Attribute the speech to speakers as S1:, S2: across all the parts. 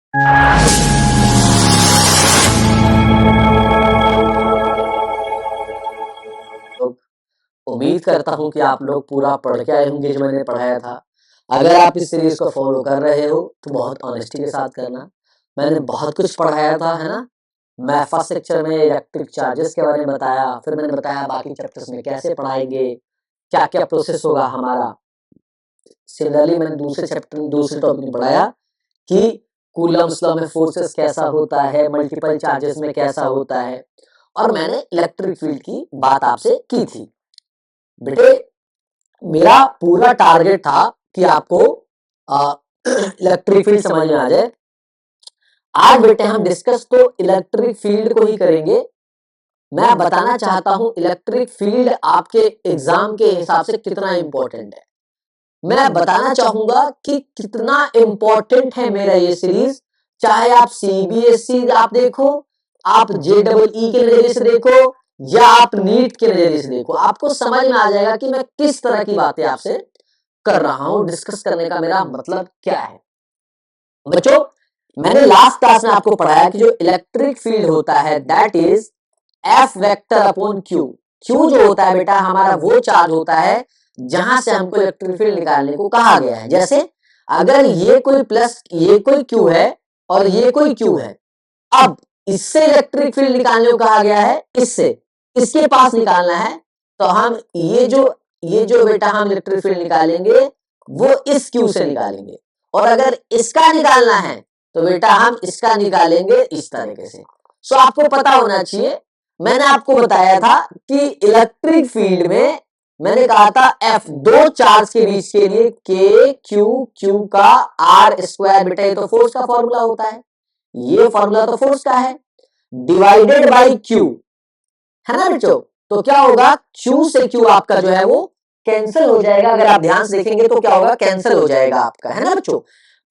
S1: उम्मीद करता हूँ कि आप लोग पूरा पढ़ के आए होंगे जो मैंने पढ़ाया था। अगर आप इस सीरीज को फॉलो कर रहे हो तो बहुत ऑनेस्टी के साथ करना। मैंने बहुत कुछ पढ़ाया था, है ना। मैं फर्स्ट लेक्चर में इलेक्ट्रिक चार्जेस के बारे में बताया, फिर मैंने बताया बाकी चैप्टर्स में कैसे पढ़ाएंगे, क्या क्या प्रोसेस होगा हमारा। सिमिलरली मैंने दूसरे टॉपिक में पढ़ाया कि कूलम्स लॉ में फोर्सेस कैसा होता है, मल्टीपल चार्जेस में कैसा होता है, और मैंने इलेक्ट्रिक फील्ड की बात आपसे की थी। बेटे मेरा पूरा टारगेट था कि आपको इलेक्ट्रिक फील्ड समझ में आ जाए। आज बेटे हम डिस्कस तो इलेक्ट्रिक फील्ड को ही करेंगे। मैं बताना चाहता हूं इलेक्ट्रिक फील्ड आपके एग्जाम के हिसाब से कितना इंपॉर्टेंट है। मैं बताना चाहूंगा कि कितना इंपॉर्टेंट है मेरा ये सीरीज। चाहे आप सीबीएसई आप देखो, आप जेईई के नजरिए से देखो, या आप नीट के नजरिए से देखो, आपको समझ में आ जाएगा कि मैं किस तरह की बातें आपसे कर रहा हूं। डिस्कस करने का मेरा मतलब क्या है। बच्चों मैंने लास्ट क्लास में आपको पढ़ाया कि जो इलेक्ट्रिक फील्ड होता है that is F vector upon Q. Q जो होता है बेटा हमारा वो चार्ज होता है जहां से हमको इलेक्ट्रिक फील्ड निकालने को कहा गया है। जैसे अगर ये कोई प्लस, ये कोई क्यू है और ये कोई क्यू है, अब इससे इलेक्ट्रिक फील्ड निकालने को कहा गया है, इससे इसके पास निकालना है, तो हम ये जो बेटा हम इलेक्ट्रिक फील्ड निकालेंगे वो इस क्यू से निकालेंगे, और अगर इसका निकालना है तो बेटा हम इसका निकालेंगे इस तरीके से। सो आपको पता होना चाहिए, मैंने आपको बताया था कि इलेक्ट्रिक फील्ड में मैंने कहा था एफ दो चार्ज के बीच के लिए के क्यू क्यू का आर स्क्वायर, बेटा ये तो फोर्स का फॉर्मूला होता है, ये फॉर्मूला तो फोर्स का है, डिवाइडेड बाई क्यू, है ना बच्चों। तो क्या होगा, क्यू से क्यू आपका जो है वो कैंसिल हो जाएगा। अगर आप ध्यान से देखेंगे तो क्या होगा, कैंसिल हो जाएगा आपका, है ना बच्चों।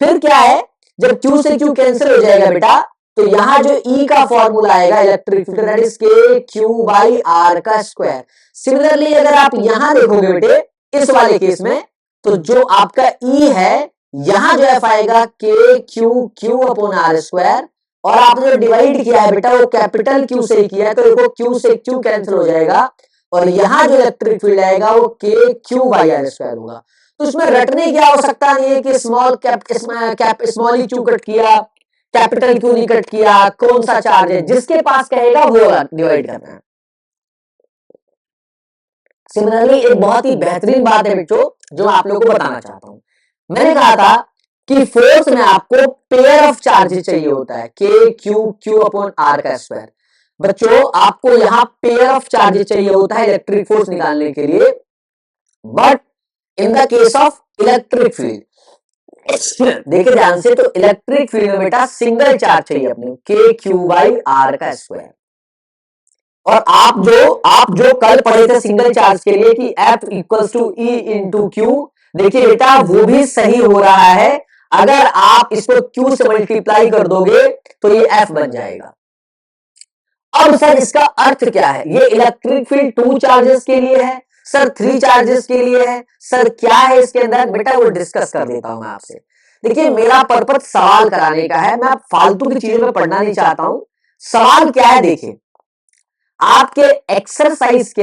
S1: फिर क्या है, जब क्यू से क्यू कैंसिल हो जाएगा बेटा, तो यहां जो ई का फॉर्मूला आएगा इलेक्ट्रिक फील्ड दैट इज के क्यू बाई आर का स्क्वायर। सिमिलरली अगर आप यहां देखोगे बेटे इस वाले केस में, तो जो आपका ई है यहां जो एफ आएगा के Q Q upon R square, और आपने जो डिवाइड किया है बेटा वो कैपिटल क्यू से किया है, तो देखो क्यू से क्यू कैंसिल हो जाएगा, और यहां जो इलेक्ट्रिक फील्ड आएगा वो के क्यू बाई आर स्क्वायर होगा। तो इसमें रटने की आवश्यकता नहीं है कि स्मॉल स्मॉल क्यू कट किया, कैपिटल क्यू नहीं कट किया, कौन सा चार्ज है, जिसके पास कहेगा वो डिवाइड करना है। सिमिलरली एक बहुत ही बेहतरीन बात है बच्चों जो आप लोगों को बताना चाहता हूं। मैंने कहा था कि फोर्स में आपको पेयर ऑफ चार्जेस चाहिए होता है, के क्यू क्यू अपॉन आर का स्क्वायर। बच्चों आपको यहां पेयर ऑफ चार्जेस चाहिए होता है इलेक्ट्रिक फोर्स निकालने के लिए, but in the case of electric field देखिए ध्यान से, तो इलेक्ट्रिक फील्ड में बेटा सिंगल चार्ज चाहिए अपने के क्यू बाई आर का स्क्वायर। और आप जो कल पढ़े थे सिंगल चार्ज के लिए कि F equals to E into Q, देखिए बेटा वो भी सही हो रहा है। अगर आप इसको Q से मल्टीप्लाई कर दोगे तो ये F बन जाएगा। अब सर इसका अर्थ क्या है, ये इलेक्ट्रिक फील्ड 2 चार्जेस के लिए है सर, 3 चार्जेस के लिए है सर, क्या है इसके अंदर, बेटा वो डिस्कस कर देता हूं मैं आपसे। देखिए मेरा पर्पस सवाल कराने का है, मैं फालतू की चीजों में पढ़ना नहीं चाहता हूं। सवाल क्या है देखिए, आपके एक्सरसाइज के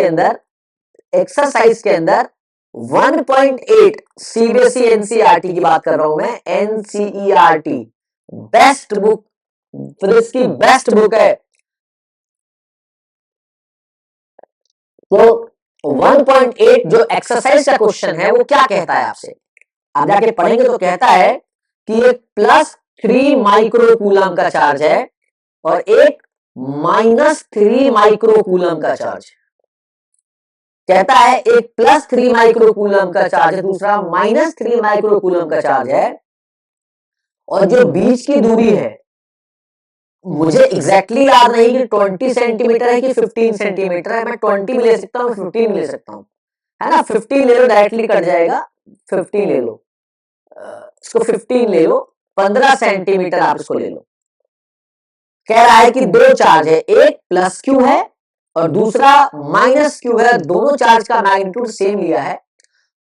S1: अंदर 1.8 सीबीएसई एनसीईआरटी की बात कर रहा हूं मैं, एनसीईआरटी बेस्ट बुक, इसकी बेस्ट बुक है। तो 1.8 जो एक्सरसाइज का क्वेश्चन है वो क्या कहता है आपसे, आप जाके पढ़ेंगे तो कहता है कि एक +3 माइक्रो कूलम का चार्ज है और एक -3 माइक्रो कूलम का चार्ज। कहता है एक +3 माइक्रो कूलम का चार्ज है, दूसरा -3 माइक्रो कूलम का चार्ज है, और जो बीच की दूरी है मुझे एग्जैक्टली याद नहीं कि 20 सेंटीमीटर है कि 15 सेंटीमीटर है, मैं 20 भी ले सकता हूँ, 15 भी ले सकता हूँ, है ना। 15 ले लो, डायरेक्टली कट जाएगा, 15 ले लो, इसको 15 ले लो, 15 सेंटीमीटर आप इसको ले लो। कह रहा है कि दो चार्ज है, एक प्लस क्यू है और दूसरा माइनस क्यू है, दोनों चार्ज का मैग्नीट्यूड सेम लिया है,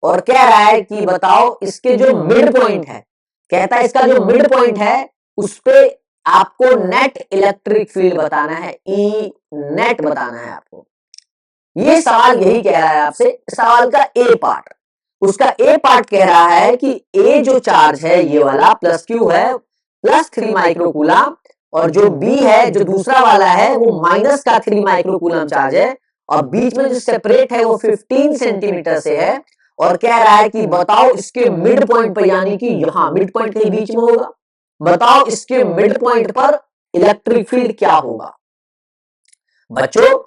S1: और कह रहा है कि बताओ इसके जो मिड पॉइंट है, कहता है इसका जो मिड पॉइंट है उस पे आपको नेट इलेक्ट्रिक फील्ड बताना है, ई नेट बताना है आपको। ये सवाल यही कह रहा है आपसे, सवाल का ए पार्ट। उसका ए पार्ट कह रहा है कि ए जो चार्ज है ये वाला प्लस क्यू है प्लस 3 माइक्रोकूलम, और जो बी है जो दूसरा वाला है वो माइनस का 3 माइक्रोकूलम चार्ज है, और बीच में जो सेपरेट है वो 15 सेंटीमीटर से है, और कह रहा है कि बताओ इसके मिड पॉइंट पर, यानी कि यहां मिड पॉइंट के बीच में होगा, बताओ इसके मिड पॉइंट पर इलेक्ट्रिक फील्ड क्या होगा। बच्चों,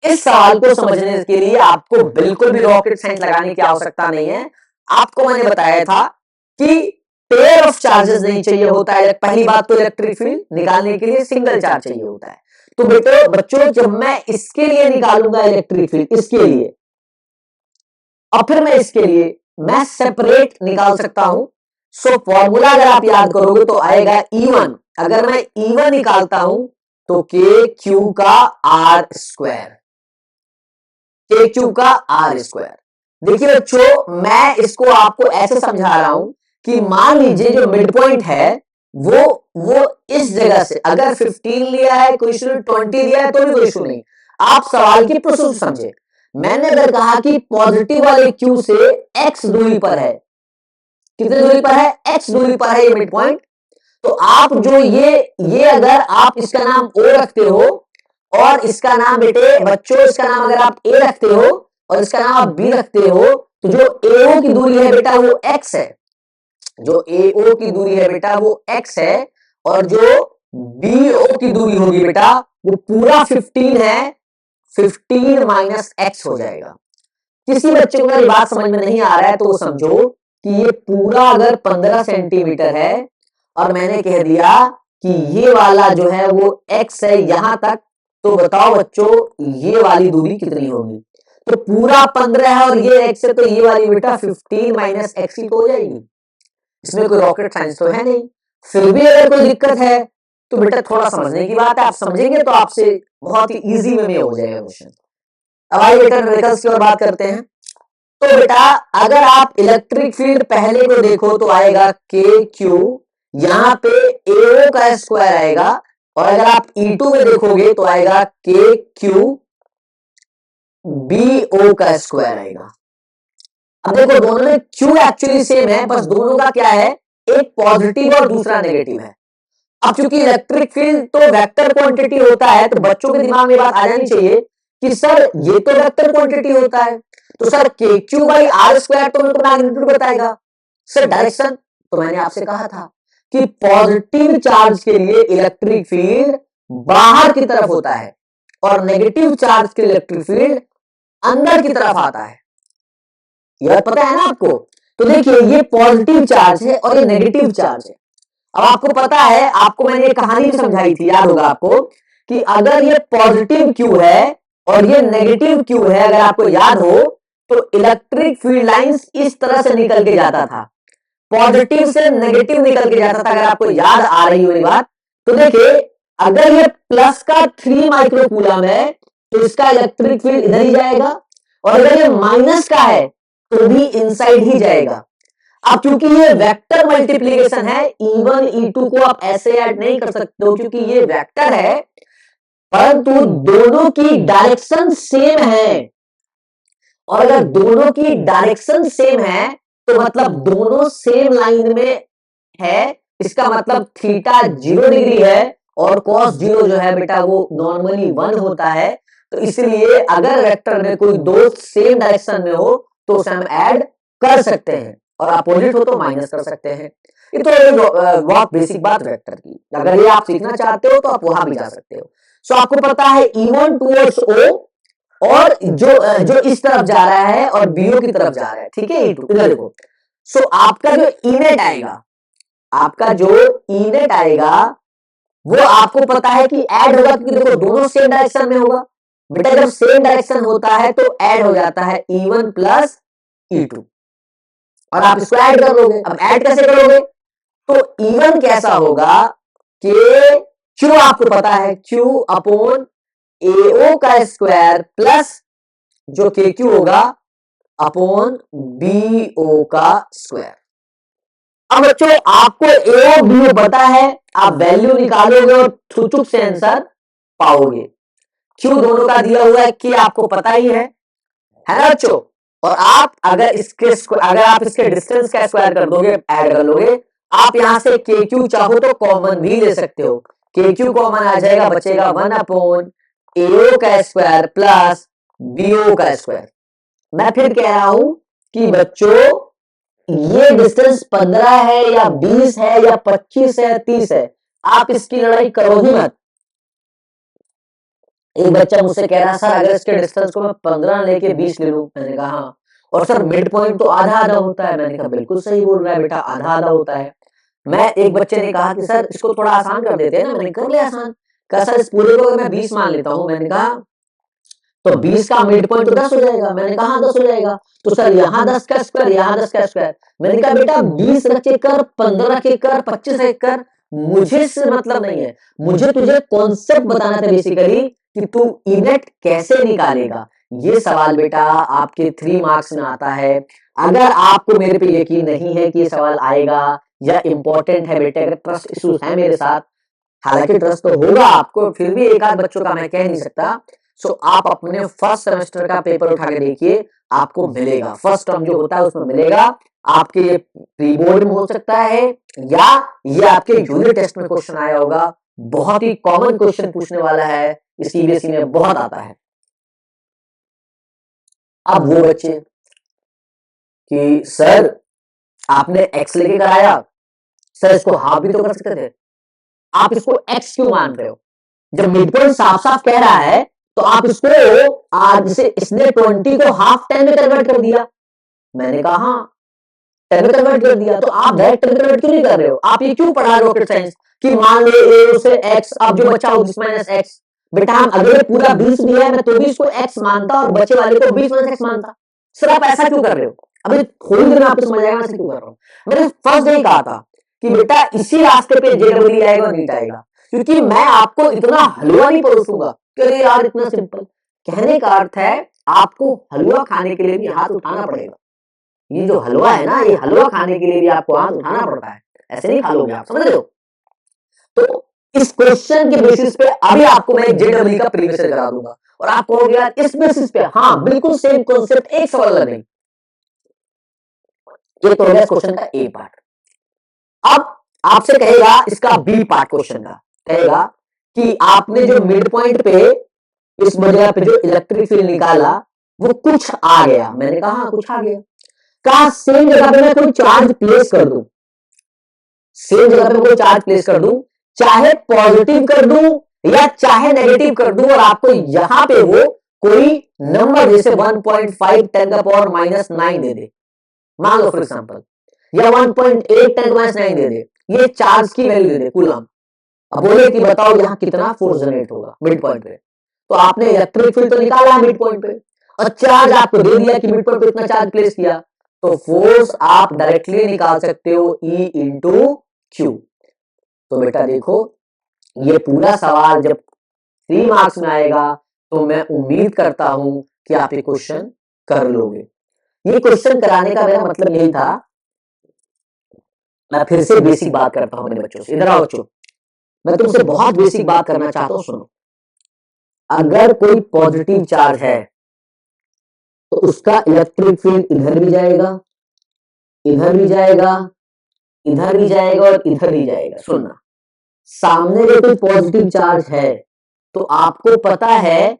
S1: इस सवाल को समझने के लिए आपको बिल्कुल भी रॉकेट साइंस लगाने की आवश्यकता नहीं है। आपको मैंने बताया था कि पेयर ऑफ चार्जेस नहीं चाहिए होता है। पहली बात तो इलेक्ट्रिक फील्ड निकालने के लिए सिंगल चार्ज चाहिए होता है। तो बेटे बच्चों, जब मैं इसके लिए निकालूंगा इलेक्ट्रिक फील्ड, इसके लिए, और फिर मैं इसके लिए मैं सेपरेट निकाल सकता हूं। सो फॉर्मूला अगर आप याद करोगे तो आएगा E1। अगर मैं E1 निकालता हूं तो के क्यू का आर स्क्वायर, के क्यू का आर स्क्वायर। देखिए बच्चों, मैं इसको आपको ऐसे समझा रहा हूं कि मान लीजिए जो मिड पॉइंट है वो इस जगह से, अगर 15 लिया है कोई इशू, 20 लिया है तो भी कोई इशू नहीं। आप सवाल की प्रोसेस समझे। मैंने अगर कहा कि पॉजिटिव वाले क्यू से एक्स दूरी पर है, कितने दूरी पर है, एक्स दूरी पर है ये मिड पॉइंट, तो आप जो ये अगर आप इसका नाम ओ रखते हो, और इसका नाम बेटे बच्चों, इसका नाम अगर आप ए रखते हो और इसका नाम आप बी रखते हो, तो जो एओ की दूरी है बेटा वो एक्स है, जो एओ की दूरी है बेटा वो एक्स है, और जो बीओ की दूरी होगी बेटा वो पूरा 15 है, 15 माइनस एक्स हो जाएगा। किसी बच्चे को अगर बात समझ में नहीं आ रहा है तो वो समझो कि ये पूरा अगर 15 सेंटीमीटर है, और मैंने कह दिया कि ये वाला जो है वो x है यहां तक, तो बताओ बच्चों ये वाली दूरी कितनी होगी। तो पूरा 15 है और ये x है, तो ये वाली बेटा 15 माइनस एक्स ही तो हो जाएगी। इसमें कोई रॉकेट साइंस तो है नहीं। फिर भी अगर कोई दिक्कत है तो बेटा थोड़ा समझने की बात है, आप समझेंगे तो आपसे बहुत ही इजी में हो जाएगा क्वेश्चन। अब आइए बेटा न्यूमेरिकल्स की ओर बात करते हैं। तो बेटा अगर आप इलेक्ट्रिक फील्ड पहले को देखो तो आएगा के क्यू, यहां पे एओ का स्क्वायर आएगा, और अगर आप E2 में देखोगे तो आएगा के क्यू बीओ का स्क्वायर आएगा। अब देखो दोनों में क्यू एक्चुअली सेम है, बस दोनों का क्या है, एक पॉजिटिव और दूसरा नेगेटिव है। अब चूंकि इलेक्ट्रिक फील्ड तो वेक्टर क्वांटिटी होता है, तो बच्चों के दिमाग में बात आ जानी चाहिए कि सर ये तो वेक्टर क्वांटिटी होता है, तो सर के क्यू बाई आर स्क्वायर तो मैग्नीट्यूड बताएगा। सर डायरेक्शन, तो मैंने आपसे कहा था कि पॉजिटिव चार्ज के लिए इलेक्ट्रिक फील्ड बाहर की तरफ होता है, और नेगेटिव चार्ज के इलेक्ट्रिक फील्ड अंदर की तरफ आता है। यह पता है ना आपको। तो देखिए ये पॉजिटिव चार्ज है और ये नेगेटिव चार्ज है। अब आपको पता है, आपको मैंने एक कहानी भी समझाई थी, याद होगा आपको, कि अगर ये पॉजिटिव क्यू है और ये नेगेटिव क्यू है, अगर आपको याद हो, तो इलेक्ट्रिक फील्ड लाइंस इस तरह से निकल के जाता था, पॉजिटिव से नेगेटिव निकल के जाता था। अगर आपको याद आ रही हो ये बात, तो देखिए अगर ये प्लस का 3 माइक्रोकूलम है तो इसका इलेक्ट्रिक फील्ड इधर ही जाएगा, और अगर ये माइनस का है तो भी इनसाइड ही जाएगा। अब क्योंकि ये वेक्टर मल्टीप्लिकेशन है, E1 E2 को आप ऐसे ऐड नहीं कर सकते हो क्योंकि ये वेक्टर है, परंतु दोनों की डायरेक्शन सेम है, और अगर दोनों की डायरेक्शन सेम है तो मतलब दोनों सेम लाइन में है। इसका मतलब थीटा 0 डिग्री है और cos 0 जो है बेटा वो नॉर्मली 1 होता है। तो इसलिए अगर वेक्टर में कोई दो सेम डायरेक्शन में हो तो उसे हम ऐड कर सकते हैं, और अपोजिट हो तो माइनस कर सकते हैं। ये तो बहुत बेसिक बात वेक्टर की, अगर ये आप सीखना चाहते हो तो आप वहां भी जा सकते हो। सो आपको पता है E1 टुवर्ड्स O, और जो इस तरफ जा रहा है और बीओ की तरफ जा रहा है, ठीक है, E2 इधर देखो। सो आपका जो इनेट आएगा, आपका जो इनेट आएगा वो आपको पता है कि ऐड होगा, क्योंकि देखो दोनों सेम डायरेक्शन में होगा। बेटा जब सेम डायरेक्शन होता है तो ऐड हो जाता है E1 प्लस E2, और आप इसको ऐड कर लोगे। अब ऐड कैसे करोगे, तो E1 कैसा होगा, के क्यू आपको पता है, क्यू अपॉन एओ का स्क्वायर प्लस जो के क्यू होगा अपॉन बीओ का स्क्वायर। अब बच्चों आपको ए और बी पता है, आप वैल्यू निकालोगे और चुप से आंसर पाओगे। क्यों दोनों का दिया हुआ है कि आपको पता ही है ना बच्चों। और आप अगर इसके डिस्टेंस का स्क्वायर कर दोगे, ऐड कर लोगे, आप यहां से के क्यू चाहो तो कॉमन भी ले सकते हो। के क्यू कॉमन आ जाएगा, बचेगा 1 एओ का स्क्वायर प्लस बीओ का स्क्वायर। मैं फिर कह रहा हूं कि बच्चों ये डिस्टेंस 15 है या 20 है या 25 है 30 है, आप इसकी लड़ाई करो ही मत। एक बच्चा मुझसे कह रहा सर अगर इसके डिस्टेंस को मैं 15 लेके 20 ले लूं, मैंने कहा हाँ, और सर मिड पॉइंट तो आधा आधा होता है। मैंने कहा बिल्कुल सही बोल रहा है बेटा, आधा आधा होता है। मैं एक बच्चे ने कहा कि सर इसको थोड़ा आसान कर देते हैं ना, मैंने कर लिया आसान। कहा सर इस पूरे को मैं 20 मान लेता हूं। मैंने कहा तो 20 का मिड पॉइंट तो 10 हो जाएगा। मैंने कहा 10 हो जाएगा, तो सर यहाँ 10 का स्क्वायर, यहाँ 10 का स्क्वायर। मैंने कहा बेटा 20 रख के कर, 15 रख के कर, 25 रख कर, मुझे इससे मतलब नहीं है। मुझे तुझे कॉन्सेप्ट बताना था बेसिकली कि तू इनेट कैसे निकालेगा। ये सवाल बेटा आपके 3 मार्क्स में आता है। अगर आपको मेरे पे यकीन नहीं है कि ये सवाल आएगा या इंपॉर्टेंट है बेटे, अगर ट्रस्ट इश्यूज है मेरे साथ, हालांकि ट्रस्ट तो होगा आपको, फिर भी एक आध बच्चों का मैं कह नहीं सकता। सो आप अपने फर्स्ट सेमेस्टर का पेपर उठा के देखिए, आपको मिलेगा। फर्स्ट टर्म जो होता है उसमें मिलेगा। आपके ये प्री बोर्ड में हो सकता है या ये आपके यूनिट टेस्ट में क्वेश्चन आया होगा। बहुत ही कॉमन क्वेश्चन पूछने वाला है, सीबीएसई में बहुत आता है। अब वो बच्चे कि सर आपने एक्स लेके कराया, सर इसको हाफ भी तो कर सकते थे, आप इसको एक्स क्यों मान रहे हो? जब मिड पॉइंट साफ साफ कह रहा है तो आप इसको आज से इसने 20 को हाफ 10 में कन्वर्ट कर दिया। मैंने कहा हाँ 10 में कन्वर्ट कर दिया, तो आप डायरेक्ट 10 में कन्वर्ट क्यों नहीं कर रहे हो? आप ये क्यों पढ़ा रॉकेट साइंस कि मान ले ए से एक्स, अब जो बचा हो 20 माइनस एक्स। बेटा हम अगर पूरा 20 भी है मैं तो भी इसको एक्स मानता और बचे वाले को 20 माइनस एक्स मानता। सर आप ऐसा क्यों कर रहे हो? अभी थोड़ी देर में आपको समझ आएगा मैं क्यों कर रहा हूँ। मैंने फर्स्ट डे कहा था कि बेटा इसी रास्ते पे जेडब्ल्यू आएगा नीट आएगा, क्योंकि मैं आपको इतना हलवा नहीं परोसूंगा कि अरे यार इतना सिंपल। कहने का अर्थ है आपको हलवा खाने के लिए भी हाथ उठाना पड़ेगा। ये जो हलवा है ना, ये हलवा खाने के लिए भी आपको हाथ उठाना पड़ता है, ऐसे नहीं खा लोगे आप, समझ रहे हो। तो इस क्वेश्चन के बेसिस पे अभी आपको मैं जेडब्ल्यू का प्रीवियस करा दूंगा और आप कहोगे यार इस बेसिस पे हाँ बिल्कुल सेम कॉन्सेप्ट, एक सवाल अलग नहीं। ये तो हो गया क्वेश्चन का ए पार्ट। अब आपसे कहेगा इसका बी पार्ट क्वेश्चन का, कहेगा कि आपने जो मिड पॉइंट पे इस जगह पे जो इलेक्ट्रिक फील्ड निकाला वो कुछ आ गया। मैंने कहा हाँ कुछ आ गया। कहा सेम जगह पे मैं कोई चार्ज प्लेस कर दूं, सेम जगह पे मैं कोई चार्ज प्लेस कर दूं, चाहे पॉजिटिव कर दूं या चाहे नेगेटिव कर दूं, और आपको यहां पे वो कोई नंबर जैसे 1.5 10 का पावर माइनस 9 दे दे, मान लो फॉर एग्जांपल, या 1.8 10 माइनस 9 दे दे, ये चार्ज की वैल्यू दे दे कूलम। अब बोले कि बताओ यहां कितना फोर्स जनरेट होगा मिड पॉइंट पे। तो आपने इलेक्ट्रिक फील्ड तो निकाला है मिड पॉइंट पे और चार्ज आपको दे दिया कि मिड पॉइंट पे इतना चार्ज प्लेस किया, तो फोर्स आप डायरेक्टली निकाल सकते हो E इंटू क्यू। तो बेटा देखो ये पूरा सवाल जब 3 मार्क्स में आएगा तो मैं उम्मीद करता हूं कि आप ये क्वेश्चन कर लोगे। ये क्वेश्चन कराने का मेरा मतलब यही था। मैं फिर से बेसिक बात करता हूं मेरे बच्चों से, इधर आओ बच्चों, मैं तुमसे बहुत बेसिक बात करना चाहता हूं, सुनो। अगर कोई पॉजिटिव चार्ज है तो उसका इलेक्ट्रिक फील्ड इधर भी जाएगा, इधर भी जाएगा, इधर भी जाएगा और इधर भी जाएगा। सुनना, सामने जो कोई पॉजिटिव चार्ज है तो आपको पता है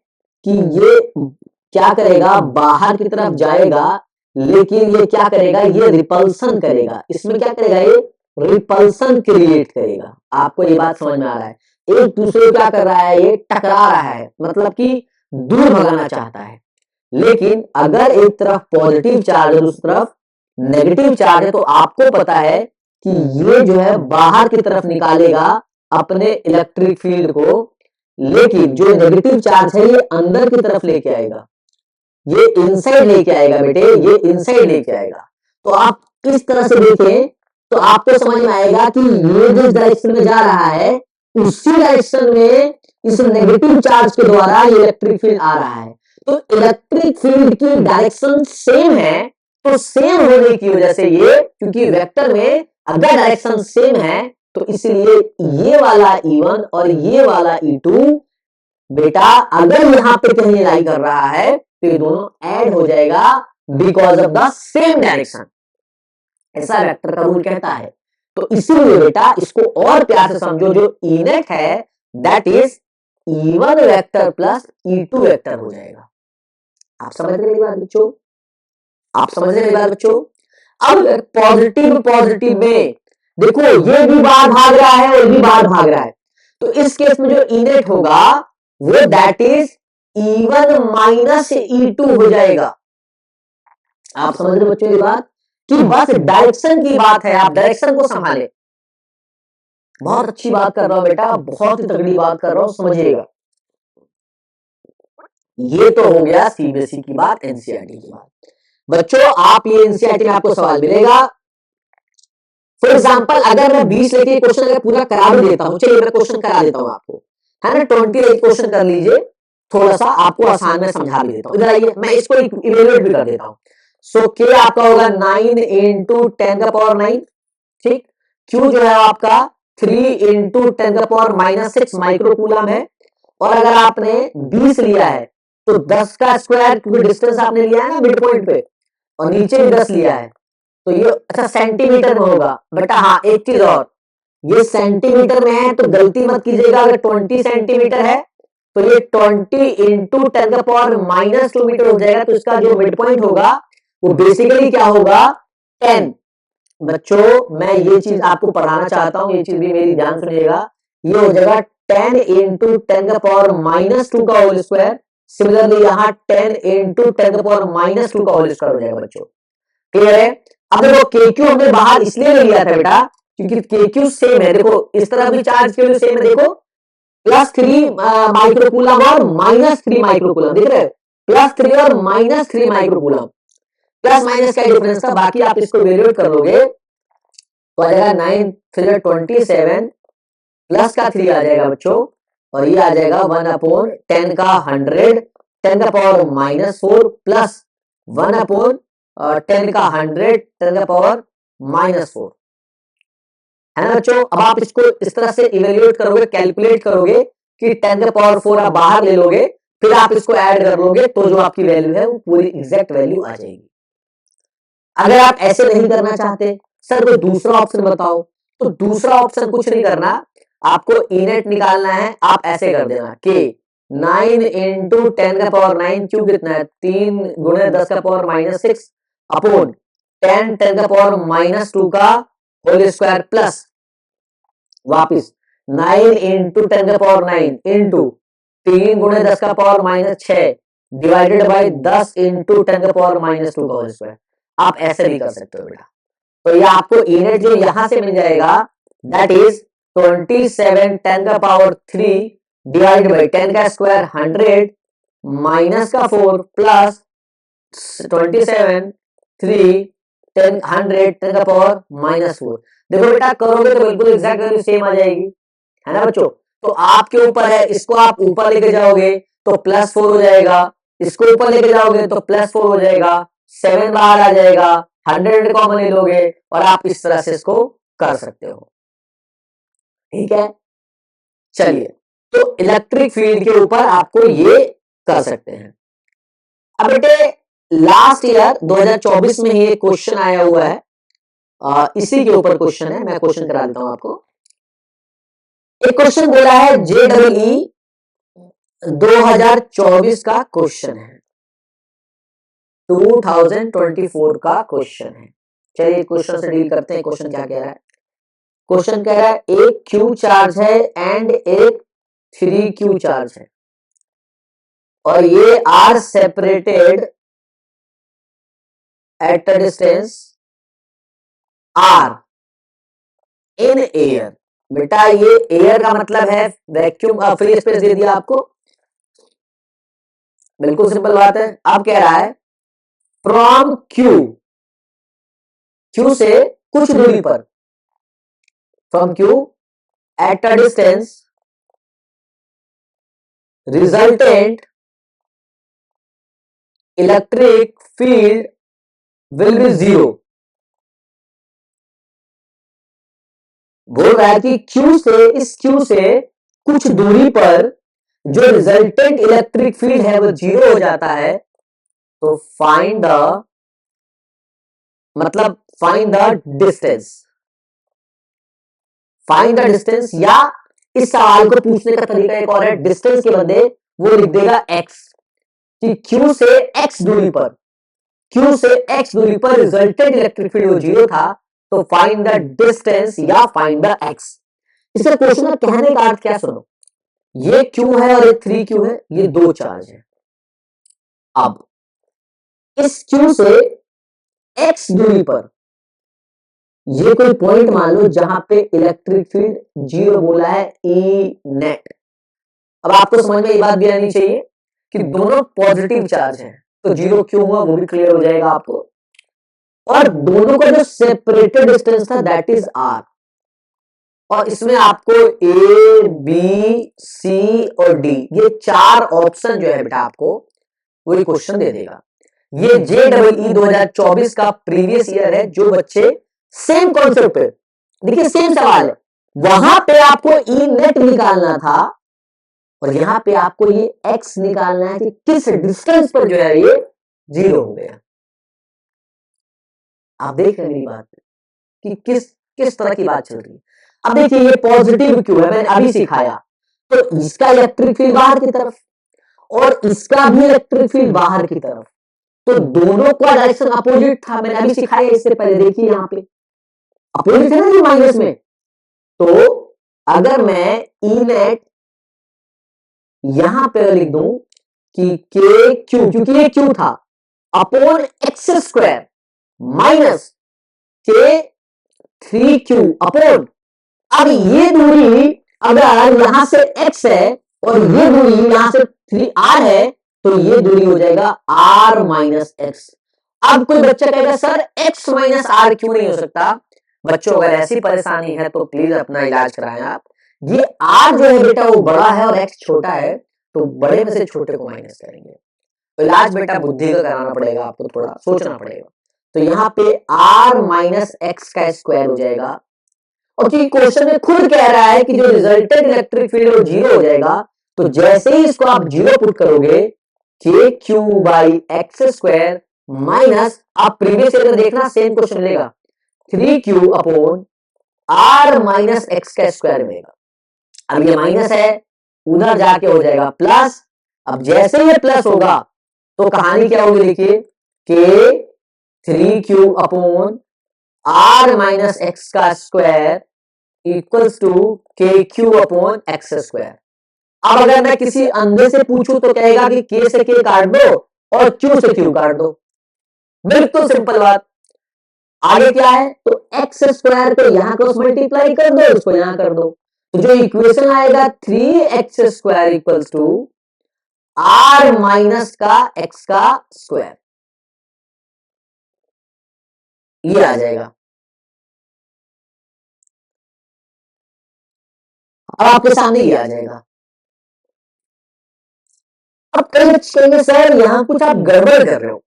S1: कि ये क्या करेगा, बाहर की तरफ जाएगा, लेकिन ये क्या करेगा, ये रिपल्सन करेगा। इसमें क्या करेगा, ये रिपल्सन क्रिएट करेगा। आपको ये बात समझ में आ रहा है? एक दूसरे को क्या कर रहा है, ये टकरा रहा है, मतलब कि दूर भगाना चाहता है। लेकिन अगर एक तरफ पॉजिटिव चार्ज है दूसरी तरफ नेगेटिव चार्ज है, तो आपको पता है कि ये जो है बाहर की तरफ निकालेगा अपने इलेक्ट्रिक फील्ड को, लेकिन जो नेगेटिव चार्ज है ये अंदर की तरफ लेके आएगा, ये इनसाइड लेके आएगा बेटे, ये इनसाइड लेके आएगा। तो आप किस तरह से देखें तो आपको समझ में आएगा कि ये जिस डायरेक्शन में जा रहा है उसी डायरेक्शन में इस नेगेटिव चार्ज के द्वारा ये इलेक्ट्रिक फील्ड आ रहा है। तो इलेक्ट्रिक फील्ड की डायरेक्शन सेम है, तो सेम होने की वजह से ये, क्योंकि वेक्टर में अगर डायरेक्शन सेम है तो इसलिए ये वाला E1 और ये वाला E2 बेटा अगर यहां पे कहीं लाई कर रहा है तो ये दोनों ऐड हो जाएगा because of the same direction. ऐसा वेक्टर का रूल कहता है। तो इसीलिए बेटा इसको और प्यार से समझो, जो ई नेट है that is E1 vector plus E2 vector हो जाएगा। आप समझ रहे मेरी बात बच्चों? आप समझ रहे मेरी बात बच्चों? अब पॉजिटिव पॉजिटिव में देखो ये भी बाहर भाग रहा है और ये भी बाहर भाग रहा है, तो इस केस में जो ई नेट होगा वो that is E1 minus E2 हो जाएगा। आप समझ रहे बच्चों ये बात कि बस डायरेक्शन की बात है, आप डायरेक्शन को संभाले। बहुत अच्छी बात कर रहा हूं बेटा, बहुत ही तगड़ी बात कर रहा हूं, समझिएगा। ये तो हो गया सीबीएसई की बात, एनसीईआरटी की बात। बच्चों आप ये एनसीईआरटी में आपको सवाल मिलेगा। फॉर एग्जांपल अगर मैं 20 लेके क्वेश्चन अगर पूरा करा भी देता हूं, चलिए मैं क्वेश्चन करा देता हूं आपको, है ना, 20 लेके क्वेश्चन कर लीजिए, थोड़ा सा आपको आसान में समझा भी देता हूं। इधर आइए मैं इसको इवेलुएट भी कर देता हूं। सो के आपका होगा 9 इंटू 10 का पावर 9, ठीक। क्यू जो है आपका 3 इंटू 10 का पावर -6 माइक्रोकूलम है। और अगर आपने 20 लिया है तो 10 का स्क्वायर, क्योंकि डिस्टेंस आपने लिया है ना मिड पॉइंट पे, और नीचे भी 10 लिया है तो ये अच्छा सेंटीमीटर में होगा बेटा। हाँ एक चीज और, ये सेंटीमीटर में है तो गलती मत कीजिएगा, अगर 20 सेंटीमीटर है तो ये 20 इंटू 10 का पावर -2 मीटर हो जाएगा। तो इसका जो मिड पॉइंट होगा वो बेसिकली क्या होगा, 10। बच्चों मैं ये चीज आपको पढ़ाना चाहता हूं, ये चीज भी मेरी ध्यान सुनिएगा, ये हो जाएगा 10 इंटू 10 का पावर -2 का होल स्क्वायर। सिमिलरली यहाँ 10 इंटू 10 का पावर -2 का होल स्क्वायर हो जाएगा बच्चों। क्लियर है? अब देखो के क्यू हमने बाहर इसलिए ले लिया था बेटा क्योंकि के क्यू सेम है। देखो इस तरह भी चार्ज के वैल्यू सेम है, देखो +3 माइक्रोकूलम और -3 माइक्रोकूलम, देख रहे हो, +3 और -3 माइक्रोकूलम, प्लस माइनस का डिफरेंस था। बाकी आप इसको इवेल्युएट कर लोगे तो आ जाएगा 9 3 27 प्लस का 3 आ जाएगा बच्चों, और ये आ जाएगा 1/10 का 100 10 का पावर -4 प्लस 1/10 का 100 10 का पावर -4, है ना बच्चों। अब आप इसको इस तरह से इवेल्युएट करोगे, कैलकुलेट करोगे कि 10 का पावर 4 आप बाहर ले लोगे, फिर आप इसको ऐड कर लोगे तो जो आपकी वैल्यू है वो पूरी एग्जैक्ट वैल्यू आ जाएगी। अगर आप ऐसे नहीं करना चाहते, सर कोई दूसरा ऑप्शन बताओ, तो दूसरा ऑप्शन कुछ नहीं करना, आपको इनेट निकालना है। आप ऐसे कर देना कि 9 इंटू 10 का पावर 9, क्यों कितना है 3 गुणे 10 का पावर -6 अपॉन 10 10 का पावर -2 का होल स्क्वायर प्लस वापिस 9 इंटू 10 का पावर 9 इंटू 3 गुणे 10 का पावर -6 डिवाइडेड बाई 10 इंटू 10 का पावर -2 का होल स्क्वायर। आप ऐसे भी कर सकते हो बेटा। तो ये आपको इनेट जो यहां से मिल जाएगा दैट इज 27 10 का पावर 3 डिवाइडेड बाई 10 का स्क्वायर 100 माइनस का 4 प्लस 27 3 10 100 10 का पावर -4। देखो बेटा करोगे तो बिल्कुल एग्जैक्ट वैल्यू सेम आ जाएगी, है ना बच्चों। तो आपके ऊपर है, इसको आप ऊपर लेके जाओगे तो +4 हो जाएगा, इसको ऊपर लेके जाओगे तो +4 हो जाएगा, 7 बाहर आ जाएगा, 100 कॉमन ले लोगे और आप इस तरह से इसको कर सकते हो। ठीक है, चलिए तो इलेक्ट्रिक फील्ड के ऊपर आपको ये कर सकते हैं। अब बेटे लास्ट ईयर 2024 में ही एक क्वेश्चन आया हुआ है, इसी के ऊपर क्वेश्चन है, मैं क्वेश्चन करा देता हूं आपको। एक क्वेश्चन बोला है JEE 2024 का क्वेश्चन है, 2024 का क्वेश्चन है। चलिए क्वेश्चन से डील करते हैं। क्वेश्चन क्या कह रहा है? क्वेश्चन कह रहा है एक क्यू चार्ज है एंड एक 3Q चार्ज है और ये are separated at a distance R in air. बेटा ये एयर का मतलब है वैक्यूम, फ्री स्पेस दे दिया आपको, बिल्कुल सिंपल बात है। अब कह रहा है फ्रॉम क्यू से कुछ दूरी पर, from Q eight a distance resultant electric field will be 0। बोल रहा है कि Q से इस Q से कुछ दूरी पर जो रिजल्टेंट इलेक्ट्रिक फील्ड है वो जीरो हो जाता है, तो फाइंड द मतलब find the distance, find the distance, या इस सवाल को पूछने का तरीका एक और है, डिस्टेंस के बदले वो लिख देगा x, कि Q से x दूरी पर, Q से x दूरी पर रिजल्टेंट इलेक्ट्रिक फील्ड वो जीरो था, तो फाइंड द डिस्टेंस या फाइंड द x। इसका क्वेश्चन का कहने का अर्थ क्या, सुनो, ये Q है और ये 3Q है, ये दो चार्ज है। अब इस Q से x दूरी पर ये कोई पॉइंट मान लो जहां पे इलेक्ट्रिक फील्ड जीरो बोला है, ई नेट। अब आपको समझ में ये बात भी आनी चाहिए कि दोनों पॉजिटिव चार्ज हैं, तो जीरो क्यों हुआ वो भी क्लियर हो जाएगा आपको। और दोनों का जो सेपरेटेड डिस्टेंस था दैट इज r, और इसमें आपको ए बी सी और डी ये चार ऑप्शन जो है बेटा आपको वही क्वेश्चन दे देगा। ये JEE 2024 का प्रीवियस ईयर है, जो बच्चे सेम कॉन्सेप्ट पे, देखिए सेम सवाल है, वहां पे आपको ई नेट निकालना था और यहां पे आपको ये x निकालना है कि किस डिस्टेंस पर जो है ये जीरो हो गया। आप देख रहे हैं मेरी बात कि किस किस तरह की बात चल रही है। अब देखिए ये पॉजिटिव क्यों है, मैंने अभी सिखाया, तो इसका इलेक्ट्रिक फील्ड बाहर की तरफ और इसका भी इलेक्ट्रिक फील्ड बाहर की तरफ, तो दोनों का डायरेक्शन अपोजिट था, मैंने अभी सिखाया इससे पहले। देखिए यहाँ पे अपोजिट है ना ये माइनस में, तो अगर मैं ई नेट यहां पे लिख दूं कि के क्यू, क्योंकि ये क्यू था, अपॉन एक्स स्क्वायर माइनस के 3Q अपॉन, अब ये दूरी अगर यहां से x है और ये दूरी यहां से 3r है, तो ये दूरी हो जाएगा r माइनस एक्स। अब कोई बच्चा कहेगा सर x माइनस आर क्यों नहीं हो सकता? बच्चों अगर ऐसी परेशानी है तो प्लीज अपना इलाज कराएं आप। ये r जो है बेटा वो बड़ा है और x छोटा है, तो बड़े में से छोटे को माइनस करेंगे। तो इलाज बेटा बुद्धि का कराना पड़ेगा, आपको थोड़ा सोचना पड़ेगा। तो यहाँ पे r माइनस एक्स का स्क्वायर हो जाएगा, और क्योंकि क्वेश्चन में खुद कह रहा है कि जो रिजल्टेंट इलेक्ट्रिक फील्ड वो जीरो हो जाएगा, तो जैसे ही इसको आप जीरो पुट करोगे के Q by x square minus, आप प्रीवियस ईयर में देखना सेम क्वेश्चन मिलेगा, 3Q upon r minus x का स्क्वायर मिलेगा। अब ये माइनस है, उधर जाके हो जाएगा प्लस। अब जैसे ये प्लस होगा तो कहानी क्या होगी, देखिए के 3Q upon r minus x का स्क्वायर इक्वल्स टू के क्यू अपॉन एक्स स्क्वायर। अब अगर मैं किसी अंधे से पूछूं तो कहेगा कि के से के काट दो और क्यू से क्यू काट दो, बिल्कुल सिंपल बात। आगे क्या है, तो एक्स स्क्वायर को यहां क्रॉस मल्टीप्लाई कर दो, इसको यहां कर दो, तो जो इक्वेशन आएगा 3x square equals to r minus का x का स्क्वायर, ये आ जाएगा। अब आपके सामने ये आ जाएगा। अब कई बच्चे कहेंगे सर यहां कुछ आप गड़बड़ कर रहे हो।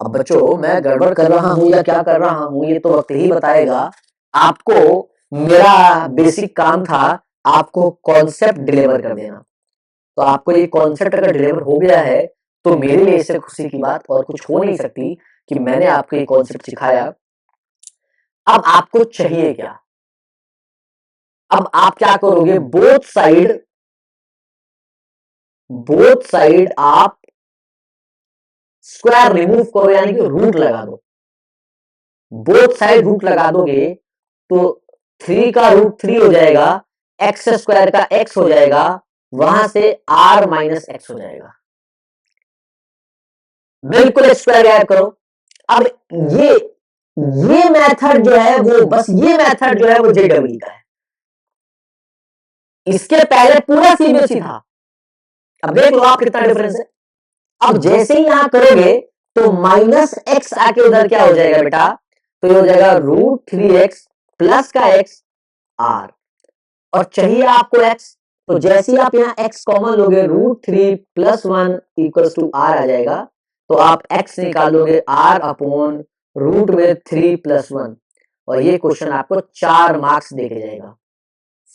S1: अब बच्चों मैं गड़बड़ कर रहा हूं या क्या कर रहा हूं ये तो वक्त ही बताएगा। आपको मेरा बेसिक काम था आपको कॉन्सेप्ट डिलीवर कर देना, तो आपको ये कॉन्सेप्ट अगर डिलीवर हो गया है तो मेरे लिए इससे खुशी की बात और कुछ हो नहीं सकती कि मैंने आपको ये कॉन्सेप्ट सिखाया। अब आपको चाहिए क्या, अब आप क्या करोगे, बोथ साइड आप स्क्वायर रिमूव करो, यानी कि रूट लगा दो। बोथ साइड रूट लगा दोगे तो 3 का रूट 3 हो जाएगा, एक्स स्क्वायर का x हो जाएगा, वहां से r माइनस एक्स हो जाएगा, बिल्कुल स्क्वायर ऐड करो। अब ये मेथड जो है वो बस ये मेथड जो है वो JEE का है, इसके पहले पूरा सीबीएसई था। अब देख लो आप कितना डिफरेंस है। अब जैसे ही यहां करोगे तो माइनस एक्स आके उधर क्या हो जाएगा बेटा, तो ये हो जाएगा रूट 3x प्लस का x r, और चाहिए आपको x, तो जैसे ही आप यहाँ x कॉमन लोगे root 3 plus 1 equals to r आ जाएगा, तो आप x निकालोगे r अपॉन रूट में 3 प्लस 1, और ये क्वेश्चन आपको 4 मार्क्स देके जाएगा।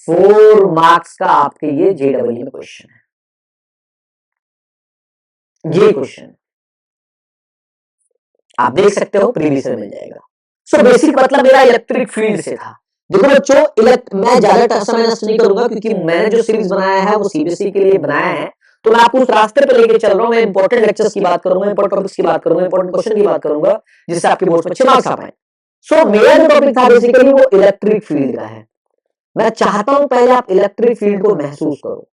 S1: 4 मार्क्स का आपके ये JEE में क्वेश्चन है, ये क्वेश्चन आप देख सकते हो, प्रीवियस में मिल जाएगा। सो बेसिक मतलब मेरा इलेक्ट्रिक फील्ड से था। देखो बच्चों, मैं ज्यादा समय नष्ट नहीं करूंगा क्योंकि मैंने जो सीरीज बनाया है वो CBSE के लिए बनाया है, तो मैं आपको उस रास्ते पे लेके चल रहा हूँ। मैं इंपॉर्टेंट लेक्चर्स की बात करूंगा, इंपॉर्टेंट टॉपिक्स की बात करूंगा, इंपॉर्टेंट क्वेश्चन की बात करूंगा, जिससे आपके बोर्ड में अच्छे मार्क्स आ पाए। सो मेरा जो टॉपिक था बेसिकली वो इलेक्ट्रिक फील्ड का है। मैं चाहता हूं पहले आप इलेक्ट्रिक फील्ड को महसूस करो।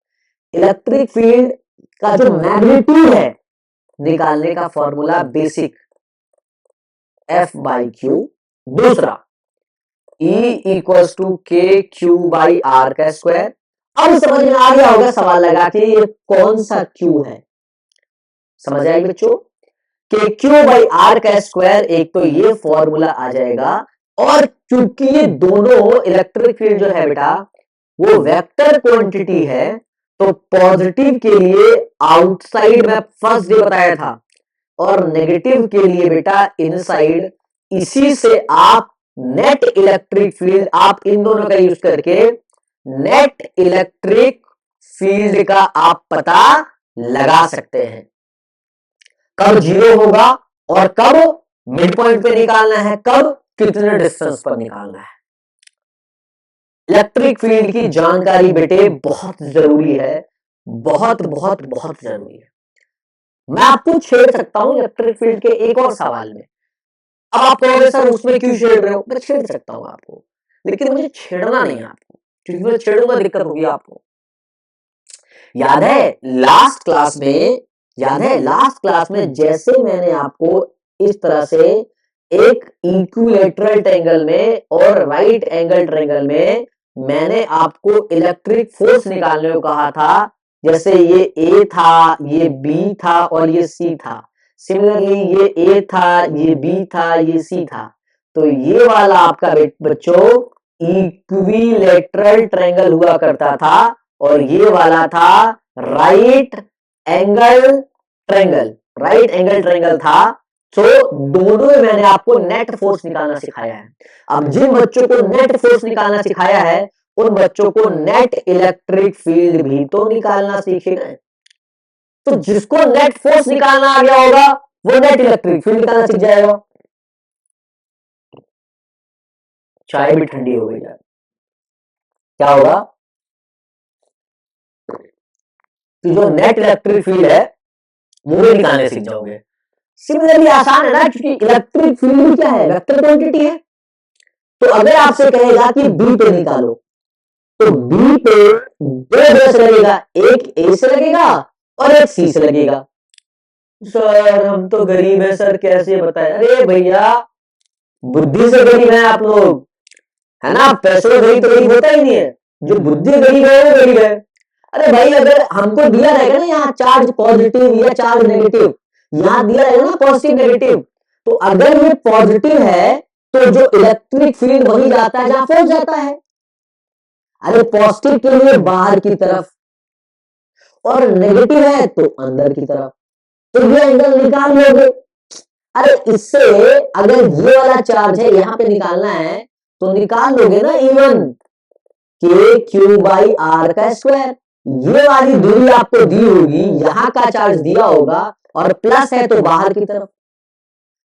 S1: इलेक्ट्रिक फील्ड का जो मैग्नीट्यूड है निकालने का फॉर्मूला बेसिक F/Q, दूसरा E=KQ/R का स्क्वायर। अब समझ में आ गया होगा सवाल लगा के ये कौन सा Q है, समझ आएगी बच्चों? KQ/R का स्क्वायर, एक तो ये फॉर्मूला आ जाएगा, और क्योंकि ये दोनों इलेक्ट्रिक फील्ड जो है बेटा वो वेक्टर क्वांटिटी है, तो पॉजिटिव के लिए आउटसाइड में फर्स्ट डे बताया था, और नेगेटिव के लिए बेटा इनसाइड। इसी से आप नेट इलेक्ट्रिक फील्ड, आप इन दोनों का यूज करके नेट इलेक्ट्रिक फील्ड का आप पता लगा सकते हैं। कब जीरो होगा और कब मिड पॉइंट पे निकालना है, कब कितने डिस्टेंस पर निकालना है। इलेक्ट्रिक फील्ड की जानकारी बेटे बहुत जरूरी है, बहुत बहुत बहुत जरूरी है। मैं आपको छेड़ सकता हूं इलेक्ट्रिक फील्ड के एक और सवाल में। अब आप कहोगे सर उसमें क्यों छेड़ रहे हो? मैं छेड़ सकता हूं आपको, लेकिन मुझे छेड़ना नहीं है आपको, क्योंकि मैं छेड़ूंगा दिक्कत होगी आपको। याद है लास्ट क्लास में, जैसे मैंने आपको इस तरह से एक इक्विलैटरल ट्रायंगल में और राइट एंगल ट्रायंगल में मैंने आपको इलेक्ट्रिक फोर्स निकालने को कहा था। जैसे ये A था, ये B था और ये C था। सिमिलरली ये A था, ये B था, ये C था। तो ये वाला आपका बच्चों इक्विलैटरल ट्रायंगल हुआ करता था, और ये वाला था राइट एंगल ट्रायंगल था। तो दोनों में मैंने आपको नेट फोर्स निकालना सिखाया है। अब जिन बच्चों को नेट फोर्स निकालना सिखाया है उन बच्चों को नेट इलेक्ट्रिक फील्ड भी तो निकालना सीखेगा। तो जिसको नेट फोर्स निकालना आ गया होगा वो नेट इलेक्ट्रिक फील्ड निकालना सीख जाएगा। चाय भी ठंडी हो गई यार, क्या होगा? तो जो नेट इलेक्ट्रिक फील्ड है वो भी निकालने सीख जाओगे। सिमिलरली आसान है ना, क्योंकि इलेक्ट्रिक फील्ड क्या है, वेक्टर क्वांटिटी है। तो अगर आपसे कहेगा कि बी पे निकालो, तो बी पे दो ब्रश लगेगा, एक ए से लगेगा और एक सी से लगेगा। सर हम तो गरीब है सर, कैसे बताए? अरे भैया बुद्धि से गरीब है आप लोग, है ना? पैसों में गरीब तो गरीब होता ही नहीं है, जो बुद्धि गरीब है वो गरीब है। अरे भाई अगर हमको दिया रहेगा ना यहाँ चार्ज पॉजिटिव या चार्ज नेगेटिव, यहाँ दिया रहेगा ना पॉजिटिव नेगेटिव, तो अगर ये पॉजिटिव है तो जो इलेक्ट्रिक फील्ड वही जाता है जहां फोर्स जाता है। अरे पॉजिटिव के लिए बाहर की तरफ और नेगेटिव है तो अंदर की तरफ, तो ये एंगल निकाल लोगे। अरे इससे अगर ये वाला चार्ज है यहाँ पे निकालना है तो निकाल लोगे ना इवन KQ/R का स्क्वायर। ये वाली दूरी आपको दी होगी, यहां का चार्ज दिया होगा और प्लस है तो बाहर की तरफ।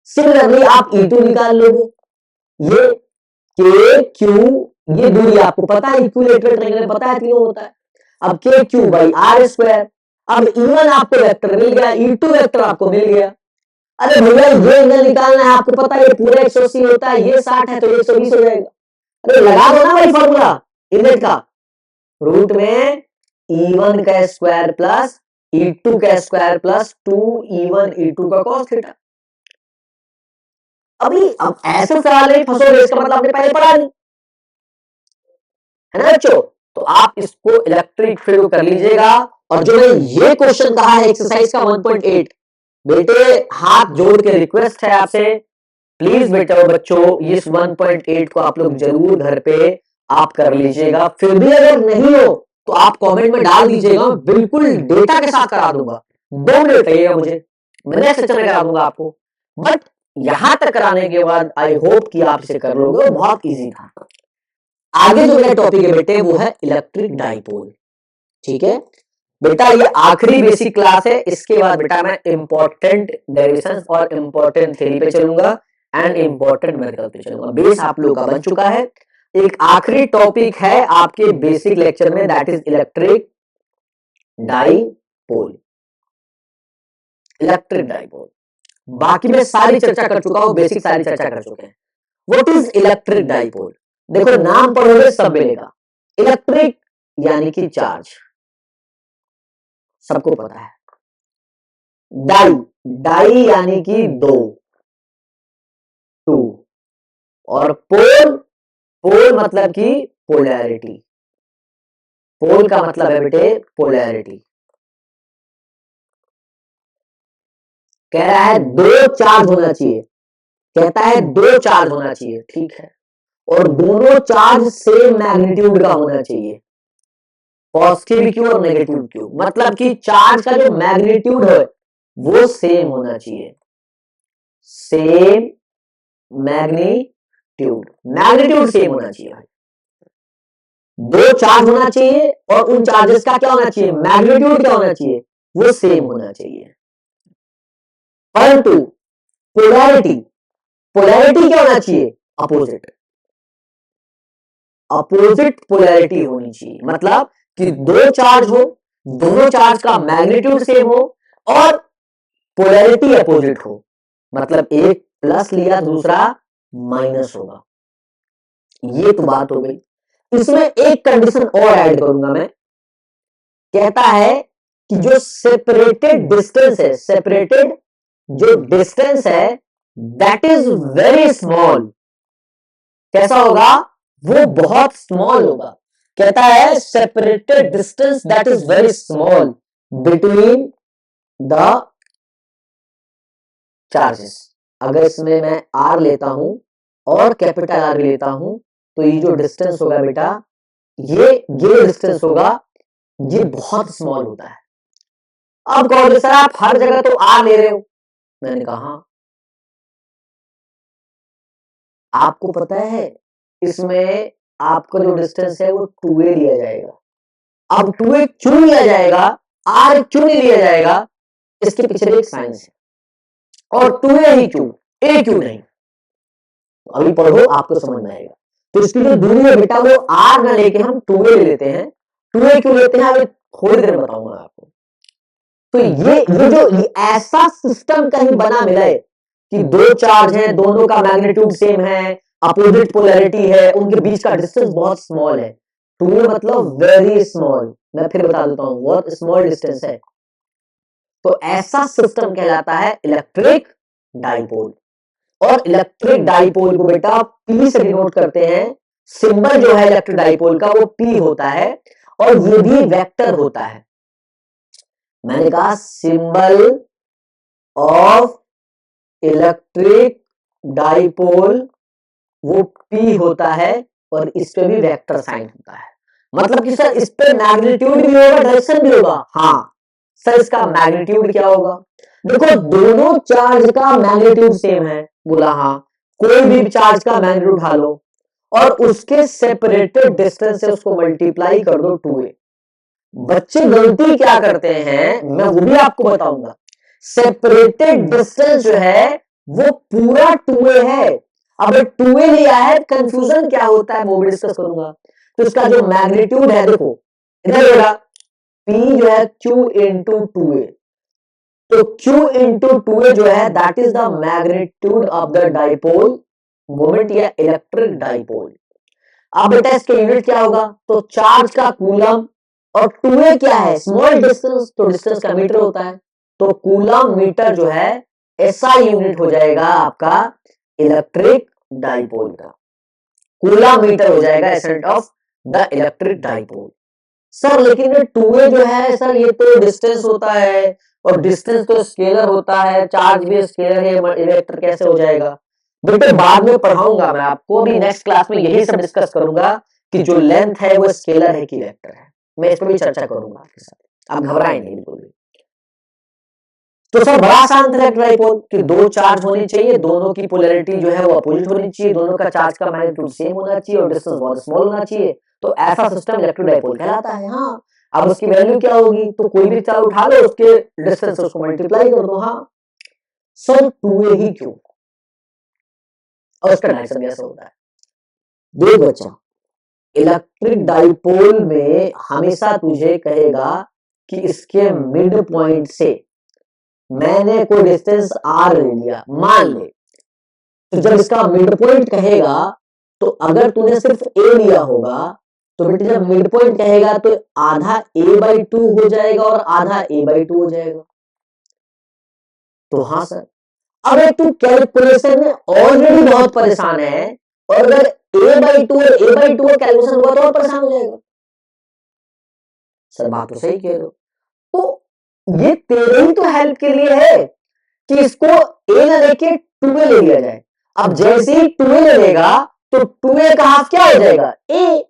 S1: सिमिलरली आप E2 निकाल लोगे, ये KQ, ये दूरी आपको पता है, इक्विलैटरल ट्रायंगल में पता है तीनों होता है। अब KQ/R स्क्वायर, अब इवन आपको वेक्टर मिल गया, E2 वेक्टर आपको मिल गया। अरे भैया ये एंगल निकालना है, आपको पता है ये पूरा 180 होता है, ये 60 है तो 120 हो जाएगा। अरे लगा दो ना भाई फॉर्मूला इमेज का, रूट में E1 का स्क्वायर प्लस E2 का स्क्वायर प्लस 2E1 E2 का cos थीटा। अभी अब ऐसे सवाल में फंसोगे, इसका मतलब आपने पहले पढ़ा नहीं है ना बच्चों। तो आप इसको इलेक्ट्रिक फील्ड कर लीजिएगा। और जो मैं ये क्वेश्चन कहा है एक्सरसाइज का 1.8, बेटे हाथ जोड़ के रिक्वेस्ट है आपसे, प्लीज बेटा बच्चों इस 1.8 को आप लोग जरूर घर पे आप कर लीजिएगा। फिर भी अगर नहीं हो तो आप कमेंट में डाल दीजिएगा, बिल्कुल डेटा के साथ करा दूंगा। 2 मिनट लगेगा मुझे, मैं नेक्स्ट सेक्शन में करा दूंगा आपको। बट यहां तक कराने के बाद आई होप कि आप इसे कर लोगे, बहुत इजी था। आगे जो मेरा टॉपिक है बेटे वो है इलेक्ट्रिक डाइपोल। ठीक है बेटा, ये आखिरी बेसिक क्लास है। इसके बाद बेटा मैं इंपॉर्टेंट डेरिवेशंस और इंपॉर्टेंट थ्योरी पे चलूंगा एंड इंपॉर्टेंट मेथड पे चलूंगा। बेस आप लोगों का बन चुका है। एक आखिरी टॉपिक है आपके बेसिक लेक्चर में, that is electric dipole. Electric dipole बाकी मैं सारी चर्चा कर चुका हूं, बेसिक सारी चर्चा कर चुके हैं। What is electric dipole? देखो नाम पढ़ोगे सब मिलेगा। इलेक्ट्रिक यानी कि चार्ज, सबको पता है। डाई, डाई यानी कि दो, टू। और पोल, पोल मतलब कि पोलैरिटी। पोल का मतलब है बेटे पोलैरिटी। कह रहा है दो चार्ज होना चाहिए, कहता है दो चार्ज होना चाहिए, ठीक है। और दोनों चार्ज सेम मैग्नीट्यूड का होना चाहिए, पॉजिटिव क्यू और नेगेटिव क्यू। मतलब कि चार्ज का जो मैग्नीट्यूड है वो सेम होना चाहिए, सेम मैग्नीट्यूड, मैग्नीट्यूड सेम होना चाहिए भाई। दो चार्ज होना चाहिए और उन चार्जेस का क्या होना चाहिए, मैग्नीट्यूड क्या होना चाहिए, वो सेम होना चाहिए। परंतु पोलैरिटी, पोलैरिटी क्या होना चाहिए, अपोजिट, अपोजिट पोलैरिटी होनी चाहिए। मतलब कि दो चार्ज हो, दोनों चार्ज का मैग्नीट्यूड सेम हो और पोलैरिटी अपोजिट हो। मतलब एक प्लस लिया दूसरा माइनस होगा। ये तो बात हो गई। इसमें एक कंडीशन और ऐड करूंगा मैं। कहता है कि जो सेपरेटेड डिस्टेंस है, सेपरेटेड जो डिस्टेंस है दैट इज वेरी स्मॉल। कैसा होगा, वो बहुत स्मॉल होगा। कहता है separated distance that is very small between the charges. अगर इसमें मैं आर लेता हूं और कैपिटल आर लेता हूं तो ये जो डिस्टेंस होगा बेटा, ये डिस्टेंस होगा, ये बहुत स्मॉल होता है। अब कहोगे सर आप हर जगह तो आर ले रहे हो, मैंने कहा आपको पता है इसमें आपका जो डिस्टेंस है वो 2a लिया जाएगा। अब 2a क्यों लिया जाएगा, आर क्यों नहीं लिया जाएगा, इसके पीछे एक साइंस है। और 2a ही क्यों, a क्यों नहीं, अभी पढ़ो आपको समझ में आएगा। तो इसकी जो दूरी है बेटा वो आर ना लेके हम 2a ले लेते हैं। 2a क्यों लेते हैं अभी थोड़ी देर बताऊंगा आपको। तो ये जो ऐसा सिस्टम कहीं बना मिले कि दो चार्ज हैं, दोनों का मैग्नीट्यूड सेम है, अपोजिट पोलैरिटी है, उनके बीच का डिस्टेंस बहुत स्मॉल है। 2a मतलब वेरी स्मॉल, मैं फिर बता देता हूं बहुत स्मॉल डिस्टेंस है। तो ऐसा सिस्टम कहलाता है इलेक्ट्रिक डाइपोल। और इलेक्ट्रिक डाइपोल को बेटा पी से डिनोट करते हैं। सिंबल जो है इलेक्ट्रिक डाइपोल का वो पी होता है और ये भी वेक्टर होता है। मैंने कहा सिंबल ऑफ इलेक्ट्रिक डाइपोल वो पी होता है और इस पे भी वेक्टर साइन होता है। मतलब कि सर इस पे मैग्नीट्यूड भी होगा, डायरेक्शन भी होगा। हाँ सर इसका मैग्नीट्यूड क्या होगा, देखो दोनों चार्ज का मैग्नीट्यूड सेम है, बोला हाँ। कोई भी चार्ज का मैग्नीट्यूड उठा लो और उसके सेपरेटेड डिस्टेंस से उसको मल्टीप्लाई कर दो 2a। बच्चे गलती क्या करते हैं मैं वो भी आपको बताऊंगा। सेपरेटेड डिस्टेंस जो है वो पूरा 2a है। अब 2a लिया है, कंफ्यूजन क्या होता है वो भी डिस्कस करूंगा। तो इसका जो मैग्नीट्यूड है देखो इधर होगा p जो है q इंटू 2a। तो q इंटू 2a जो है that is the magnitude of the dipole moment या इलेक्ट्रिक डाइपोल। अब बेटा इसका यूनिट क्या होगा, तो चार्ज का कूलम और 2a क्या है स्मॉल डिस्टेंस, तो डिस्टेंस का मीटर होता है। तो कूलम मीटर जो है ऐसा यूनिट हो जाएगा आपका इलेक्ट्रिक डाइपोल का। कूलम मीटर हो जाएगा ascent of the electric dipole. Sir लेकिन ये 2a जो है सर ये तो डिस्टेंस होता है और डिस्टेंस तो स्केलर होता है, चार्ज भी स्केलर है, इलेक्ट्रिक कैसे हो जाएगा। बेटे बाद में पढ़ाऊंगा मैं आपको, अभी नेक्स्ट क्लास में यही सब डिस्कस करूंगा कि जो लेंथ है वो स्केलर है कि वेक्टर है। मैं इस पर भी चर्चा करूंगा आपके साथ, आप घबराएं नहीं बिल्कुल भी। तो सर बड़ा आसान था इलेक्ट्रिक डाइपोल कि दो चार्ज होने चाहिए, दोनों की पोलैरिटी जो है वो अपोजिट होनी चाहिए, दोनों का चार्ज का मैग्नीट्यूड सेम होना चाहिए और डिस्टेंस बहुत स्मॉल होना चाहिए, तो ऐसा सिस्टम इलेक्ट्रिक डाइपोल कहलाता है। हाँ, अब उसकी वैल्यू क्या होगी, तो कोई भी चार्ज उठा लो, उसके डिस्टेंस उसको मल्टीप्लाई कर दो। हाँ सर 2a ही क्यों, और उसका डायरेक्शन कैसे होता है? देख बच्चा, इलेक्ट्रिक डाइपोल में हमेशा तुझे कहेगा कि इसके मिड पॉइंट से मैंने कोई डिस्टेंस r ले लिया, मान ले, तो जब इसका मिड पॉइंट कहेगा तो अगर तूने सिर्फ a लिया होगा तो बेटे जब मिड पॉइंट कहेगा तो आधा a/2 हो जाएगा और आधा a/2 हो जाएगा। तो हाँ सर, अब तू कैलकुलेशन में ऑलरेडी बहुत परेशान है और अगर a/2 और a/2 कैलकुलेशन हुआ तो और परेशान हो जाएगा। सर बात तो सही कह रहे हो, तो ये तेरे ही तो हेल्प के लिए है कि इसको a ना लेके 2a ले लिया जाए। अब जैसे ही 2a ले लेगा तो 2a का हाफ क्या हो जाएगा, a।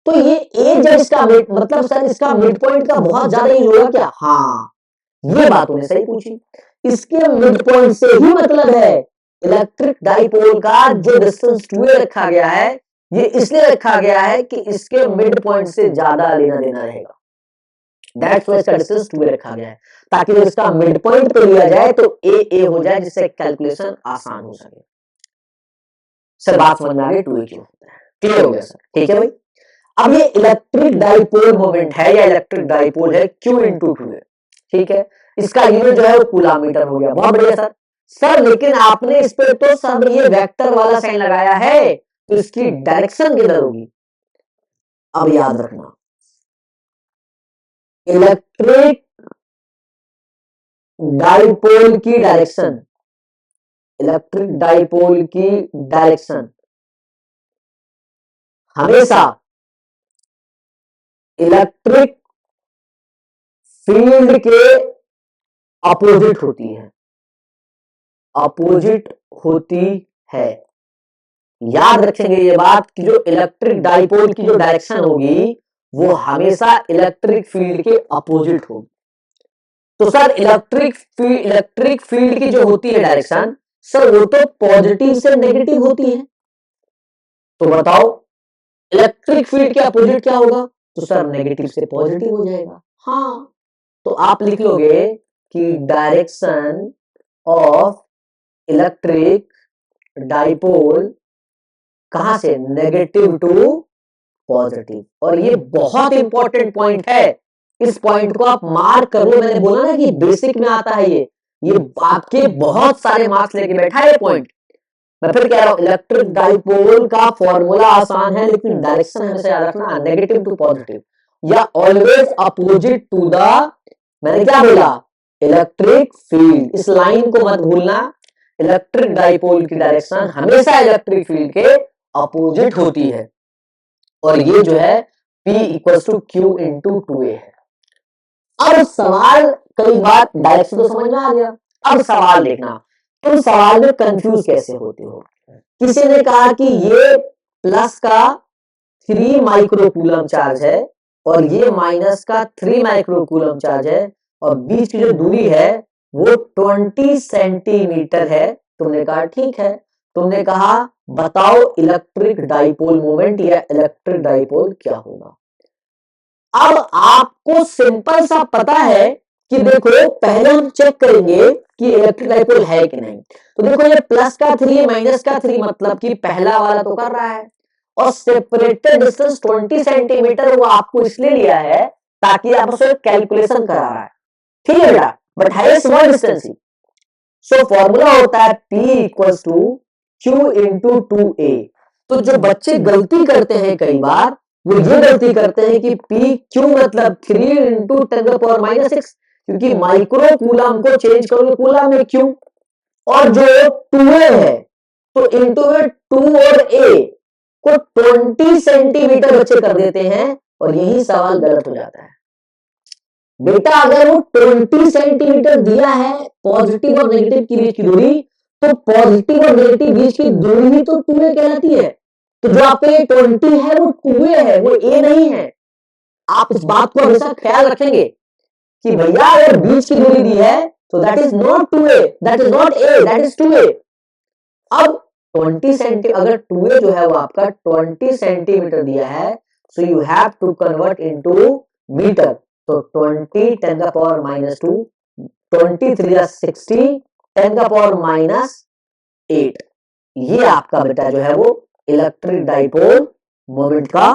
S1: तो ये a जब इसका मतलब सर इसका मिड पॉइंट का बहुत ज्यादा यूज होगा क्या? हाँ, ये बात उन्हें सही पूछी, इसके मिड पॉइंट से ही मतलब है। इलेक्ट्रिक डाइपोल का जो डिस्टेंस 2a रखा गया है, ये इसलिए रखा गया है कि इसके मिड पॉइंट से ज्यादा लेना देना रहेगा। दैट्स व्हाई इसका डिस्टेंस 2a रखा गया है, ताकि जब इसका मिड पॉइंट पे लिया जाए तो a हो जाए, जिससे कैलकुलेशन आसान हो सके। सर बात समझ में आ गई, 2a क्यों होता है, क्लियर हो गया सर? ठीक है भाई, अब ये इलेक्ट्रिक डाइपोल मोमेंट है या इलेक्ट्रिक डाइपोल है Q इंटू 2a, ठीक है, इसका यूनिट जो है वो कूलम मीटर हो गया। बहुत बढ़िया सर। सर लेकिन आपने इस पे तो सब ये वेक्टर वाला साइन लगाया है, तो इसकी डायरेक्शन किधर होगी? अब याद रखना, इलेक्ट्रिक डाइपोल की डायरेक्शन, इलेक्ट्रिक डाइपोल की डायरेक्शन हमेशा इलेक्ट्रिक फील्ड के अपोजिट होती है, अपोजिट होती है। याद रखेंगे ये बात कि जो इलेक्ट्रिक डाइपोल की जो डायरेक्शन होगी वो हमेशा इलेक्ट्रिक फील्ड के अपोजिट होगी। तो सर इलेक्ट्रिक फील्ड की जो होती है डायरेक्शन, सर वो तो पॉजिटिव से नेगेटिव होती है। तो बताओ इलेक्ट्रिक फील्ड के अपोजिट क्या होगा? तो सर नेगेटिव से पॉजिटिव हो जाएगा। हाँ, तो आप लिख लोगे कि डायरेक्शन ऑफ इलेक्ट्रिक डाइपोल कहां से, नेगेटिव टू पॉजिटिव। और ये बहुत इंपॉर्टेंट पॉइंट है, इस पॉइंट को आप मार्क करो। मैंने बोला ना कि बेसिक में आता है ये आपके बहुत सारे मार्क्स लेके बैठा है ये पॉइंट। मैं फिर कह रहा हूं, इलेक्ट्रिक डाइपोल का फॉर्मूला आसान है, लेकिन डायरेक्शन हमेशा याद रखना, नेगेटिव टू पॉजिटिव या ऑलवेज अपोजिट टू द, मैंने क्या बोला, इलेक्ट्रिक फील्ड। इस लाइन को मत भूलना, इलेक्ट्रिक डाइपोल की डायरेक्शन हमेशा इलेक्ट्रिक फील्ड के अपोजिट होती है। और ये जो है P equals to Q into 2a है। अब सवाल, कई बार डायरेक्शन तो समझ में आ गया, अब सवाल देखना, तुम सवाल में कंफ्यूज कैसे होते हो। किसी ने कहा कि ये प्लस का 3 माइक्रोकूलम चार्ज है और ये माइनस का 3 माइक्रोकूलम चार्ज है और बीच की जो दूरी है वो 20 सेंटीमीटर है। तुमने कहा ठीक है, तुमने कहा बताओ इलेक्ट्रिक डाइपोल मोमेंट या इलेक्ट्रिक डाइपोल क्या होगा। अब आपको सिंपल सा पता है कि देखो पहले हम चेक करेंगे कि इलेक्ट्रिक डाइपोल है कि नहीं। तो देखो ये प्लस का 3 माइनस का 3 मतलब कि पहला वाला तो कर रहा है, और सेपरेटेड डिस्टेंस 20 सेंटीमीटर वो आपको इसलिए लिया है ताकि आप उसे कैलकुलेशन करा रहा है, ठीक है बेटा, बट है स्मॉल डिस्टेंस ही। सो फॉर्मूला होता है P equals to Q into 2a। तो जो बच्चे गलती करते हैं कई बार, वो ये गलती करते हैं कि P Q मतलब 3 इंटू 10⁻⁻⁶, क्योंकि माइक्रो कूलम को चेंज करोगे कूलम में Q, और जो 2a है तो इंटू में 2 और a को 20 सेंटीमीटर बच्चे कर देते हैं, और यही सवाल गलत हो जाता है। बेटा अगर वो 20 सेंटीमीटर दिया है पॉजिटिव और नेगेटिव के बीच की दूरी, तो पॉजिटिव और नेगेटिव बीच की दूरी ही तो 2a कहलाती है। तो जो आपके 20 है वो 2a है, वो a नहीं है। आप इस बात को हमेशा ख्याल रखेंगे कि भैया अगर बीच की दूरी दी है So that is not 2a, that is not a, that is 2a. अब 20 सेंटीमीटर, अगर 2a जो है वो आपका 20 सेंटीमीटर दिया है, so you have to convert into metre. तो 20 10 का पावर माइनस 2, 23 60, 10 का पावर माइनस 8. ये आपका बेटा जो है वो इलेक्ट्रिक डाइपोल मोमेंट का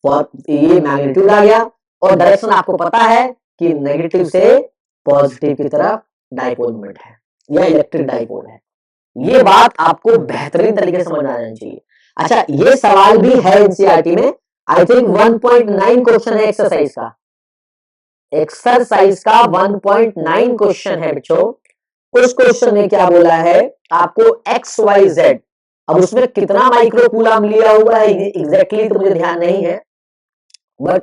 S1: ये मैग्नीट्यूड आ गया. और डायरेक्शन आपको पता है कि नेगेटिव से पॉजिटिव की तरफ डाइपोल मोमेंट है या इलेक्ट्रिक डाइपोल है. ये बात आपको बेहतरीन तरीके से समझ में आ जानी चाहिए. अच्छा, ये सवाल भी है एनसीईआरटी में. आई थिंक 1.9 क्वेश्चन है एक्सरसाइज का. एक्सरसाइज का 1.9 क्वेश्चन है बच्चों. कुछ क्वेश्चन में क्या बोला है आपको, एक्स वाई जेड. अब उसमें कितना माइक्रो कूलम लिया हुआ है एग्जैक्टली तो मुझे ध्यान नहीं है, बट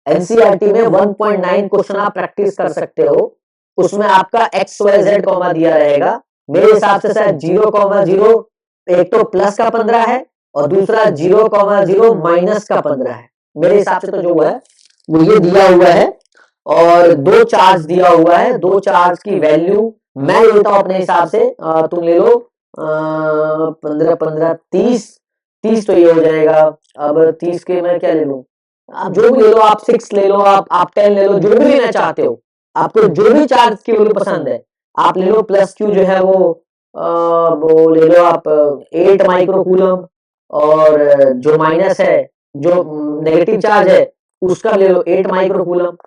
S1: एनसीईआरटी में 1.9 क्वेश्चन आप प्रैक्टिस कर सकते हो. उसमें आपका एक्स वाई जेड कॉमा दिया रहेगा. मेरे हिसाब से शायद 0,0 एक तो प्लस का 15 है और दूसरा 0,0 माइनस का 15 है. मेरे हिसाब से तो जो है वो ये दिया हुआ है और दो चार्ज दिया हुआ है. दो चार्ज की वैल्यू मैं लेता हूं अपने हिसाब से. तुम ले लो 15 15 30 तो ये हो जाएगा. अब 30 के मैं क्या ले लूं, आप जो भी ले लो, आप 6 ले लो, आप 10 ले लो, जो भी लेना चाहते हो. आपको जो भी चार्ज की वैल्यू पसंद है आप ले लो. प्लस क्यू जो है वो ले लो आप 8 माइक्रो कूलम, और जो माइनस है, जो नेगेटिव चार्ज है उसका ले लो 8 माइक्रो कूलम.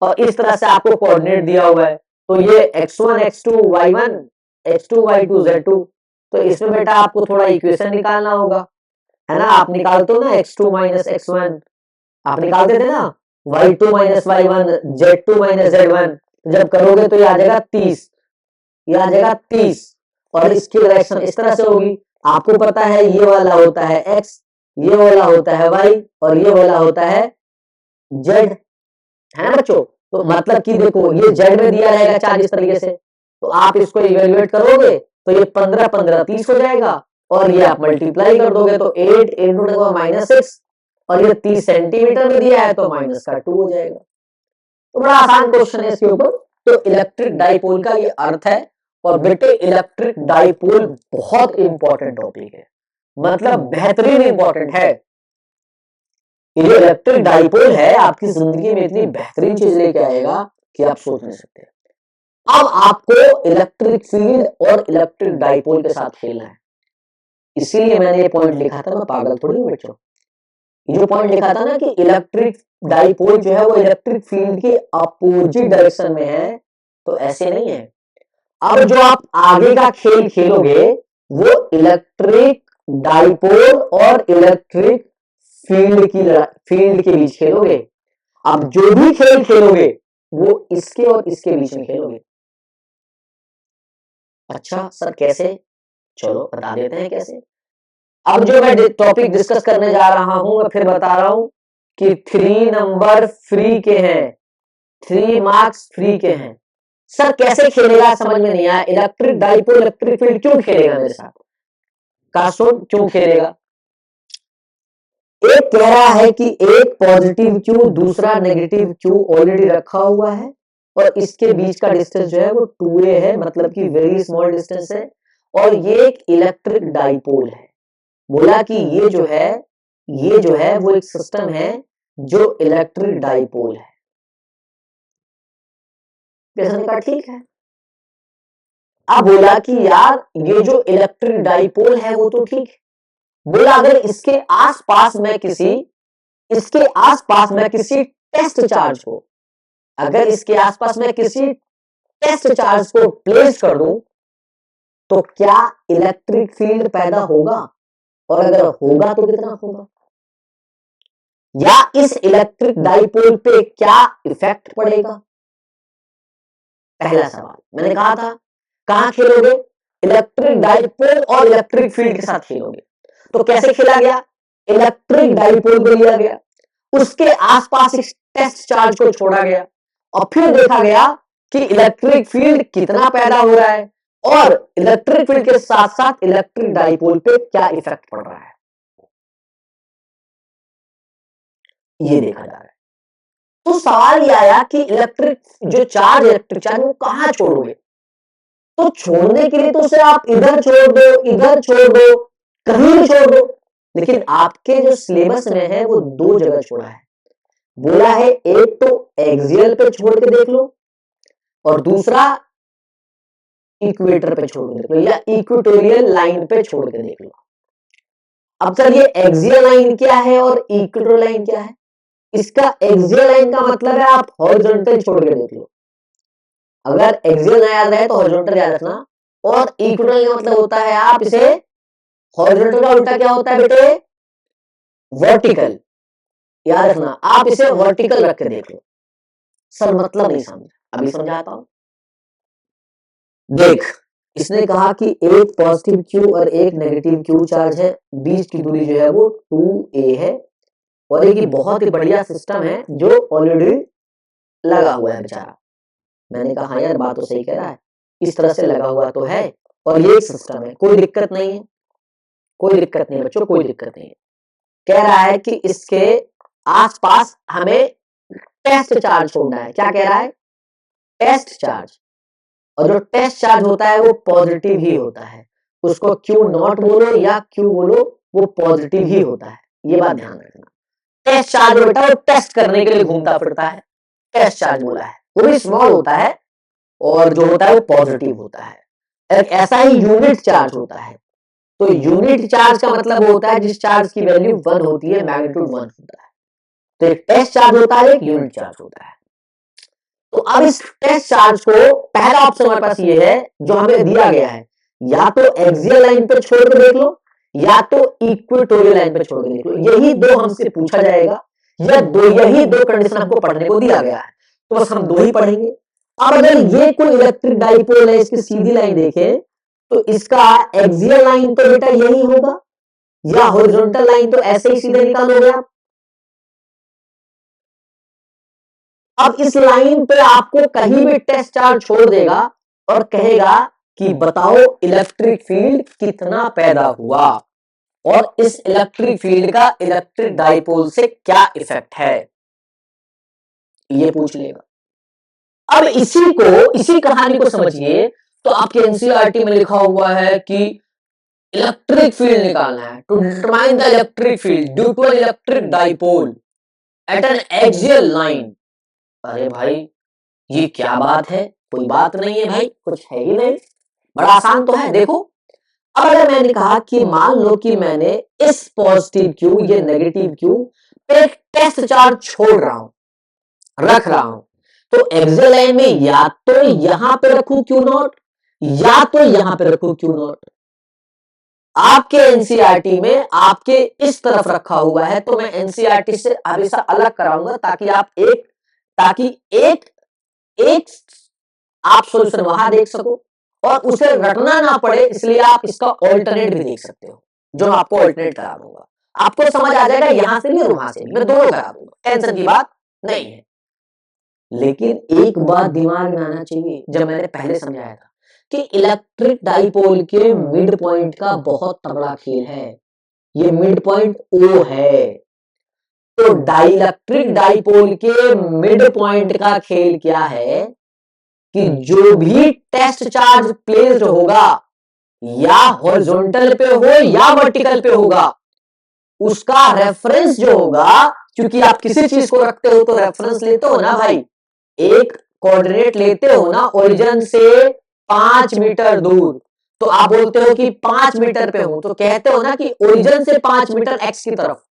S1: और इस तरह से आपको कोऑर्डिनेट दिया हुआ है. तो ये x1 x2 y1 x2 y2 z2. तो इसमें बेटा आपको थोड़ा इक्वेशन निकालना होगा, है ना. आप निकालते हो ना x2 माइनस x1, आप निकालते थे ना y2 minus y1 z2 minus z1. जब करोगे तो ये आ जाएगा 30, ये आ जाएगा 30. और इसकी डायरेक्शन इस तरह से होगी. आपको पता है ये वाला होता है x, ये वाला होता है y और ये वाला होता है z, है ना बच्चों. तो मतलब कि देखो ये z में दिया रहेगा चार्ज इस तरीके से, तो आप इसको इवेल्युएट करोगे तो ये 15 15 30 हो जाएगा. और ये आप मल्टीप्लाई कर दोगे तो 8 into -6, और ये 30 सेंटीमीटर में दिया है तो माइनस का 2 हो जाएगा. तो बड़ा आसान क्वेश्चन है इसके ऊपर. तो इलेक्ट्रिक डाइपोल का ये अर्थ है. और बेटे इलेक्ट्रिक डाइपोल बहुत इंपॉर्टेंट टॉपिक है, मतलब बेहतरीन इंपॉर्टेंट है. ये इलेक्ट्रिक डाइपोल है आपकी जिंदगी में इतनी बेहतरीन चीज लेके आएगा कि आप सोच नहीं सकते. अब आपको इलेक्ट्रिक फील्ड और इलेक्ट्रिक डाइपोल के साथ खेलना है. इसीलिए मैंने ये पॉइंट लिखा था. मैं पागल थोड़ी हूं बच्चों. ये जो पॉइंट लिखा था ना कि इलेक्ट्रिक डाइपोल जो है वो इलेक्ट्रिक फील्ड की अपोजिट डायरेक्शन में है, तो ऐसे नहीं है. अब जो आप आगे का खेल खेलोगे वो इलेक्ट्रिक डाइपोल और इलेक्ट्रिक फील्ड के बीच खेलोगे. अब जो भी खेल खेलोगे वो इसके और इसके बीच में खेलोगे. अच्छा सर कैसे, चलो बता देते हैं कैसे. अब जो मैं टॉपिक डिस्कस करने जा रहा हूं मैं फिर बता रहा हूं कि 3 नंबर फ्री के हैं, 3 मार्क्स फ्री के हैं. सर कैसे खेलेगा समझ में नहीं आया. इलेक्ट्रिक डाइपोल इलेक्ट्रिक फील्ड क्यों खेलेगा मेरे साथ, कासुन क्यों खेलेगा. एक कह रहा है कि एक पॉजिटिव क्यू दूसरा नेगेटिव क्यू ऑलरेडी रखा हुआ है और इसके बीच का डिस्टेंस जो है वो 2a है, मतलब कि वेरी स्मॉल डिस्टेंस है. और ये एक इलेक्ट्रिक डाइपोल है. बोला कि ये जो है वो एक सिस्टम है जो इलेक्ट्रिक डाइपोल है. कहा ठीक है. अब बोला कि यार ये जो इलेक्ट्रिक डाइपोल है वो तो ठीक है. बोला अगर इसके आसपास में किसी टेस्ट चार्ज को, अगर इसके आसपास में किसी टेस्ट चार्ज को प्लेस कर दूं तो क्या इलेक्ट्रिक फील्ड पैदा होगा, और अगर होगा तो कितना होगा, या इस इलेक्ट्रिक डाइपोल पे क्या इफेक्ट पड़ेगा. पहला सवाल मैंने कहा था कहां खेलोगे, इलेक्ट्रिक डाइपोल और इलेक्ट्रिक फील्ड के साथ खेलोगे. तो कैसे खेला गया, इलेक्ट्रिक डाइपोल को लिया गया, उसके आसपास एक टेस्ट चार्ज को छोड़ा गया और फिर देखा गया कि इलेक्ट्रिक फील्ड कितना पैदा हो रहा है और इलेक्ट्रिक फील्ड के साथ साथ इलेक्ट्रिक डाइपोल पे क्या इफेक्ट पड़ रहा है, ये देखा जा रहा है. तो सवाल ये आया कि इलेक्ट्रिक चार्ज वो कहां छोड़ोगे. तो छोड़ने के लिए तो उसे आप इधर छोड़ दो, इधर छोड़ दो, कहीं भी छोड़ दो, लेकिन आपके जो सिलेबस में है वो दो जगह छोड़ा है। बोला है एक तो एक्सियल पे छोड़ के देख लो और दूसरा इक्वेटर पे छोड़ के देख लो या इक्वेटोरियल लाइन पे छोड़ के देख लो। अब सर ये एक्सियल लाइन क्या है और इक्वेटोरियल लाइन क्या है? इसका एक्सियल लाइन का मतलब है आप हॉरिजॉन्टल छोड़ के देख लो। अगर एक्सियल ना याद रहे तो हॉरिजॉन्टल याद रखना, और इक्वेटोरियल का मतलब होता है आप इसे, हॉरिजॉन्टल का उल्टा क्या होता है बेटे? वर्टिकल। याद रखना, आप इसे वर्टिकल रख के देख लो। सर मतलब नहीं समझा, अभी समझाता हूं। देख, इसने कहा कि एक पॉजिटिव क्यू और एक नेगेटिव क्यू चार्ज है, बीच की दूरी जो है वो 2a है, और एक बहुत ही बढ़िया सिस्टम है जो ऑलरेडी लगा हुआ है बेचारा। मैंने कहा हाँ यार बात तो सही कह रहा है, इस तरह से लगा हुआ तो है और ये एक सिस्टम है, कोई दिक्कत नहीं है, कोई दिक्कत नहीं है बच्चों, कोई दिक्कत नहीं है। कह रहा है कि इसके आसपास हमें टेस्ट चार्ज छोड़ना है। क्या कह रहा है? Test charge. और जो टेस्ट चार्ज होता है वो पॉजिटिव ही होता है, उसको क्यू नॉट बोलो या क्यू बोलो, वो पॉजिटिव ही होता है। ये बात ध्यान रखना। टेस्ट चार्ज बेटा वो टेस्ट करने के लिए घूमता फिरता है, टेस्ट चार्ज बोला है, वो भी स्मॉल होता है और जो होता है वो पॉजिटिव होता है। एक ऐसा ही यूनिट चार्ज होता है। तो यूनिट चार्ज का मतलब होता है जिस चार्ज की वैल्यू 1 होती है, मैग्नीट्यूड 1 होता है। तो एक टेस्ट चार्ज होता है, एक यूनिट चार्ज होता है। तो अब इस टेस्ट चार्ज को, पहला ऑप्शन हमारे पास ये है जो हमें दिया गया है, या तो एक्सियल लाइन पे छोड़ के देख लो या तो इक्वेटोरियल लाइन पे छोड़ के देख लो। यही दो हमसे पूछा जाएगा, यही दो कंडीशन हमको पढ़ने को दिया गया है, तो बस हम दो ही पढ़ेंगे। अब अगर ये कोई इलेक्ट्रिक डाइपोल है, इसकी सीधी लाइन देखें तो इसका एक्सियल लाइन तो बेटा यही होगा, या हॉरिजॉन्टल लाइन तो ऐसे ही सीधे निकालोगे आप। अब इस लाइन पे आपको कहीं भी टेस्ट चार्ज छोड़ देगा और कहेगा कि बताओ इलेक्ट्रिक फील्ड कितना पैदा हुआ और इस इलेक्ट्रिक फील्ड का इलेक्ट्रिक डाइपोल से क्या इफेक्ट है, ये पूछ लेगा। अब इसी कहानी को समझिए तो आपके एनसीईआरटी में लिखा हुआ है कि इलेक्ट्रिक फील्ड निकालना है, to determine the electric field due to an electric dipole at an axial line. अरे भाई ये क्या बात है? कोई बात नहीं है भाई, कुछ है ही नहीं, बड़ा आसान तो है। देखो, अब अगर मैंने कहा कि मान लो कि मैंने इस पॉजिटिव क्यू, ये नेगेटिव क्यू पे एक टेस्ट चार्ज छोड़ रहा हूं, रख रहा हूं, तो एक्सियल लाइन में या तो यहां पे रखूं क्यू नॉट या तो यहां पे रखूं क्यू नॉट। आपके एनसीईआरटी में आपके इस तरफ रखा हुआ है, तो मैं एनसीईआरटी से हमेशा अलग कराऊंगा ताकि एक एक आप सॉल्यूशन वहां देख सको और उसे रटना ना पड़े, इसलिए आप इसका ऑल्टरनेट भी देख सकते हो, जो मैं आपको ऑल्टरनेट करा दूंगा। आपको समझ आ जाएगा यहां से भी और वहां से भी, मैं दोनों करा दूंगा, टेंशन की बात नहीं है। लेकिन एक बात दिमाग में आना चाहिए, जब मैंने पहले समझाया था कि इलेक्ट्रिक डाइपोल के मिड पॉइंट का बहुत तगड़ा खेल है, ये मिड पॉइंट O है। तो डाइलेक्ट्रिक डाइपोल के मिड पॉइंट का खेल क्या है कि जो भी टेस्ट चार्ज प्लेस्ड होगा, या हॉरिजॉन्टल पे हो या वर्टिकल पे होगा, उसका रेफरेंस जो होगा, क्योंकि आप किसी चीज को रखते हो तो रेफरेंस लेते हो ना भाई, एक कोऑर्डिनेट लेते हो ना, ओरिजिन से 5 मीटर दूर, तो आप बोलते हो कि 5 मीटर पे हूं, तो कहते हो ना कि ओरिजिन से 5 मीटर एक्स की तरफ,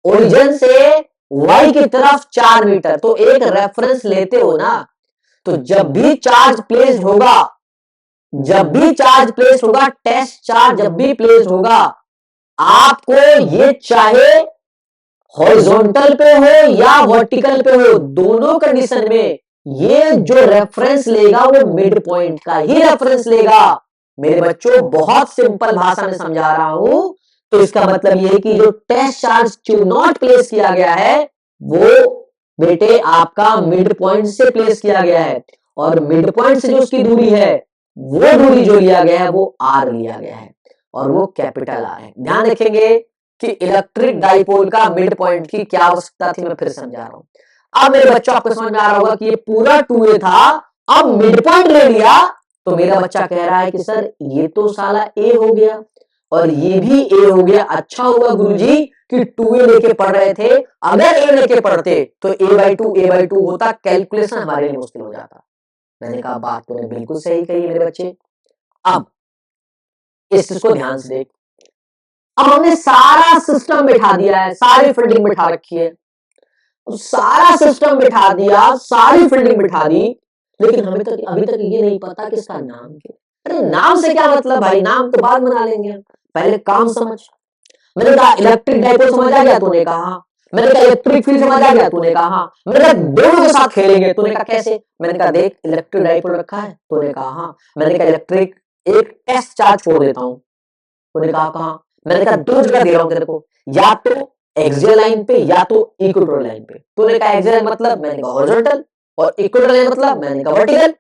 S1: ओरिजिन से वाई की तरफ 4 मीटर, तो एक रेफरेंस लेते हो ना। तो जब भी चार्ज प्लेस्ड होगा, टेस्ट चार्ज जब भी प्लेस्ड होगा, आपको ये चाहे हॉरिजॉन्टल पे हो या वर्टिकल पे हो, दोनों कंडीशन में ये जो रेफरेंस लेगा वो मिड पॉइंट का ही रेफरेंस लेगा। मेरे बच्चों बहुत सिंपल भाषा में समझा रहा हूं, तो इसका मतलब ये है कि जो test charge Q not place किया गया है वो बेटे आपका मिड पॉइंट से प्लेस किया गया है, और मिड पॉइंट से जो उसकी दूरी है, वो दूरी जो लिया गया है वो आर लिया गया है, और वो कैपिटल आर है। ध्यान रखेंगे कि इलेक्ट्रिक डाइपोल का मिड पॉइंट की क्या आवश्यकता थी, मैं फिर समझा रहा हूं। अब मेरे बच्चों आपको समझ में आ रहा होगा कि ये पूरा 2a था, अब मिड पॉइंट ले लिया तो मेरा बच्चा कह रहा है कि सर ये तो साला ए हो गया और ये भी ए हो गया, अच्छा हुआ गुरुजी कि 2a लेके पढ़ रहे थे, अगर ए लेके पढ़ते तो a/2 होता, कैलकुलेशन हमारे लिए मुश्किल हो जाता। मैंने कहा बात तूने बिल्कुल सही कही मेरे बच्चे। अब इस चीज को ध्यान से देख, अब हमने सारा सिस्टम बिठा दिया है, सारी फील्डिंग बिठा रखी है, सारा सिस्टम बिठा दिया, सारी फील्डिंग बिठा दी, लेकिन हमें तक अभी तक ये नहीं पता कि इसका नाम क्या। अरे नाम से क्या मतलब भाई, नाम तो बाद में बना लेंगे, पहले काम समझ। मैंने कहा इलेक्ट्रिक डाइपोल समझ आ गया, तूने कहा। मैंने कहा इलेक्ट्रिक फील्ड समझ आ गया, तूने कहा। मैंने कहा दोनों के साथ खेलेंगे, तूने कहा कैसे। मैंने कहा देख इलेक्ट्रिक डाइपोल रखा है, तूने कहा हाँ। मैंने कहा इलेक्ट्रिक एक टेस्ट चार्ज छोड़ देता हूं, तूने कहा कहां। मैंने कहा दो जगह दे रहा हूं तेरे को, या तो एक्सियल लाइन पे या तो इक्वेटोरियल लाइन पे। तूने कहा एक्सियल मतलब, मैंने कहा हॉरिजॉन्टल, और इक्वेटोरियल मतलब, मैंने कहा वर्टिकल।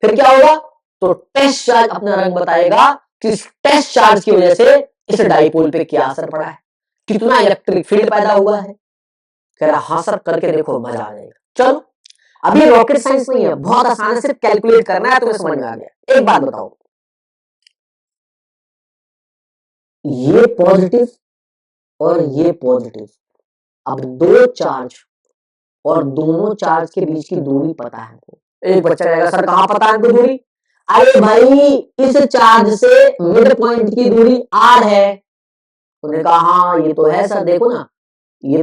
S1: फिर क्या होगा, तो टेस्ट चार्ज अपना रंग बताएगा कि इस टेस्ट चार्ज की वजह से इस डाइपोल पे क्या असर पड़ा है, कितना इलेक्ट्रिक फील्ड पैदा हुआ है। कह रहा हाँ सर करके देखो मजा आ जाएगा। चलो अभी रॉकेट साइंस नहीं है, बहुत आसान है, सिर्फ कैलकुलेट करना है, तुम्हें समझ में आ गया। एक बात बताओ, ये पॉजिटिव और ये पॉजिटिव, अब दो चार्ज और दोनों चार्ज के बीच की दूरी पता है। एक बच्चा कहेगा सर कहां पता है हमको दूरी। अरे भाई इस चार्ज से मिड पॉइंट की दूरी r है। उन्होंने कहा हाँ ये तो है सर, देखो ना ये।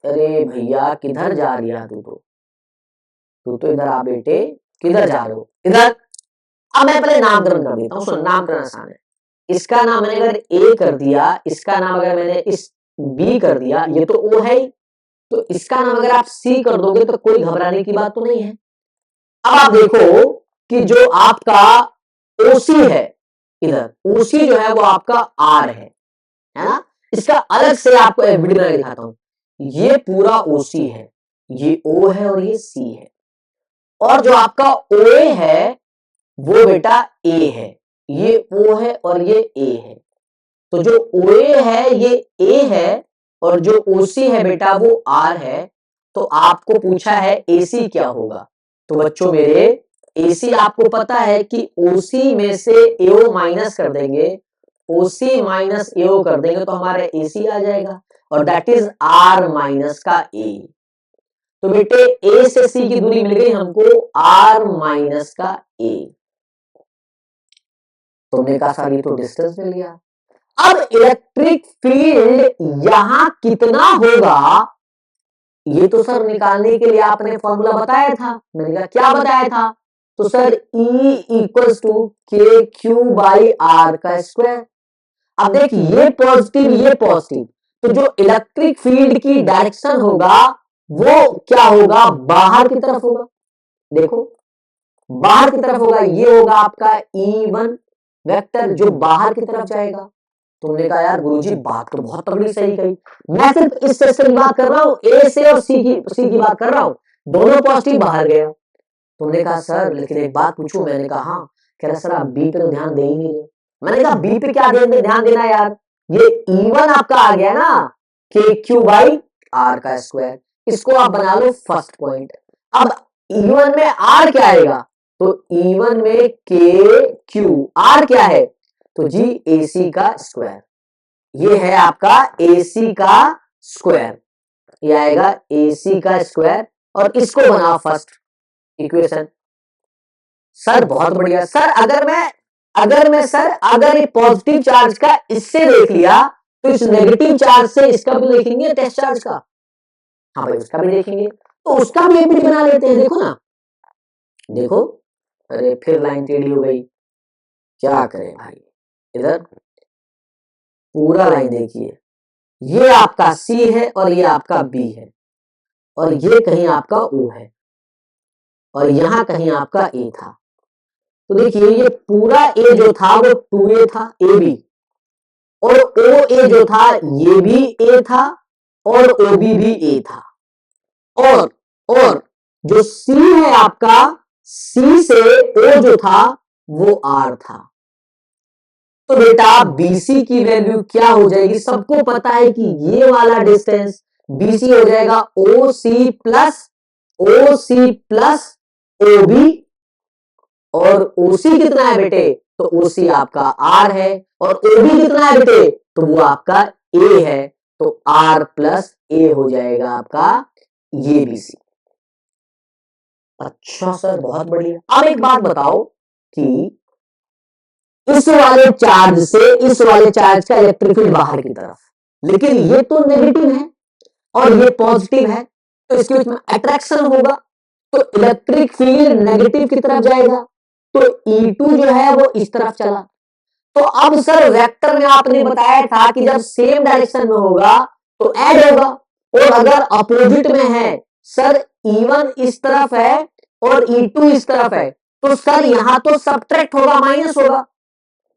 S1: अरे भैया किधर जा रही है तू तो इधर आ बेटे, किधर जा रहे हो इधर। अब मैं पहले नामकरण कर देता हूँ, सुन नामकरण आसान है। इसका नाम मैंने अगर ए कर दिया, इसका नाम अगर मैंने इस बी कर दिया, ये तो ओ है ही, तो इसका नाम अगर आप सी कर दोगे तो कोई घबराने की बात तो नहीं है। अब आप देखो कि जो आपका ओसी है, इधर ओसी जो है वो आपका आर है ना। इसका अलग से आपको वीडियो में दिखाता हूं। ये पूरा ओसी है, ये ओ है और ये सी है, और जो आपका ओए है वो बेटा ए है, ये ओ है और ये ए है। तो जो ओए है ये ए है और जो ओसी है बेटा वो आर है। तो आपको पूछा है एसी क्या होगा, तो बच्चों मेरे एसी आपको पता है कि ओसी में से एओ माइनस कर देंगे, ओसी माइनस एओ कर देंगे तो हमारा एसी आ जाएगा, और दैट इज आर माइनस का ए। तो बेटे ए से सी की दूरी मिल गई हमको आर माइनस का ए। तुमने कहा सर ये तो डिस्टेंस मिल गया। अब इलेक्ट्रिक फील्ड यहां कितना होगा, ये तो सर निकालने के लिए आपने फॉर्मूला बताया था। मैंने कहा क्या बताया था, तो सर E इक्वल्स टू के क्यू बाई आर का स्क्वायर। अब देखिए ये पॉजिटिव, तो जो इलेक्ट्रिक फील्ड की डायरेक्शन होगा वो क्या होगा, बाहर की तरफ होगा। देखो बाहर की तरफ होगा, ये होगा आपका E1 वेक्टर जो बाहर की तरफ जाएगा। तुमने कहा यार गुरुजी बात तो बहुत तगड़ी सही कही, मैं सिर्फ इस सेक्शन की बात कर रहा हूँ, ए से और सी की बात कर रहा हूँ, दोनों पॉजिटिव बाहर गया। तुमने कहा सर लेकिन एक बात पूछूं। मैंने कहा हाँ। कह रहा सर आप बी पे तो ध्यान दे ही नहीं रहे। मैंने कहा बी पे क्या ध्यान देना यार, ये E1 आपका आ गया ना के क्यू बाई आर का स्क्वायर, इसको आप बना लो फर्स्ट पॉइंट। अब E1 में आर क्या आएगा, तो E1 में के क्यू, आर क्या है तो जी AC का स्क्वायर, ये है आपका AC का स्क्वायर, ये आएगा AC का स्क्वायर, और इसको बनाओ फर्स्ट इक्वेशन। सर बहुत बढ़िया सर, अगर ये पॉजिटिव चार्ज का इससे देख लिया तो इस नेगेटिव चार्ज से इसका भी देखेंगे टेस्ट चार्ज का। हाँ भाई उसका भी देखेंगे, तो उसका भी एपीटी बना लेते हैं। देखो ना, देखो अरे फिर लाइन टेढ़ी हो गई, क्या करें भाई। इधर पूरा लाइन देखिए, ये आपका सी है और ये आपका बी है, और ये कहीं आपका ओ है, और यहां कहीं आपका ए था। तो देखिए ये पूरा ए जो था वो 2a था, ए बी, और ओ ए जो था ये भी ए था, और ओ बी भी ए था, और जो सी है आपका, सी से ओ जो था वो आर था। तो बेटा बीसी की वैल्यू क्या हो जाएगी, सबको पता है कि ये वाला डिस्टेंस बीसी हो जाएगा ओ सी प्लस ओ बी और ओसी कितना है बेटे, तो ओसी आपका आर है, और ओबी कितना है बेटे, तो वो आपका ए है, तो आर प्लस ए हो जाएगा आपका ये बीसी। अच्छा सर, बहुत बढ़िया। अब एक बात बताओ कि इस वाले चार्ज से इस वाले चार्ज का इलेक्ट्रिक फील्ड बाहर की तरफ, लेकिन ये तो नेगेटिव है और ये पॉजिटिव है, तो इसके बीच में अट्रैक्शन होगा, तो इलेक्ट्रिक फील्ड नेगेटिव की तरफ जाएगा, तो E2 जो है वो इस तरफ चला। तो अब सर वेक्टर में आपने बताया था कि जब सेम डायरेक्शन में होगा तो ऐड होगा, और अगर अपोजिट में है सर, E1 इस तरफ है और E2 इस तरफ है, तो सर यहां तो सब्ट्रैक्ट होगा, माइनस होगा।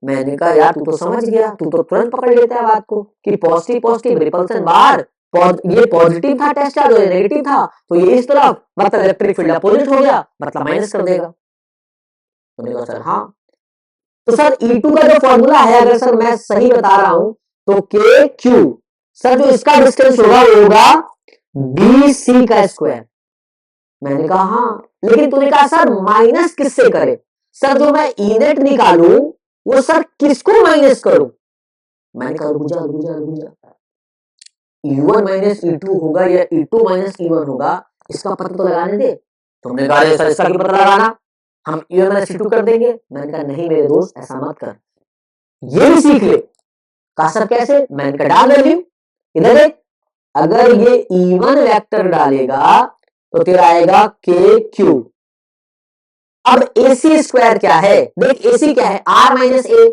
S1: मैंने कहा यार तू तो समझ गया, तू तो तुरंत पकड़ लेता है बात को कि पॉजिटिव पॉजिटिव रिपल्सन बाहर, ये पॉजिटिव था टेस्ट चार्ज, ये नेगेटिव था, तो ये इस तरफ, मतलब इलेक्ट्रिक फील्ड अपोजिट हो गया, मतलब माइनस कर देगा। तो मैंने कहा सर हाँ, तो सर E2 का जो फॉर्मूला है, अगर सर मैं सही बता रहा हूं, तो के क्यू, सर जो इसका डिस्टेंस होगा वो होगा बी सी का स्क्वायर। मैंने कहा हाँ, लेकिन तूने कहा सर माइनस किससे करे, सर जो मैं ई नेट निकालू वो सर किसको माइनस करूं। मैंने कहा रुक जा, E1 माइनस E2 होगा या E2 माइनस E1 होगा, इसका पता तो लगाने दे। तुमने कहा सर इसका क्यों पता लगाना, हम E1 माइनस E2 कर देंगे। मैंने कहा नहीं मेरे दोस्त, ऐसा मत कर, ये भी सीख ले। कहा सर कैसे, मैंने कहा डाल वैल्यू, इधर देख, अगर ये E1 वेक्टर डालेगा तो तेरा आएगा के क्यू। अब AC स्क्वायर क्या है, देख AC क्या है, R माइनस ए,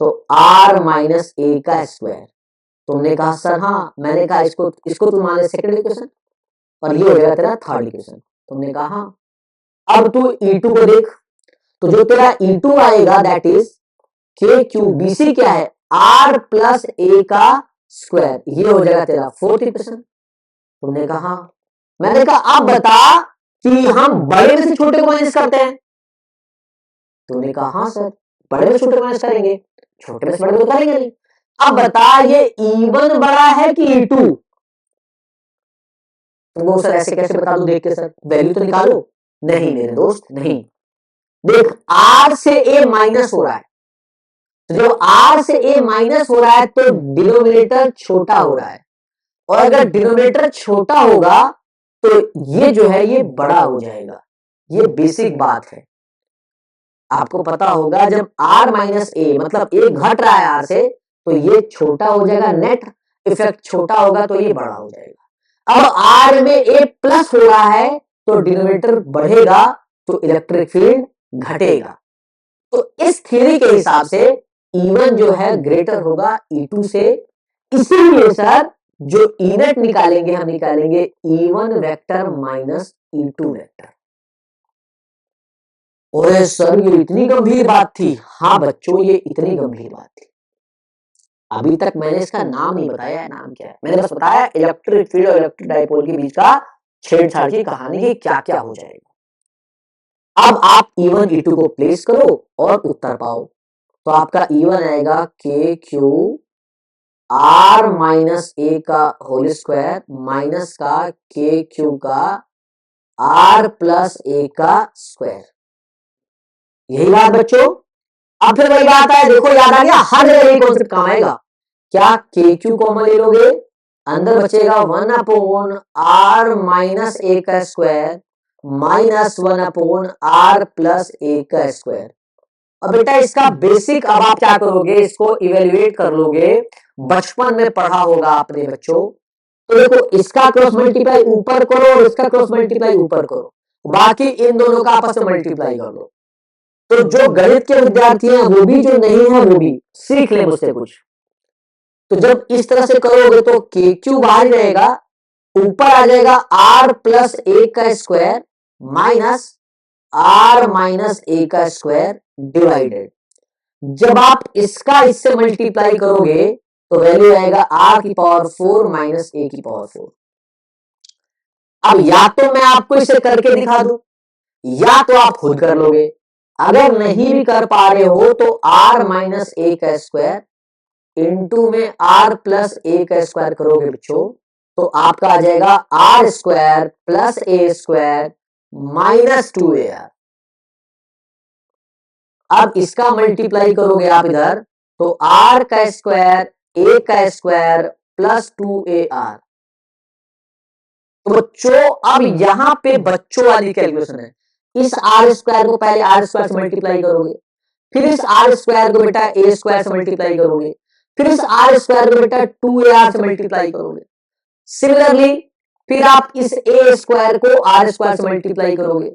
S1: तो R माइनस ए का स्क्वायर। तुमने कहा सर हाँ, मैंने कहा इसको इसको तुम मान ले सेकंड इक्वेशन, और ये हो जाएगा तेरा थर्ड इक्वेशन। तुमने कहा हाँ। अब तू E2 को देख, तो जो तेरा E2 आएगा दैट इज के क्यू, BC क्या है, R प्लस ए का स्क्वायर, ये हो जाएगा तेरा फोर्थ इक्वेशन। तुमने कहा हाँ। मैंने कहा अब बता कि हम बड़े में से छोटे को माइनस करते हैं। तुमने कहा हाँ सर, बड़े में छोटे को माइनस करेंगे, छोटे में से बड़े को करेंगे नहीं। अब बता ये E1 बड़ा है कि E2। तुमको सर ऐसे कैसे बता दूं, देख के सर वैल्यू तो निकालो। नहीं मेरे दोस्त नहीं, देख R से A माइनस हो रहा है, तो जब R से A माइनस हो रहा है तो डिनोमिनेटर छोटा हो रहा है, और अगर डिनोमिनेटर छोटा होगा तो ये जो है ये बड़ा हो जाएगा। ये बेसिक बात है, आपको पता होगा जब R माइनस ए, मतलब ए घट रहा है R से, तो ये छोटा हो जाएगा, नेट इफेक्ट छोटा होगा तो ये बड़ा हो जाएगा। अब R में ए प्लस हो रहा है तो डिनोमिनेटर बढ़ेगा तो इलेक्ट्रिक फील्ड घटेगा। तो इस थ्योरी के हिसाब से E1 जो है ग्रेटर होगा E2 से, इसीलिए सर जो E नेट निकालेंगे हम निकालेंगे E1 vector minus E2 vector. अरे सर ये इतनी गंभीर बात थी। हाँ बच्चों ये इतनी गंभीर बात थी, अभी तक मैंने इसका नाम नहीं बताया है, नाम क्या है, मैंने बस बताया इलेक्ट्रिक फील्ड और इलेक्ट्रिक डाइपोल के बीच का छेड़छाड़ की कहानी की क्या क्या हो जाएगा। अब आप E1 E2 को प्लेस करो और उत्तर पाओ, तो आपका E1 आएगा के क्यू R माइनस ए का होल स्क्वायर माइनस का के क्यू का R प्लस ए का स्क्वायर। यही बात बच्चों। अब फिर वही बात है, देखो याद आ गया, हर जगह ये कॉन्सेप्ट काम आएगा। क्या के क्यू कॉमन ले लोगे, अंदर बचेगा 1 अपॉन आर माइनस ए का square minus 1 upon R plus A का स्क्वायर। अब बेटा इसका बेसिक अब आप क्या करोगे, इसको इवेल्युएट कर लोगे, बचपन में पढ़ा होगा आपने बच्चों। तो देखो इसका क्रॉस मल्टीप्लाई ऊपर करो और इसका क्रॉस मल्टीप्लाई ऊपर करो, बाकी इन दोनों का आपस में मल्टीप्लाई कर लो। तो जो गणित के विद्यार्थी हैं वो भी, जो नहीं है वो भी सीख ले मुझसे कुछ। तो जब इस तरह से करोगे तो के क्यू बाहर रहेगा, ऊपर आ जाएगा आर प्लस ए का square minus are minus A का स्क्वायर डिवाइडेड। जब आप इसका इससे मल्टीप्लाई करोगे तो वैल्यू आएगा आर की पावर 4 माइनस ए की पावर 4। अब या तो मैं आपको इसे करके दिखा दूं या तो आप खुद कर लोगे। अगर नहीं भी कर पा रहे हो तो आर माइनस ए का स्क्वायर इंटू में आर प्लस ए का स्क्वायर करोगे बच्चों, तो आपका आ जाएगा R square plus A square minus 2 AR। अब इसका मल्टीप्लाई करोगे आप इधर, तो आर का स्क्वायर ए का स्क्वायर प्लस 2ar। तो बच्चों अब यहां पे बच्चों वाली कैलकुलेशन है। इस आर स्क्वायर को पहले आर स्क्वायर से मल्टीप्लाई करोगे, फिर इस आर स्क्वायर को बेटा ए स्क्वायर से मल्टीप्लाई करोगे, फिर इस आर स्क्वायर को बेटा 2ar से मल्टीप्लाई करोगे। सिमिलरली फिर आप इस ए स्क्वायर को आर स्क्वायर से मल्टीप्लाई करोगे,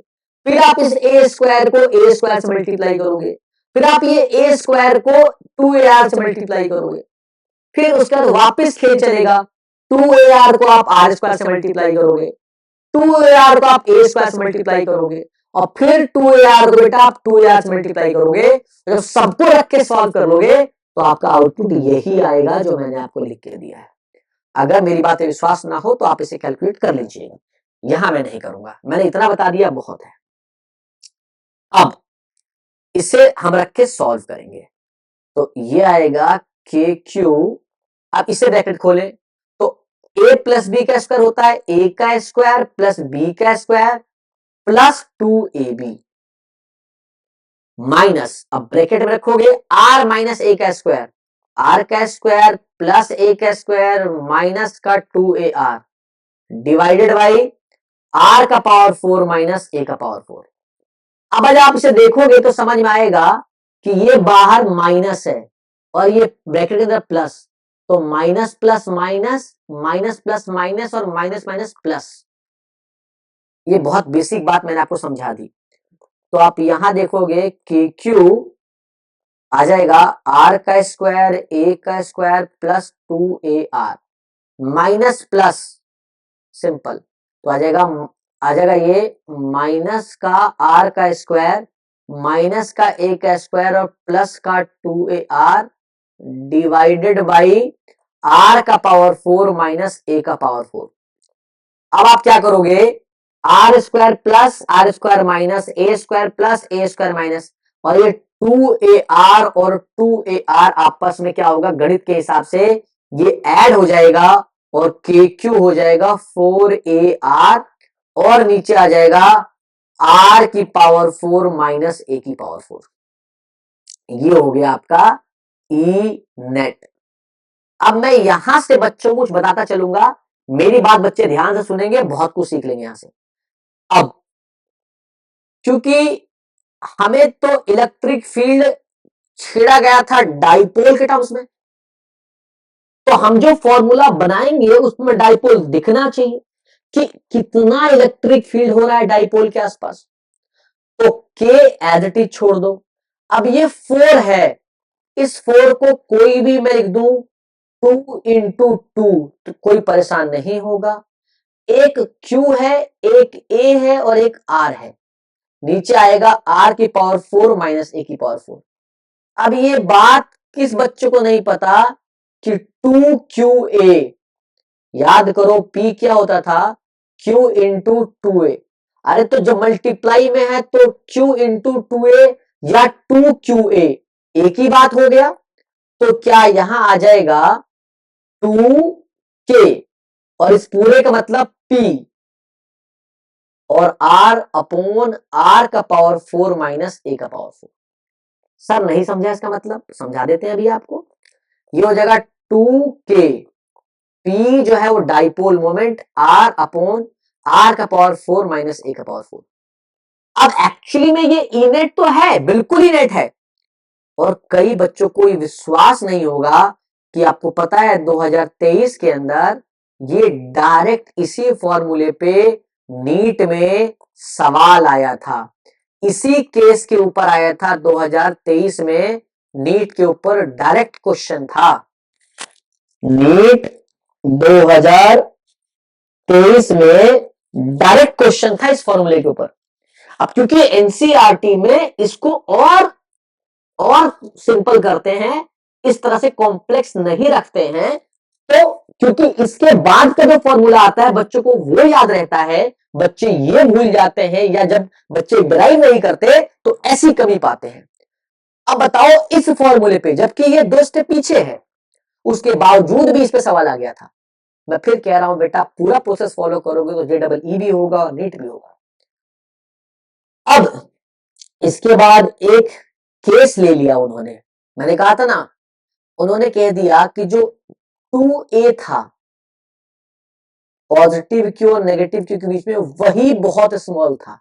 S1: फिर आप इस ए स्क्वायर को ए स्क्वायर से मल्टीप्लाई करोगे, फिर आप ये ए स्क्वायर को 2ar से मल्टीप्लाई करोगे, फिर उसके बाद वापस खेल चलेगा, 2ar को आप आर स्क्वायर से मल्टीप्लाई करोगे, 2ar को आप ए स्क्वायर से मल्टीप्लाई करोगे, और फिर 2ar को बेटा आप 2ar से मल्टीप्लाई करोगे। जब सबको रख के सॉल्व कर लोगे तो आपका आउटपुट यही आएगा जो मैंने आपको लिख के दिया है। अगर मेरी बातें विश्वास ना हो तो आप इसे कैलकुलेट कर लीजिएगा, यहां मैं नहीं करूंगा, मैंने इतना बता दिया बहुत है। अब इसे हम रख के सॉल्व करेंगे, तो ये आएगा के क्यू। आप इसे ब्रैकेट खोलें तो a प्लस बी का स्क्वायर होता है a का स्क्वायर प्लस b का स्क्वायर प्लस 2ab माइनस, अब ब्रैकेट में रखोगे r माइनस a का स्क्वायर, r का स्क्वायर प्लस a का स्क्वायर माइनस का 2ar डिवाइडेड बाई r का पावर 4 माइनस a का पावर 4। अब अगर आप इसे देखोगे तो समझ में आएगा कि ये बाहर माइनस है और ये ब्रैकेट के अंदर प्लस, तो minus plus minus, minus plus minus और माइनस माइनस प्लस। ये बहुत बेसिक बात मैंने आपको समझा दी। तो आप यहां देखोगे कि क्यू आ जाएगा आर का स्क्वायर ए का square plus 2ar minus plus simple, तो आ जाएगा ये माइनस का आर का स्क्वायर माइनस का ए का स्क्वायर और प्लस का 2ar डिवाइडेड बाई आर का पावर 4 माइनस ए का पावर 4। अब आप क्या करोगे, R square plus R square minus A square plus A square minus, और ये 2ar और 2ar आपस में क्या होगा, गणित के हिसाब से ये ऐड हो जाएगा और के क्यू हो जाएगा 4ar और नीचे आ जाएगा r की पावर 4 माइनस ए की पावर 4। ये हो गया आपका ई नेट। अब मैं यहां से बच्चों को कुछ बताता चलूंगा, मेरी बात बच्चे ध्यान से सुनेंगे, बहुत कुछ सीख लेंगे यहां से। अब क्योंकि हमें तो इलेक्ट्रिक फील्ड छेड़ा गया था डाइपोल के टर्म्स में, तो हम जो फॉर्मूला बनाएंगे उसमें डाइपोल दिखना चाहिए कि कितना इलेक्ट्रिक फील्ड हो रहा है डाइपोल के आसपास। तो के एज इट इज छोड़ दो। अब ये 4 है, इस 4 को कोई भी मैं लिख दूं 2 इंटू 2 तो कोई परेशान नहीं होगा। एक Q है, एक A है और एक R है, नीचे आएगा R की पावर 4 माइनस A की पावर 4। अब ये बात किस बच्चे को नहीं पता कि 2QA, याद करो P क्या होता था, Q इंटू 2A। अरे तो जो मल्टीप्लाई में है तो Q इंटू 2A या 2QA एक ही बात हो गया। तो क्या यहां आ जाएगा 2K और इस पूरे का मतलब P और R अपॉन R का पावर 4 माइनस A का पावर 4। सर नहीं समझा इसका मतलब, समझा देते हैं अभी आपको। ये हो जाएगा 2K, P जो है वो dipole moment, R upon R का पावर 4 माइनस A का पावर 4। अब एक्चुअली में ये ई नेट तो है, बिल्कुल ही नेट है, और कई बच्चों को ये विश्वास नहीं होगा कि आपको पता है 2023 के अंदर ये डायरेक्ट इसी फॉर्मूले पे नीट में सवाल आया था, इसी केस के ऊपर आया था 2023 में, नीट के ऊपर डायरेक्ट क्वेश्चन था। नीट 2023 में डायरेक्ट क्वेश्चन था इस फॉर्मूले के ऊपर। अब क्योंकि एनसीईआरटी में इसको और सिंपल करते हैं, इस तरह से कॉम्प्लेक्स नहीं रखते हैं, तो क्योंकि इसके बाद का जो फॉर्मूला आता है बच्चों को वो याद रहता है, बच्चे ये भूल जाते हैं, या जब बच्चे ड्राइव नहीं करते तो ऐसी कमी पाते हैं। अब बताओ इस फॉर्मूले पे, जबकि ये 2 स्टेप पीछे है, उसके बावजूद भी इस पे सवाल आ गया था। मैं फिर कह रहा हूं बेटा, पूरा प्रोसेस फॉलो करोगे तो JEE भी होगा और नीट भी होगा। अब इसके बाद एक केस ले लिया उन्होंने। मैंने कहा था ना, उन्होंने कह दिया कि जो 2a था पॉजिटिव क्यू और नेगेटिव क्यू के बीच में, वही बहुत स्मॉल था।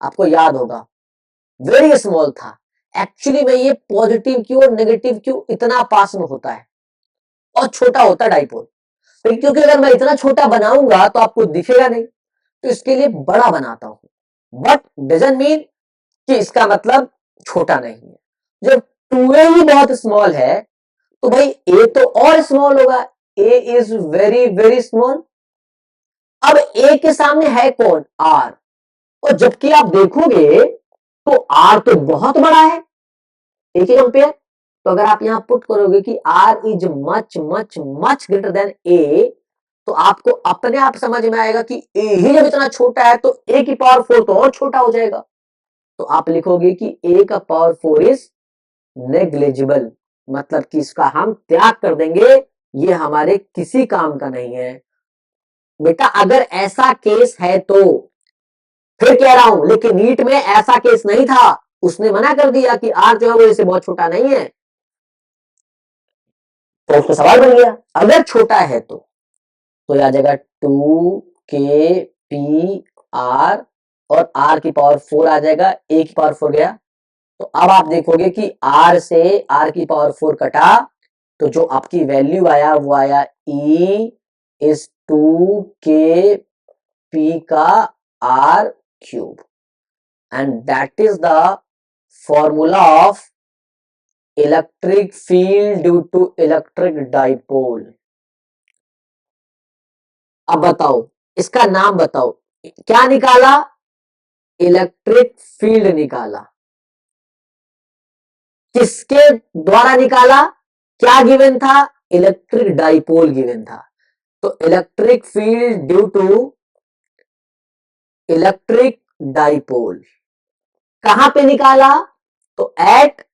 S1: आपको याद होगा, वेरी स्मॉल था। एक्चुअली में ये पॉजिटिव क्यू और नेगेटिव क्यू इतना पास में होता है और छोटा होता है डाइपोल, क्योंकि अगर मैं इतना छोटा बनाऊंगा तो आपको दिखेगा नहीं, तो इसके लिए बड़ा बनाता हूं। बट डजंट मीन कि इसका मतलब छोटा नहीं है। जब 2a ही बहुत स्मॉल है तो भाई a तो और स्मॉल होगा। a is very very small. अब a के सामने है कौन? r। और जबकि आप देखोगे तो r तो बहुत बड़ा है a के कंपेयर। तो अगर आप यहां पुट करोगे कि r is much much much greater then a, तो आपको अपने आप समझ में आएगा कि a ही जब इतना छोटा है तो a की पावर 4 तो और छोटा हो जाएगा। तो आप लिखोगे कि a का पावर 4 इज नेग्लिजिबल, मतलब कि इसका हम त्याग कर देंगे, ये हमारे किसी काम का नहीं है। बेटा अगर ऐसा केस है तो फिर कह रहा हूं, लेकिन नीट में ऐसा केस नहीं था, उसने मना कर दिया कि आर जो है वो इससे बहुत छोटा नहीं है। तो उसका सवाल बन गया, अगर छोटा है तो आ जाएगा 2k p r और r की पावर 4 आ जाएगा, a की पावर 4 गया। तो अब आप देखोगे कि r से r की पावर 4 कटा, तो जो आपकी वैल्यू आया वो आया e इज 2k p का r cube, and that is the formula of electric field due to electric dipole. अब बताओ, इसका नाम बताओ, क्या निकाला? इलेक्ट्रिक फील्ड निकाला। किसके द्वारा निकाला? क्या गिवन था? इलेक्ट्रिक डाइपोल गिवन था। तो electric field due to electric dipole कहां पे निकाला? तो एट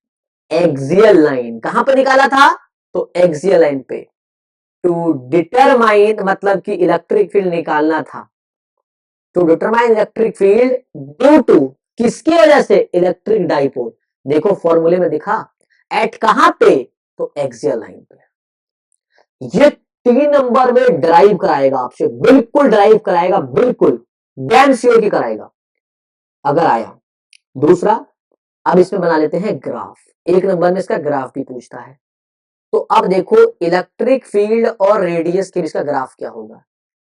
S1: एक्सियल लाइन। कहां पे निकाला था? तो एक्सियल लाइन पे। टू डिटरमाइन मतलब कि इलेक्ट्रिक फील्ड निकालना था। To determine electric field due to, किसकी वजह से? Electric dipole. देखो फॉर्मूले में दिखा, एट कहां पे? तो एक्सियल लाइन पे। ये 3 नंबर में ड्राइव कराएगा आपसे, बिल्कुल ड्राइव कराएगा, बिल्कुल डैम श्योर की कराएगा अगर आया। दूसरा, अब इसमें बना लेते हैं ग्राफ। 1 नंबर में इसका ग्राफ भी पूछता है। तो अब देखो इलेक्ट्रिक फील्ड और रेडियस के बीच का ग्राफ क्या होगा।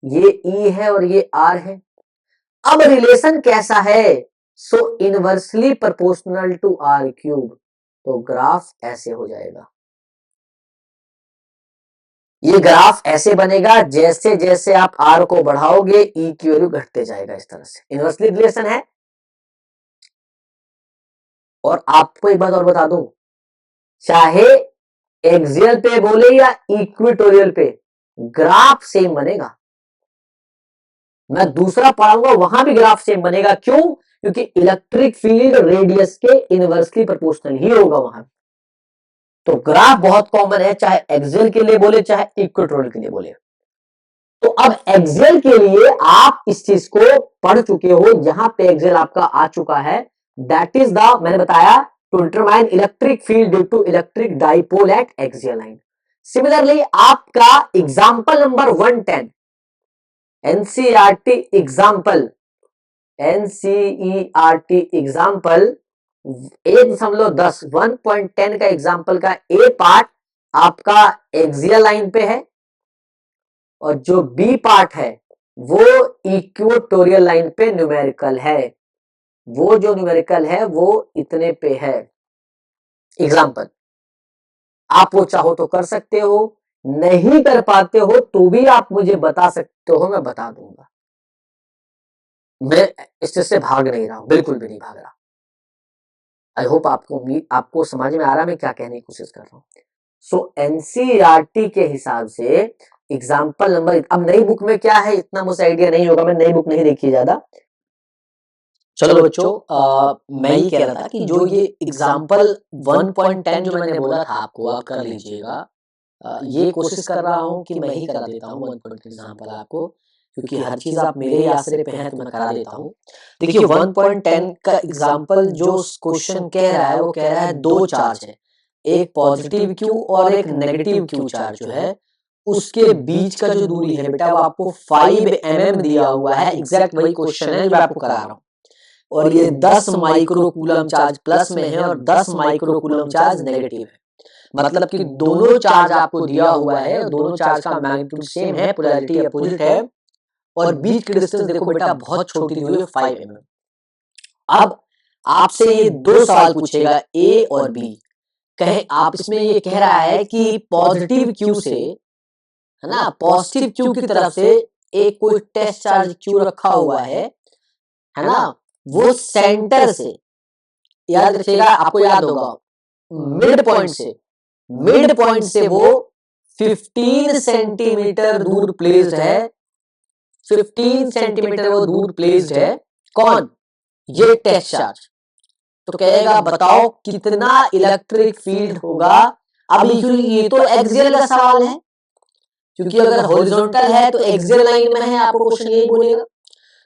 S1: ये E है और ये R है। अब रिलेशन कैसा है? So inversely proportional to R cube. तो ग्राफ ऐसे हो जाएगा। ये ग्राफ ऐसे बनेगा, जैसे जैसे आप आर को बढ़ाओगे ई की वैल्यू घटते जाएगा, इस तरह से इनवर्सली रिलेशन है। और आपको एक बात और बता दूं, चाहे एक्सियल पे बोले या इक्वेटोरियल पे, ग्राफ सेम बनेगा। मैं दूसरा पढ़ाऊंगा वहां भी ग्राफ सेम बनेगा। क्यों? क्योंकि इलेक्ट्रिक फील्ड रेडियस के इनवर्सली प्रोपोर्शनल ही होगा वहां। तो ग्राफ बहुत कॉमन है, चाहे एक्सियल के लिए बोले चाहे इक्वेटोरियल के लिए बोले। तो अब एक्सियल के लिए आप इस चीज को पढ़ चुके हो, यहां पे एक्सियल आपका आ चुका है। दैट इज द, मैंने बताया, to determine electric field due to electric dipole at axial line. Similarly आपका example number 110 NCERT example, NCERT example 1.10 1.10 का एग्जाम्पल का ए पार्ट आपका एक्सियल लाइन पे है और जो बी पार्ट है वो इक्वेटोरियल लाइन पे न्यूमेरिकल है। वो जो न्यूमेरिकल है वो इतने पे है। एग्जाम्पल आप वो चाहो तो कर सकते हो, नहीं कर पाते हो तो भी आप मुझे बता सकते हो, मैं बता दूंगा। मैं इस चीज से भाग नहीं रहा हूं, बिल्कुल भी नहीं भाग रहा। आई होप आपको समझ में आ रहा है मैं क्या कहने की कोशिश कर रहा हूं। सो एनसीईआरटी के हिसाब से एग्जाम्पल नंबर, अब नई बुक में क्या है इतना मुझे आइडिया नहीं होगा, मैं नई बुक नहीं देखी ज्यादा। चलो बच्चों, मैं ये कह रहा था कि जो ये एग्जाम्पल 1.10 जो मैंने बोला था आपको, आप कर लीजिएगा। ये कोशिश कर रहा हूं कि मैं ही करा देता हूं 1.10 एग्जाम्पल आपको, क्योंकि हर चीज आप मेरे ही आसरे पे हैं तो मैं करा देता हूँ। देखिए 1.10 का एग्जाम्पल जो क्वेश्चन कह रहा है वो कह रहा है दो चार्ज है, एक पॉजिटिव क्यू और एक नेगेटिव क्यू चार्ज जो है उसके बीच का जो दूरी है बेटा वो आपको 5 mm दिया हुआ है। एग्जैक्ट वही क्वेश्चन है जो मैं आपको करा रहा हूँ। और ये 10 माइक्रोकूलम चार्ज प्लस में है और 10 माइक्रोकूलम चार्ज नेगेटिव है। मतलब कि दोनों चार्ज आपको दिया हुआ है और दोनों चार्ज का मैग्नीट्यूड सेम है, पोलैरिटी अपोजिट है और बीच की डिस्टेंस देखो बेटा बहुत छोटी दी हुई है 5 mm। अब आपसे ये दो सवाल पूछेगा ए और बी। कहे आप इसमें ये कह रहा है कि पॉजिटिव क्यू से, है ना, पॉजिटिव क्यू की तरफ से एक कोई टेस्ट चार्ज क्यू रखा हुआ है ना, वो सेंटर से, याद रखिएगा आपको याद होगा, मिड पॉइंट से वो 15 सेंटीमीटर दूर प्लेस्ड है। 15 सेंटीमीटर वो दूर प्लेस्ड है। कौन? ये टेस्ट चार्ज। तो कहेगा बताओ कितना इलेक्ट्रिक फील्ड होगा। अब ये तो एक्सियल का सवाल है, क्योंकि अगर हॉरिजॉन्टल है तो एक्सियल लाइन में है, आपको क्वेश्चन यही बोलेगा।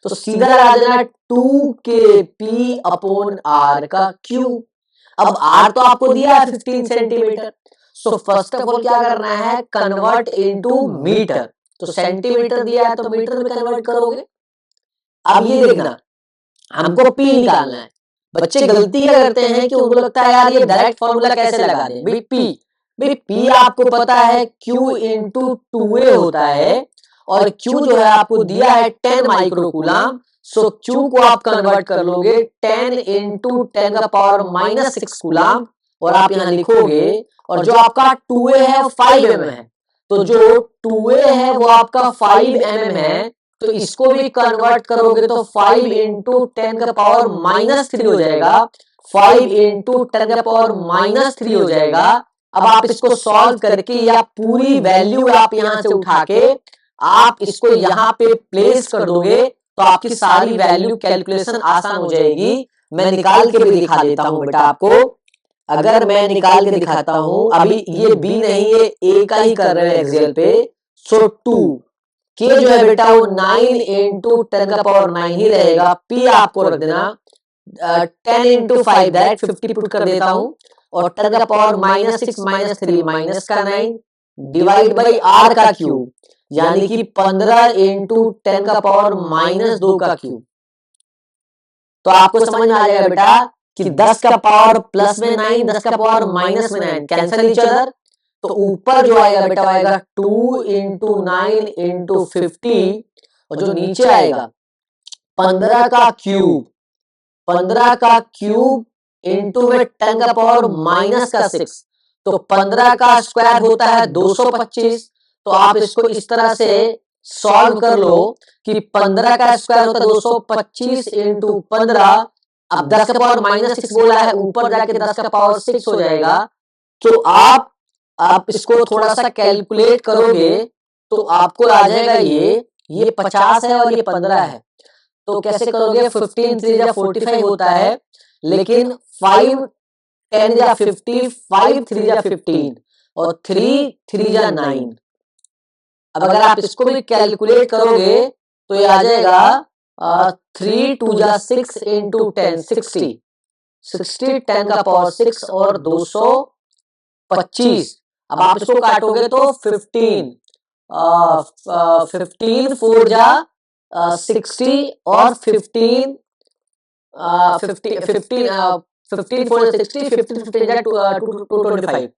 S1: तो सीधा लगा देना 2kp अपॉन आर का क्यू। अब आर तो आपको दिया है 15 centimetre. So first of all क्या करना है, कन्वर्ट इनटू मीटर। तो सेंटीमीटर दिया है तो मीटर में कन्वर्ट करोगे। अब ये देखना हमको पी निकालना है। बच्चे गलती क्या करते हैं कि उनको लगता है यार ये डायरेक्ट फॉर्मूला कैसे लगा दें। भाई पी आपको पता है Q इंटू 2A होता है और Q जो है आपको दिया है 10 माइक्रोकूलम। सो Q को आप कन्वर्ट कर लोगे 10 इंटू 10 का पावर -6 कूलम और आप यहां लिखोगे। और जो आपका 2A है वो 5 mm है, तो जो 2A है वो आपका 5 mm है, तो इसको भी कन्वर्ट करोगे तो 5 इंटू 10 का पावर -3 हो जाएगा। 5 इंटू 10 का पावर -3 हो जाएगा। अब आप इसको सॉल्व करके या पूरी वैल्यू आप यहां से उठा के आप इसको यहां पे प्लेस कर दोगे तो आपकी सारी वैल्यू कैलकुलेशन आसान हो जाएगी। मैं निकाल के भी दिखा देता हूं बेटा आपको। अगर मैं निकाल के दिखाता हूं, अभी ये बी नहीं ये ए का ही कर रहे हैं एक्सेल पे। सो 2 के जो है बेटा वो 9 इंटू 10 का पावर 9 ही रहेगा। पी आपको रख देना 10 इंटू 5 डायरेक्ट 50 पुट कर देता हूं और 10 का पावर -6 -3 माइनस का 9 डिवाइड बाई आर का क्यूब, यानी कि 15 इंटू 10 का पावर -2 का क्यूब। तो आपको समझ में आ जाएगा बेटा कि 10 का पावर प्लस में 9, 10 का पावर माइनस में 9 कैंसिल ईच अदर। तो ऊपर जो आएगा बेटा आएगा 2 इंटू 9 इंटू 50 और जो नीचे आएगा 15 का क्यूब, 15 का क्यूब इंटू में 10 का पावर -6। तो 15 का स्क्वायर होता है 225। तो आप इसको इस तरह से सॉल्व कर लो कि 15 का स्क्वायर होता है 225 इंटू 15। अब 10 का पावर -6 बोला है, ऊपर जाके 10 का पावर 6 हो जाएगा। तो आप इसको थोड़ा सा कैलकुलेट करोगे तो आपको आ जाएगा ये 50 है और ये 15 है। तो कैसे करोगे, 15 3 या 45 होता है, लेकिन 5 10 या 50, 5 3 या 15 और 3 3 या 9। अब अगर आप इसको भी कैलकुलेट करोगे तो ये आ जाएगा 3 2 या 6 इंटू 10 60 60 10 का पावर 6 और 225। अब आप इसको काटोगे तो 15 15 4 जा 60 और 15 15 15 4 60 15 15 जा 225।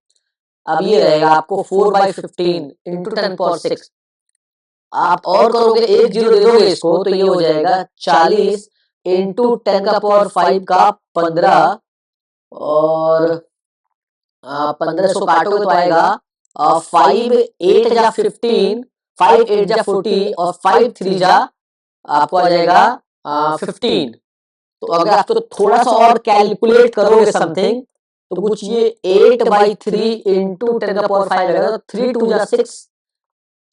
S1: अब ये रहेगा आपको 4/15 इंटू 10 पावर 6। आप और करोगे एक जीरो दे दोगे इसको तो ये हो जाएगा 40 इंटू 10 का पावर 5 का 15 और 15 इसको काटोगे तो आएगा 5 8 जा 15, 5 8 जा 40 और 5 3 जा आपको आ जाएगा 15। तो अगर आप तो थोड़ा सा और कैलकुलेट करोगे समथिंग तो कुछ ये 8/3 इंटू 10 का पावर 5 आएगा। 3 2 जा 6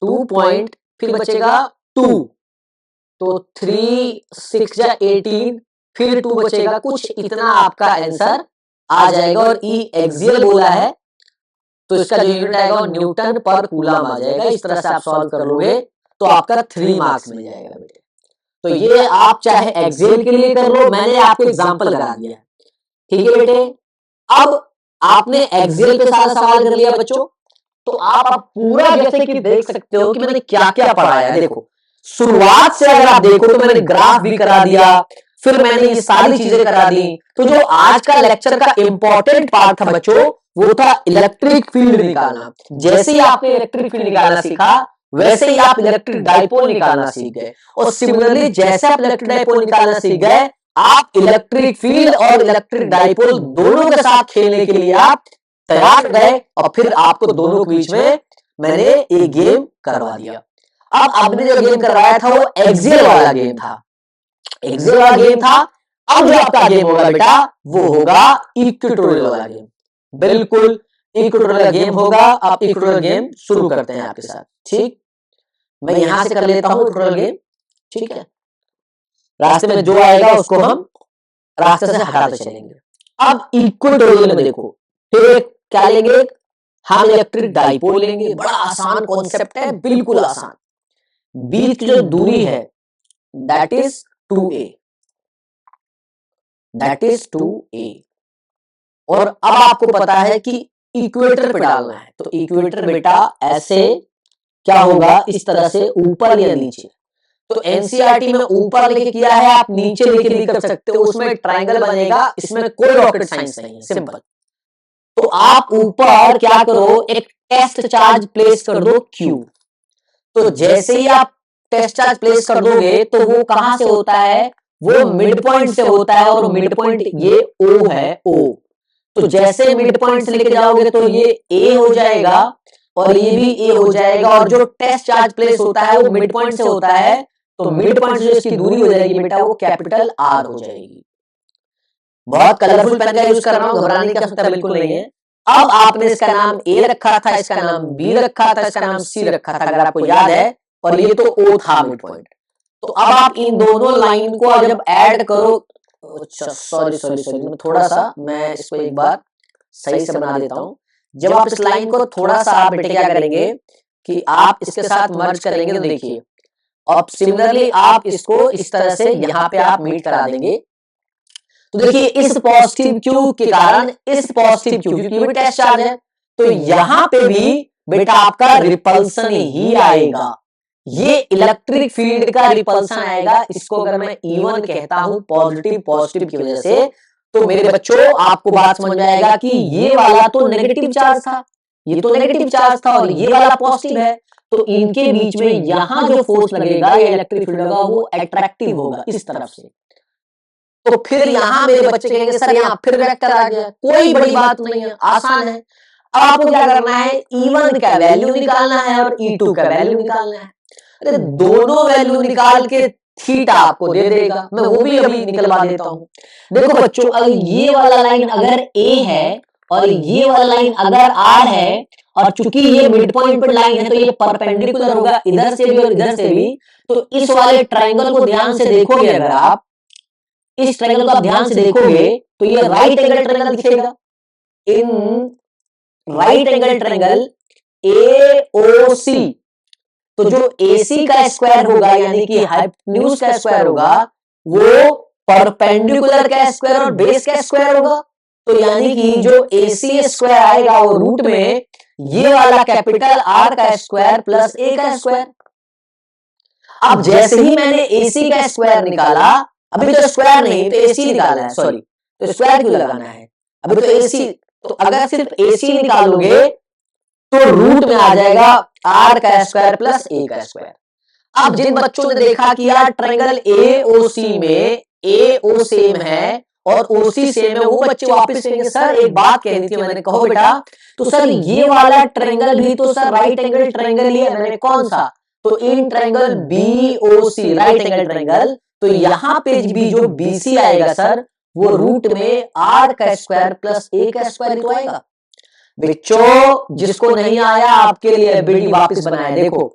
S1: 2 पॉइंट फिर बचेगा 2 तो 3 6 जा 18 फिर 2 बचेगा, कुछ इतना आपका आंसर आ जाएगा। और ई एक्सियल बोला है तो इसका जो यूनिट आएगा वो न्यूटन पर कूलम आ जाएगा। इस तरह से आप सॉल्व कर लोगे तो आपका 3 मार्क्स मिल जाएगा बेटे। तो ये आप चाहे एक्सेल के लिए कर लो, मैंने आपको एग्जांपल लगा दिया है, ठीक है बेटे। अब आपने एक्सेल पे सारा सवाल कर लिया बच्चों, तो आप अब पूरा जैसे कि देख सकते हो कि मैंने क्या क्या पढ़ाया। देखो शुरुआत से अगर आप देखो तो मैंने ग्राफ भी करा दिया, फिर मैंने ये सारी चीजें करा दी। तो जो आज का लेक्चर का इंपॉर्टेंट पार्ट था बच्चों, वो था इलेक्ट्रिक फील्ड निकालना। जैसे ही आपने इलेक्ट्रिक फील्ड निकालना सीखा, वैसे ही आप इलेक्ट्रिक डाइपोल निकालना सीख गए। और सिमिलरली जैसे आप इलेक्ट्रिक डाइपोल निकालना सीख गए, आप इलेक्ट्रिक फील्ड और इलेक्ट्रिक डाइपोल दोनों के साथ खेलने के लिए आप तैयार गए। और फिर आपको दोनों के बीच में मैंने एक गेम करवा दिया। अब आपने जो गेम करवाया था वो एक्सियल वाला गेम था, एक्सियल वाला गेम था। अब जो आपका गेम होगा बेटा वो होगा इक्वेटोरियल वाला गेम। बिल्कुल इक्वेटोरियल गेम होगा। आप इक्वेटोरियल गेम शुरू करते हैं आपके साथ, ठीक। मैं यहां से कर लेता हूं इक्वेटोरियल गेम, ठीक है। रास्ते में जो आएगा उसको हम रास्ते से हटाते चलेंगे। अब इक्वेटोरियल में देखो, फिर क्या लेंगे, हम इलेक्ट्रिक डाइपोल लेंगे। बड़ा आसान कॉन्सेप्ट है, बिल्कुल आसान। बीच की जो दूरी है that is 2a, that is 2a। और अब आपको पता है कि इक्वेटर पे डालना है, तो इक्वेटर बेटा ऐसे क्या होगा, इस तरह से ऊपर या नीचे। तो एनसीईआरटी में ऊपर लेके किया है, आप नीचे लेके भी कर सकते हो, उसमें ट्रायंगल बनेगा, इसमें कोई रॉकेट साइंस नहीं है, सिंपल। तो आप ऊपर क्या करो, एक टेस्ट चार्ज प्लेस कर दो Q। तो जैसे ही आप टेस्ट चार्ज प्लेस कर दोगे तो वो कहां से होता है, वो मिड पॉइंट से होता है। और मिड पॉइंट ये O है, O। तो जैसे मिड पॉइंट से लेके जाओगे तो ये A हो जाएगा और ये भी A हो जाएगा। और जो टेस्ट चार्ज प्लेस होता है वो मिड पॉइंट से होता है, तो मिड पॉइंट से जो इसकी दूरी हो जाएगी बेटा वो कैपिटल R हो जाएगी। बहुत कलरफुल पेन का यूज कर रहा हूं, घबराने की आवश्यकता बिल्कुल नहीं है। अब आपने इसका नाम A रखा था, इसका नाम B रखा था, इसका नाम C रखा था, अगर आपको याद है। और ये तो O था मिड पॉइंट। तो अब आप इन दोनों लाइन को जब ऐड करो, अच्छा सॉरी सॉरी सॉरी, थोड़ा सा मैं इसको एक बार सही से बना देता हूं। जब आप इस लाइन को थोड़ा सा आप बेटे क्या करेंगे कि आप इसके साथ मर्ज करेंगे, तो देखिए अब सिमिलरली आप इसको इस तरह से यहाँ पे आप मीट करा देंगे। तो देखिए इस पॉजिटिव क्यू के कारण इस पॉजिटिव क्यू, क्योंकि ये टेस्ट चार्ज है, तो यहां पे भी बेटा आपका रिपल्सन ही आएगा। ये इलेक्ट्रिक फील्ड का रिपल्सन आएगा। इसको अगर मैं E1 कहता हूं पॉजिटिव पॉजिटिव की वजह से, तो मेरे बच्चों आपको बात समझ में आएगा कि ये वाला तो नेगेटिव चार्ज था, ये तो नेगेटिव चार्ज था और ये वाला पॉजिटिव है। तो इनके बीच में यहां जो फोर्स लगेगा या इलेक्ट्रिक फील्ड होगा वो अट्रैक्टिव होगा इस तरफ से। तो फिर यहां मेरे बच्चे कहेंगे सर यहाँ फिर वेक्टर आ गया, कोई बड़ी बात नहीं है, आसान है। अब आपको क्या करना है, E1 का वैल्यू निकालना है और E2 का वैल्यू निकालना है। अरे दोनों वैल्यू निकाल के थीटा आपको दे देगा, मैं वो भी अभी निकलवा देता हूं। देखो बच्चों, अगर ये वाला लाइन अगर A है और ये वाला लाइन अगर R है, और चूंकि ये मिड पॉइंट पर लाइन है तो ये परपेंडिकुलर होगा इधर से भी और इधर से भी। तो इस वाले ट्राइंगल को ध्यान से देखोगे, अगर आप इस ट्रायंगल को आप ध्यान से देखोगे तो ये राइट एंगल ट्रायंगल दिखेगा। In right angle triangle AOC, तो जो AC का स्क्वायर होगा यानी कि हाइपोटेन्यूज का स्क्वायर होगा, वो परपेंडिकुलर का स्क्वायर और बेस का स्क्वायर होगा। तो यानी कि जो AC स्क्वायर आएगा वो रूट में ये वाला कैपिटल R का स्क्वायर प्लस A का स्क्वायर। अब जैसे ही मैंने AC का स्क्वायर निकाला, अभी तो स्क्वायर नहीं तो AC निकाला है, सॉरी, तो स्क्वायर क्यों लगाना है, अभी तो AC। तो अगर सिर्फ AC निकालोगे तो रूट में आ जाएगा R का स्क्वायर प्लस A का स्क्वायर। अब जिन बच्चों ने देखा कि यार ट्रायंगल AOC में AO सेम है और OC सेम है, वो बच्चे वापस कहेंगे सर एक बात कहनी थी मैंने, कहो बेटा। तो सर ये वाला ट्रायंगल भी तो सर राइट एंगल ट्रायंगल ही है, मैंने कौन सा, तो in triangle BOC right angle triangle. तो यहां पे भी जो BC आएगा सर वो रूट में R का स्क्वायर प्लस A का स्क्वायर तो आएगा। बच्चों जिसको नहीं आया आपके लिए एबिलिटी वापस बनाया, देखो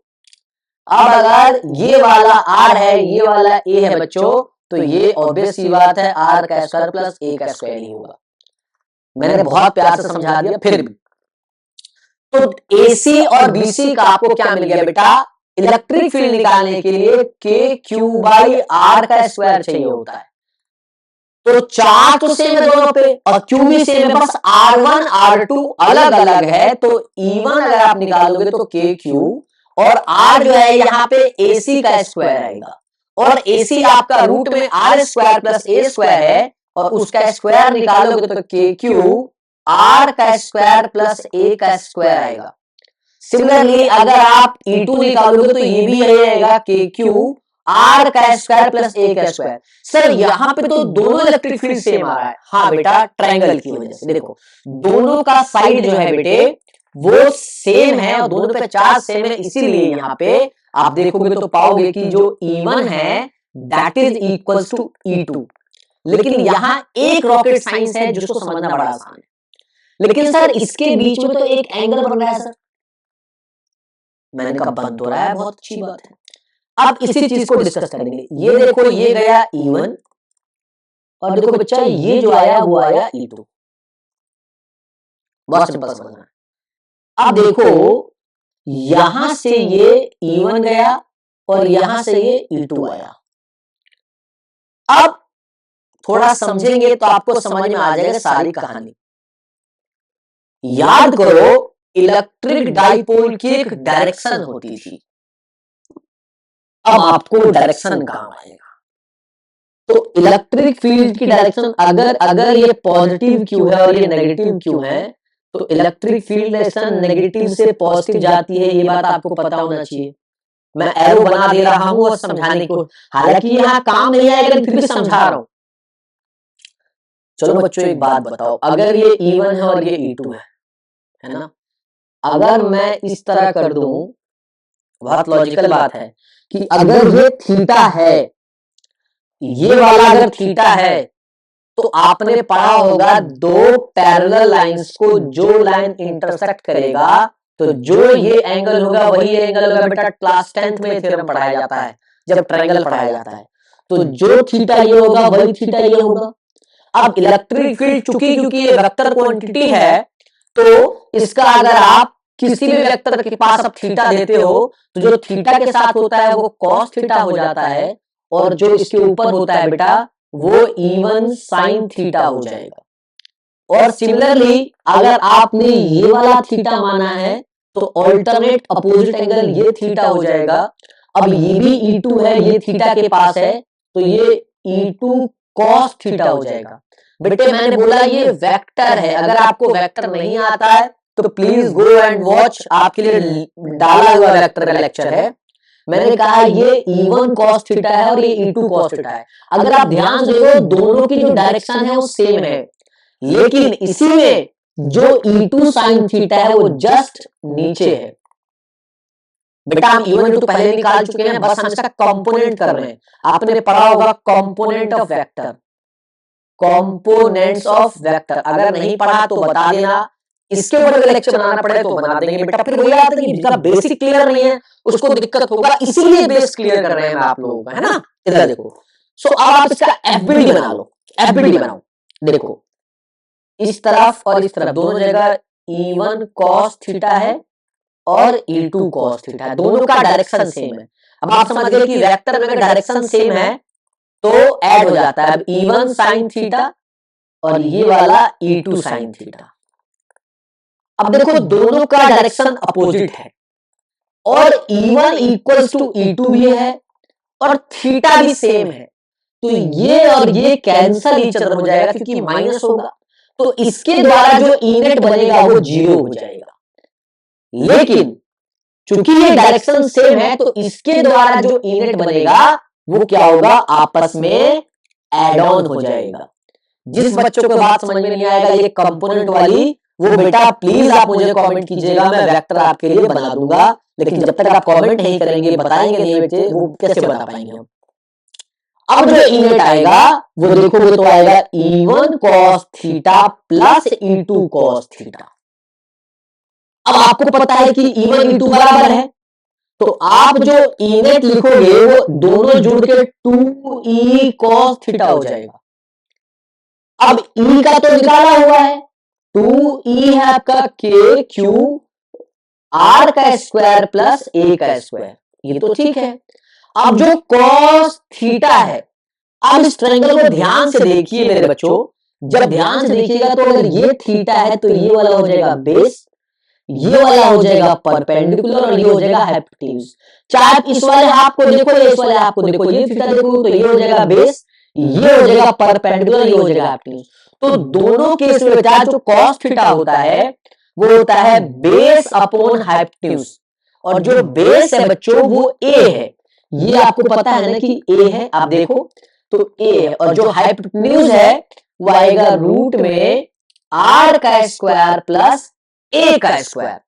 S1: अब अगर ये वाला R है ये वाला A है बच्चों, तो ये ऑब्वियस सी बात है R का स्क्वायर प्लस A का स्क्वायर ही होगा। मैंने बहुत प्यार से समझा दिया। फिर भी तो AC और BC का आपको क्या मिल गया बेटा, इलेक्ट्रिक फील्ड निकालने के लिए के क्यू बाई आर का स्क्वायर चाहिए होता है। तो चार्ज तो सेम है दोनों पे और क्यू भी सेम है, बस R1 R2 अलग अलग है। तो E1 अगर आप निकालोगे तो के क्यू और R जो है यहाँ पे AC का स्क्वायर आएगा और AC आपका रूट में R square plus A square है और उसका स्क्वायर निकालोगे तो के क्यू R का स्क्वायर प्लस A का स्क्वायर आएगा। सिमिलरली अगर आप E2 निकालोगे तो ये भी यही आएगा के क्यू आर का स्क्वायर प्लस ए का स्क्वायर। सर यहाँ पे तो दोनों इलेक्ट्रिक फील्ड सेम आ रहा है। हाँ बेटा, ट्रायंगल की वजह से देखो दोनों का साइड जो है बेटे वो सेम है और दोनों पे चार्ज सेम है, इसीलिए यहाँ पे आप देखोगे तो पाओगे कि जो E1 है that is equals to E2। लेकिन यहाँ एक रॉकेट साइंस है जिसको समझना बड़ा आसान है। लेकिन सर इसके बीच में तो एक एंगल बन रहा है। सर मैंने कहा बन तो रहा है, बहुत अच्छी बात है। अब इसी चीज को डिस्कस करेंगे। ये देखो ये गया E1 और देखो बच्चा ये जो आया वो आया E2। बहुत सिंपल समझना है। अब देखो यहां से ये E1 गया और यहां से ये E2 आया। अब थोड़ा समझेंगे तो आपको समझ में आ जाएगा सारी कहानी। याद करो इलेक्ट्रिक डाइपोल की एक डायरेक्शन होती थी। अब आपको डायरेक्शन कहां आएगा? तो इलेक्ट्रिक फील्ड की डायरेक्शन अगर ये पॉजिटिव क्यू है और ये नेगेटिव क्यू है तो इलेक्ट्रिक फील्ड डायरेक्शन नेगेटिव से पॉजिटिव जाती है, ये बात आपको पता होना चाहिए। मैं एरो बना दे रहा हूं और समझाने को, हालांकि यहां काम नहीं आएगा लेकिन फिर भी समझा रहा हूं। चलो बच्चों एक बात बताओ, अगर ये E1 है और ये E2 है ना, अगर मैं इस तरह कर दूं, बहुत लॉजिकल बात है कि अगर ये थीटा है, ये वाला अगर थीटा है तो आपने पढ़ा होगा दो पैरेलल लाइंस को जो लाइन इंटरसेक्ट करेगा तो जो ये एंगल होगा वही एंगल होगा। बेटा क्लास 10th में थ्योरम पढ़ाया जाता है जब ट्रायंगल पढ़ाया जाता है, तो जो थीटा ये होगा वही थीटा ये होगा। अब इलेक्ट्रिक फील्ड क्योंकि ये वेक्टर क्वांटिटी है तो इसका अगर आप किसी भी वेक्टर के पास अब थीटा देते हो तो जो थीटा के साथ होता है वो कॉस थीटा हो जाता है और जो इसके ऊपर होता है बेटा वो E1 साइन थीटा हो जाएगा। और सिमिलरली अगर आपने ये वाला थीटा माना है तो ऑल्टरनेट अपोजिट एंगल ये थीटा हो जाएगा। अब ये भी E2 है, ये थीटा के पास है तो ये E2 कॉस थीटा हो जाएगा। बेटे मैंने बोला ये वेक्टर है, अगर आपको वेक्टर नहीं आता है तो प्लीज गो एंड वॉच, आपके लिए डाला हुआ वेक्टर का लेक्चर है। मैंने कहा ये E1 cos थीटा है और ये E2 cos थीटा है। अगर आप ध्यान से देखो दोनों की जो डायरेक्शन है वो सेम है, लेकिन इसी में जो E2 sin थीटा है वो जस्ट नीचे है। बेटा हम E1 E2 पहले निकाल चुके हैं, बस हम इसका कंपोनेंट कर रहे हैं। आपने पढ़ा होगा component of vector, components of vector. अगर नहीं पढ़ा तो बता देना, इसके ऊपर अगर लेक्चर बनाना पड़े तो बना देंगे। बेटा फिर वही आता है कि जिसका बेसिक क्लियर नहीं है उसको दिक्कत होगा, इसीलिए बेस क्लियर कर रहे हैं आप लोगों का, है ना। इधर देखो, सो अब आप इसका एफबीडी बना लो, एफबीडी बनाओ। देखो इस तरफ और इस तरफ दोनों जगह E1 cos थीटा है और E2 cos थीटा है, दोनों का डायरेक्शन सेम है। अब आप समझ गए कि वेक्टर में डायरेक्शन सेम है तो ऐड हो जाता है। अब E1 sin थीटा और ये वाला E2 sin थीटा। अब देखो दोनों का डायरेक्शन अपोजिट है और E1 इक्वल्स टू E2 भी है और थीटा भी सेम है, तो ये और ये कैंसल ईच अदर हो जाएगा क्योंकि माइनस होगा, तो इसके द्वारा जो ई नेट बनेगा वो 0 हो जाएगा। लेकिन चूंकि ये डायरेक्शन सेम है तो इसके द्वारा जो ई नेट बनेगा वो क्या होगा, आपस में एड ऑन हो जाएगा। जिस बच्चों को बात समझ में नहीं आएगा ये कंपोनेंट वाली, वो बेटा प्लीज आप मुझे कमेंट कीजिएगा, मैं वेक्टर आपके लिए बना दूंगा। लेकिन जब तक आप कमेंट नहीं करेंगे, बताएंगे नहीं बेटे, वो कैसे बता पाएंगे हम। अब जो ई नेट आएगा वो देखोगे तो आएगा E1 cos theta plus E2 cos theta. अब आपको पता है कि E1 E2 बराबर है तो आप जो ई नेट लिखोगे वो दोनों जुड़ के 2E cos थीटा हो जाएगा। अब E का तो निकाला हुआ है, 2E है आपका के क्यू आर का स्क्वायर प्लस ए का स्क्वायर। ये तो ठीक है। अब जो cos थीटा है, अब इस ट्रायंगल को ध्यान से देखिए मेरे बच्चों, जब ध्यान से देखिएगा तो अगर ये थीटा है तो ये वाला हो जाएगा बेस, ये वाला हो जाएगा परपेंडिकुलर और ये हो जाएगा हाइपोटेन्यूज। चाहे आप इस वाले हाफ को देखो या इस वाले हाफ को देखो, ये थीटा देखो तो ये हो जाएगा बेस, ये हो जाएगा परपेंडिकुलर, ये हो जाएगा हाइपोटेन्यूज। तो दोनों केस में बेटा जो cos थीटा होता है वो होता है बेस अपॉन हाइपोटेन्यूज, और जो बेस है बच्चों वो a है। ये आपको पता है ना कि a है, आप देखो तो a है, और जो हाइपोटेन्यूज है वो आएगा रूट में r का स्क्वायर प्लस a का स्क्वायर,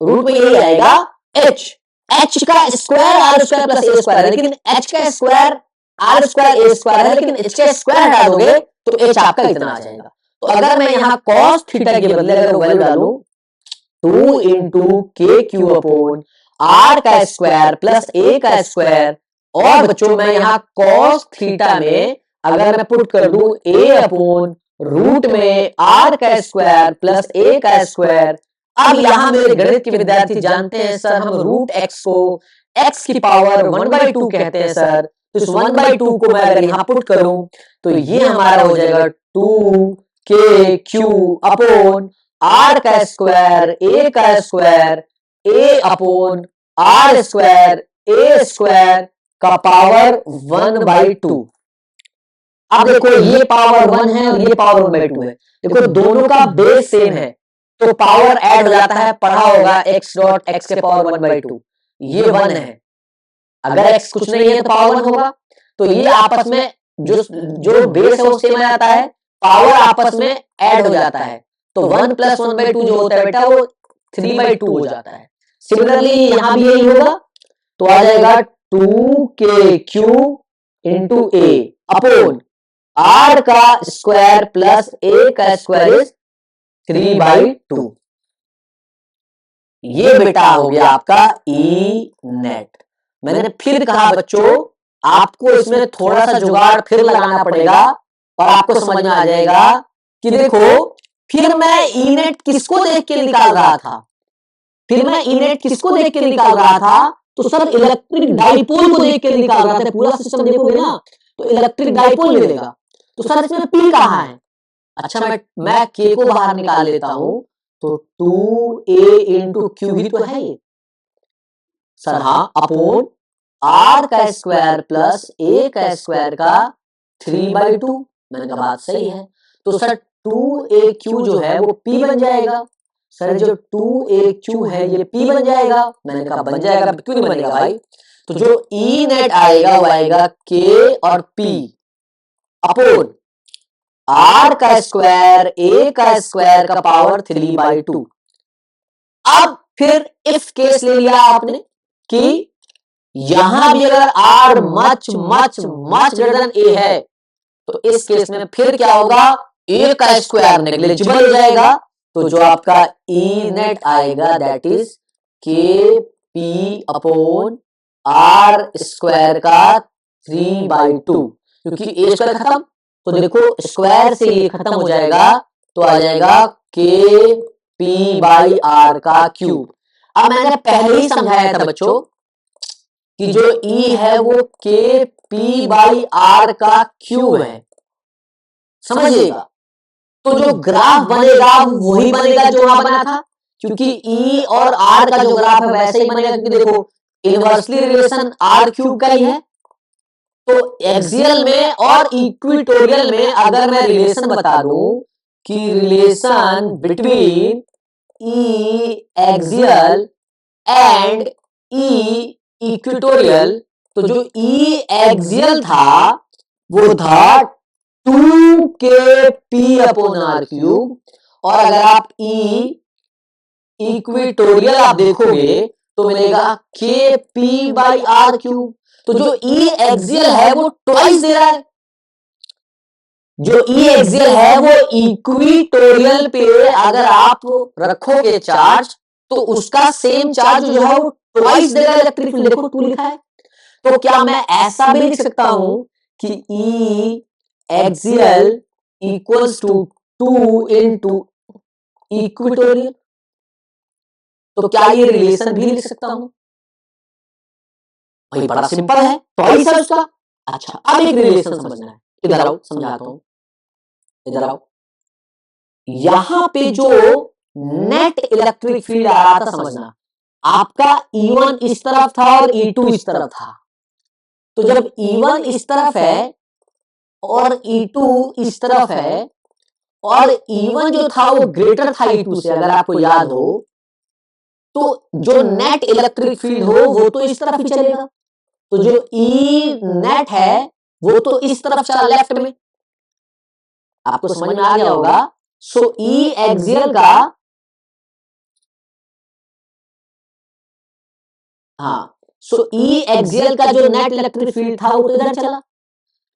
S1: रूट में यही आएगा h, h का square R square plus a square है, लेकिन h का square R square a square है, लेकिन h का स्क्वायर हटा दोगे तो h आपका इतना आ जाएगा। तो अगर मैं यहाँ cos थीटा के बदले अगर वैल्यू डालूं 2 इंटू के क्यू अपॉन आर का स्क्वायर प्लस ए का स्क्वायर, और बच्चों मैं यहाँ cos थीटा में अगर मैं पुट कर दूं a अपॉन रूट में आर का स्क्वायर प्लस ए का स्क्वायर। अब यहां मेरे गणित के विद्यार्थी जानते हैं सर हम रूट एक्स को x की पावर 1/2 कहते हैं सर, तो इस 1/2 को मैं अगर यहाँ पुट करूं तो ये हमारा हो जाएगा 2 क्यू अपॉन आर का स्क्वायर ए का square A upon R square A square का पावर 1/2। अब देखो ये पावर 1 है और ये पावर 1/2 है, देखो दोनों का बेस सेम है तो पावर ऐड हो जाता है, पढ़ा होगा x डॉट x के पावर 1/2, ये 1 है, अगर x कुछ नहीं है तो पावर 1 होगा, तो ये आपस में जो जो बेस है वो सेम आ जाता है, पावर आपस में ऐड हो जाता है, तो 1 प्लस 1/2 जो होता है बेटा वो 3/2 हो जाता है। सिमिलरली यहां भी यही होगा, तो आ जाएगा 2k³ into a upon r का स्क्वायर प्लस a का स्क्वायर इज 3/2। ये बेटा हो गया आपका ई नेट। मैंने फिर कहा बच्चों आपको इसमें थोड़ा सा जुगाड़ फिर लगाना पड़ेगा और आपको समझ में आ जाएगा कि देखो फिर मैं ई नेट किसको देख के निकाल रहा था, फिर मैं ई नेट किसको देख के निकाल रहा था, तो सर इलेक्ट्रिक डाइपोल को देख के निकाल रहा था। पूरा सिस्टम देखोगे ना तो इलेक्ट्रिक डाइपोल मिलेगा, तो सर इसमें पी कहां है, अच्छा मैं के को बाहर निकाल लेता हूं, तो 2a इंटू क्यू ही तो है ये सर, हाँ अपॉन आर का स्क्वायर प्लस ए का स्क्वायर का 3/2। मैंने कहा बात सही है, तो सर 2aq जो है वो p बन जाएगा, सर जो 2aq है ये p बन जाएगा। मैंने कहा बन जाएगा, क्यों नहीं बनेगा भाई, तो जो ई नेट आएगा वो आएगा k और p अपॉन आर का स्क्वायर ए का स्क्वायर का पावर 3/2। अब फिर इफ केस ले लिया आपने कि यहां भी अगर R much much much greater than A है, तो इस केस में फिर क्या होगा, ए का स्क्वायर नेग्लिजिबल हो जाएगा, तो जो आपका ई नेट आएगा दैट इज के पी अपॉन आर स्क्वायर का 3/2, क्योंकि ए स्क्वायर खत्म, तो देखो स्क्वायर से ये खत्म हो जाएगा, तो आ जाएगा के पी बाई आर का क्यूब। अब मैंने पहले ही समझाया था बच्चों कि जो ई है वो के पी बाई आर का क्यूब है, समझिएगा। तो जो ग्राफ बनेगा वही बनेगा जो वहां बना था, क्योंकि ई और आर का जो ग्राफ है वैसे ही बनेगा, क्योंकि देखो इनवर्सली रिलेशन आर क्यूब का ही है। तो एक्सियल में और इक्विटोरियल में अगर मैं रिलेशन बता दूं कि relation between E axial and E equatorial, तो जो ई एक्सियल था वो था 2k p upon are cube, और अगर आप ई इक्विटोरियल आप देखोगे तो मिलेगा के पी बाई आर क्यूब। तो जो ई एक्सियल है वो ट्वाइस दे रहा है, जो ई एक्सियल है वो इक्विटोरियल पे अगर आप रखोगे चार्ज तो उसका सेम चार्ज जो है वो ट्वाइस देगा इलेक्ट्रिक फील्ड, देखो 2 लिखा है। तो क्या मैं ऐसा भी लिख सकता हूं कि E axial equals to 2 into equatorial, तो क्या ये रिलेशन भी लिख सकता हूं? भाई बड़ा सिंपल है, ट्वाइस है उसका। अच्छा अब एक रिलेशन समझना है, इधर आओ समझाता हूं, इधर आओ। यहां पे जो नेट इलेक्ट्रिक फील्ड आ रहा था, समझना, आपका E1 इस तरफ था और E2 इस तरफ था। तो जब E1 इस तरफ है और E2 इस तरफ है, और E1 जो था वो ग्रेटर था E2 से, अगर आपको याद हो, तो जो नेट इलेक्ट्रिक फील्ड हो वो तो इस तरफ ही चलेगा। तो जो E नेट है वो तो इस तरफ चला, लेफ्ट में। आपको समझ में आ गया होगा। सो E एक्सियल का, हाँ, सो E एक्सियल का जो नेट इलेक्ट्रिक फील्ड था वो तो इधर चला।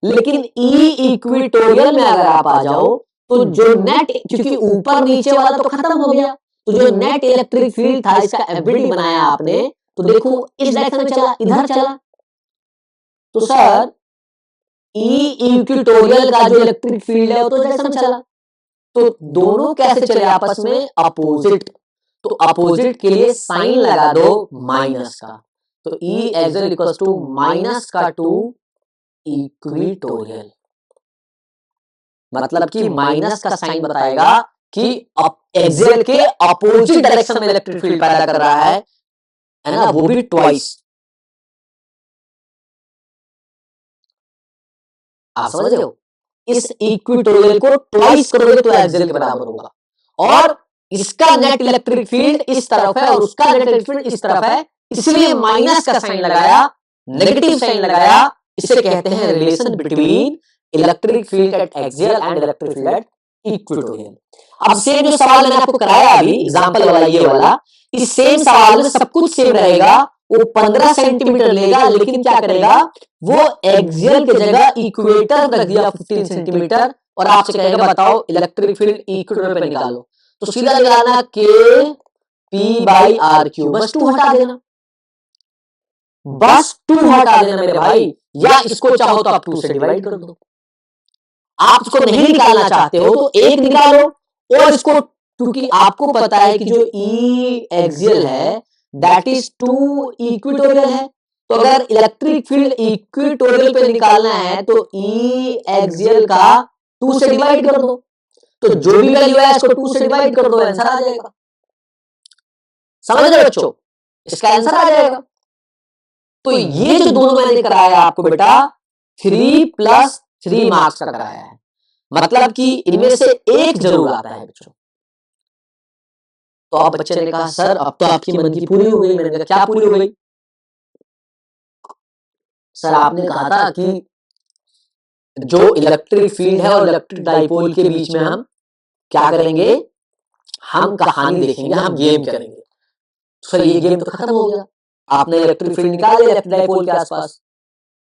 S1: लेकिन E इक्वेटोरियल में अगर आप आ जाओ, तो जो नेट, क्योंकि ऊपर नीचे वाला तो खत्म हो गया, तो जो नेट इलेक्ट्रिक फील्ड था इसका एफबीडी बनाया आपने, तो देखो इस डायरेक्शन में चला, इधर चला। तो सर E इक्वेटोरियल का जो इलेक्ट्रिक फील्ड है वो तो डायरेक्शन में चला। तो दोनों कैसे चले आपस में? अपोजिट। तो अपोजिट के लिए साइन लगा दो माइनस का। तो E axial equals to minus का 2 इक्वेटोरियल। मतलब कि माइनस का साइन बताएगा कि एक्सियल के अपोजिट डायरेक्शन में इलेक्ट्रिक फील्ड पैदा कर रहा है ना, वो भी ट्वाइस। आप समझ रहे हो? इस इक्वेटोरियल को ट्वाइस करोगे तो एक्सियल के बराबर होगा। और इसका नेट इलेक्ट्रिक फील्ड इस तरफ है और उसका नेट इलेक्ट्रिक फील्ड इस तरफ है, इसलिए माइनस का साइन लगाया, नेगेटिव साइन लगाया। इसे कहते हैं relation between electric field at axial and electric field at equatorial. अब सेम जो सवाल मैंने आपको कराया अभी एग्जांपल वाला, ये वाला, इस सेम सवाल में सब कुछ सेम रहेगा। वो 15 सेंटीमीटर लेगा, लेकिन क्या करेगा, वो एक्सियल की जगह इक्वेटर रख दिया 15 सेंटीमीटर, और आपसे कहेगा बताओ इलेक्ट्रिक फील्ड इक्वेटर पे निकालो। तो सीधा निकालना के पी बाई आर क्यू, बस 2 हटा देना, बस 2 हटा देना मेरे भाई। या इसको चाहो तो आप 2 से डिवाइड कर दो। आप इसको नहीं निकालना चाहते हो तो एक निकालो, और इसको, क्योंकि आपको पता है कि जो ई एक्सियल है दैट इज 2 इक्वेटोरियल है। तो अगर इलेक्ट्रिक फील्ड इक्वेटोरियल पे निकालना है तो ई एक्सियल का 2 से डिवाइड कर दो। तो जो भी वैल्यू है इसको 2 से डिवाइड कर दो, आंसर आ जाएगा। समझ रहे बच्चों? इसका आंसर आ जाएगा। तो ये जो दोनों मैंने कराया आपको बेटा, 3+3 मार्क्स का कराया है, मतलब कि इनमें से एक जरूर आता है बच्चों। तो अब बच्चे ने कहा सर अब तो आपकी मन की पूरी हो गई। मैंने कहा क्या पूरी हो गई? सर आपने कहा था कि जो इलेक्ट्रिक फील्ड है और इलेक्ट्रिक डाइपोल के बीच में हम क्या करेंगे, हम कहानी देखेंगे, हम गेम करेंगे। सर ये गेम तो खत्म हो गया, आपने इलेक्ट्रिक फील्ड निकाल लिया इलेक्ट्रिक डाइपोल के आसपास।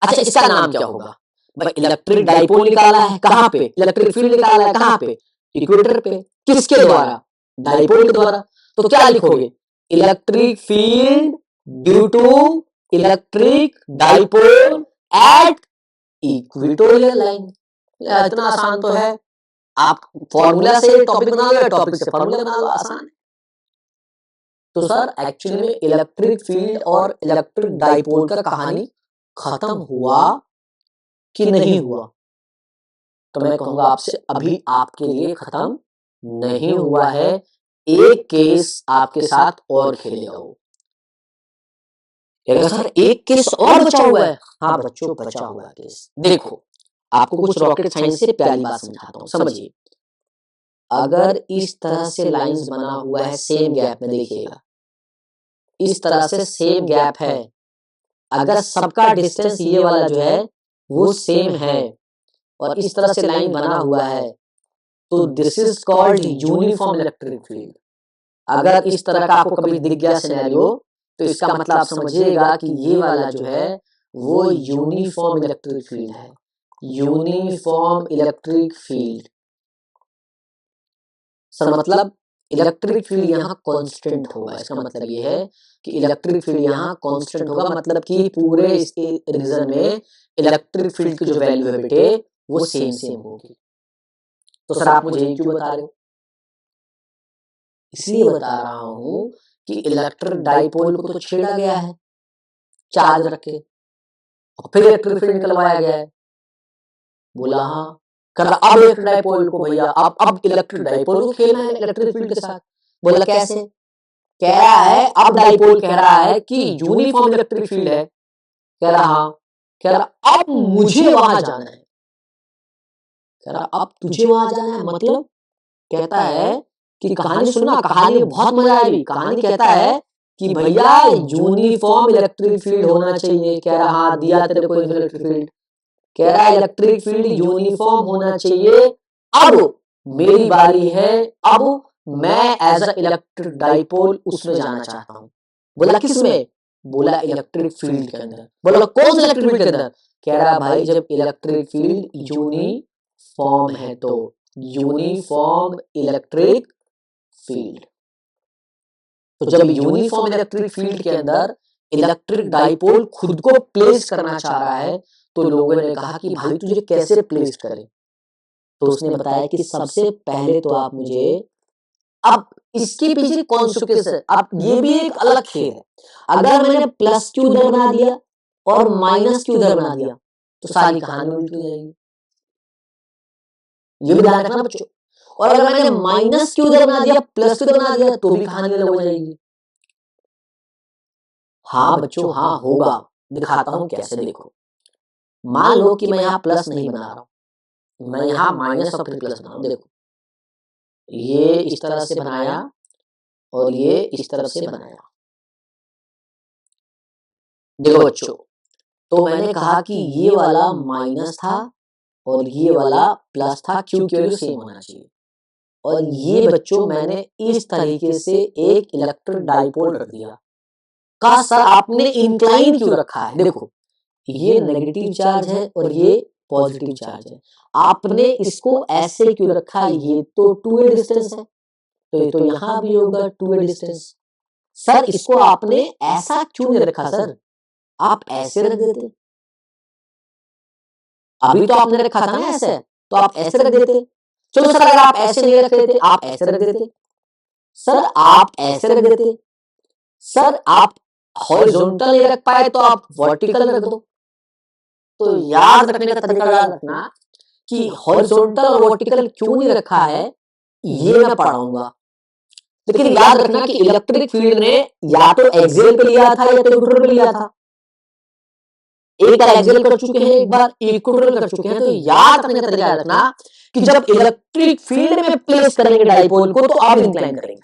S1: अच्छा इसका नाम क्या होगा? भाई इलेक्ट्रिक डाइपोल निकाला है कहां पे, इलेक्ट्रिक फील्ड निकाला है कहां पे, इक्वेटर पे। किसके द्वारा? डाइपोल के द्वारा। तो क्या लिखोगे? Electric field due to electric dipole at equatorial line. इतना आसान तो है, आप फॉर्मूला से टॉपिक बना लो या टॉपिक से फॉर्मूला बना लो, आसान है। तो सर एक्चुअली में इलेक्ट्रिक फील्ड और इलेक्ट्रिक डाइपोल का कहानी खत्म हुआ कि नहीं हुआ? तो मैं कहूंगा आपसे अभी आपके लिए खत्म नहीं हुआ है, एक केस आपके साथ और खेलेगा वो। सर एक केस और बचा हुआ है? हाँ बच्चों बचा हुआ है केस। देखो आपको कुछ रॉकेट साइंस से प्यारी बात समझाता हूं, समझिए। अगर इस तरह से लाइंस बना हुआ है सेम गैप में, देखिएगा इस तरह से सेम गैप है, अगर सबका डिस्टेंस ये वाला जो है वो सेम है और इस तरह से लाइन बना हुआ है, तो this is called uniform electric field. अगर इस तरह का आपको कभी दिख गया सिनेरियो, तो इसका मतलब आप समझिएगा कि ये वाला जो है वो यूनिफॉर्म इलेक्ट्रिक फील्ड है, यूनिफॉर्म इलेक्ट्रिक फील्ड। सर मतलब इलेक्ट्रिक फील्ड यहाँ कांस्टेंट होगा, इसका मतलब ये है कि इलेक्ट्रिक फील्ड यहाँ कांस्टेंट होगा, मतलब कि पूरे इस रीजन में इलेक्ट्रिक फील्ड की जो वैल्यू है बेटे वो सेम सेम होगी। तो सर आप मुझे क्यों बता रहे हो? इसलिए बता रहा हूं कि इलेक्ट्रिक डाइपोल को तो छेड़ा गया है चार्ज रख के, और फिर इलेक्ट्रिक फील्ड निकलवाया गया है। बोला हाँ। कह रहा अब इलेक्ट्रिक डाइपोल को भैया अब इलेक्ट्रिक डाइपोल को खेलना है इलेक्ट्रिक फील्ड के साथ। बोला कैसे? कह रहा है अब डाइपोल कह रहा है कि यूनिफॉर्म इलेक्ट्रिक फील्ड है। कह रहा हाँ। कह रहा अब मुझे वहां जाना है। कह रहा अब तुझे वहां जाना है मतलब? कहता है कि कहानी सुनना, कहानी बहुत मजा आएगी। कहानी कहता है कि भैया यूनिफॉर्म इलेक्ट्रिक फील्ड होना चाहिए। कह रहा हाँ दिया तेरे को इलेक्ट्रिक फील्ड। कह रहा है इलेक्ट्रिक फील्ड यूनिफॉर्म होना चाहिए। अब मेरी बारी है, अब मैं एज अ इलेक्ट्रिक डाइपोल उसमें जाना चाहता हूं। बोला किसमें? बोला इलेक्ट्रिक फील्ड के अंदर। बोला कौन सा इलेक्ट्रिक फील्ड के अंदर? कह रहा भाई जब इलेक्ट्रिक फील्ड यूनिफॉर्म है तो यूनिफॉर्म इलेक्ट्रिक फील्ड। तो जब यूनिफॉर्म इलेक्ट्रिक फील्ड के अंदर इलेक्ट्रिक डाइपोल खुद को प्लेस करना चाह रहा है तो लोगों ने कहा कि भाई तुझे कैसे प्लेस करें? तो उसने बताया कि सबसे पहले तो आप मुझे, अब इसके पीछे कॉन्सिक्वेंस है, अब ये भी एक अलग खेल है। अगर मैंने प्लस क्यू उधर बना दिया और माइनस क्यू उधर बना दिया तो सारी कहानी उल्टी हो जाएगी। ये भी ध्यान रखना बच्चों। और अगर मैंने माइनस क्यू उधर बना दिया प्लस क्यू उधर बना दिया तो भी कहानी अलग हो जाएगी। हाँ बच्चों हाँ होगा, दिखाता हूं कैसे। देखो मान लो कि मैं यहाँ प्लस नहीं बना रहा हूं, मैं यहाँ माइनस और फिर प्लस बना रहा हूं। देखो ये इस तरह से बनाया और ये इस तरह से बनाया। देखो बच्चों तो मैंने कहा कि ये वाला माइनस था और ये वाला प्लस था, क्यू की वैल्यू सेम होना चाहिए। और ये बच्चों मैंने इस तरीके से एक इलेक्ट्रिक डाइपोल रख दिया। कहा सर आपने इंक्लाइन क्यों रखा है? देखो ये नेगेटिव चार्ज है और ये पॉजिटिव चार्ज है, आपने इसको ऐसे क्यों रखा है? ये तो टू वे डिस्टेंस है तो ये तो यहां भी होगा टू वे डिस्टेंस। सर इसको आपने ऐसा क्यों नहीं रखा? सर आप ऐसे रख देते, अभी तो आपने रखा था ना ऐसे, तो आप ऐसे रख देते। चलो सर अगर आप ऐसे नहीं रख देते, आप ऐसे रख देते। सर आप ऐसे रख देते। सर आप हॉरिजॉन्टल नहीं रख पाए तो आप वर्टिकल रख दो। तो याद रखने का तरीका याद रखना कि हॉरिजॉन्टल और वर्टिकल क्यों नहीं रखा है ये मैं पढ़ाऊंगा। लेकिन याद रखना कि इलेक्ट्रिक फील्ड ने या तो एक्सियल पे लिया था या तो इक्वेटर पे लिया था। एक बार एक्सियल कर चुके हैं, एक बार इक्वेटर कर चुके हैं। तो याद रखने का तरीका याद रखना कि जब इलेक्ट्रिक फील्ड में प्लेस करेंगे डाइपोल को तो अब इंक्लाइन करेंगे,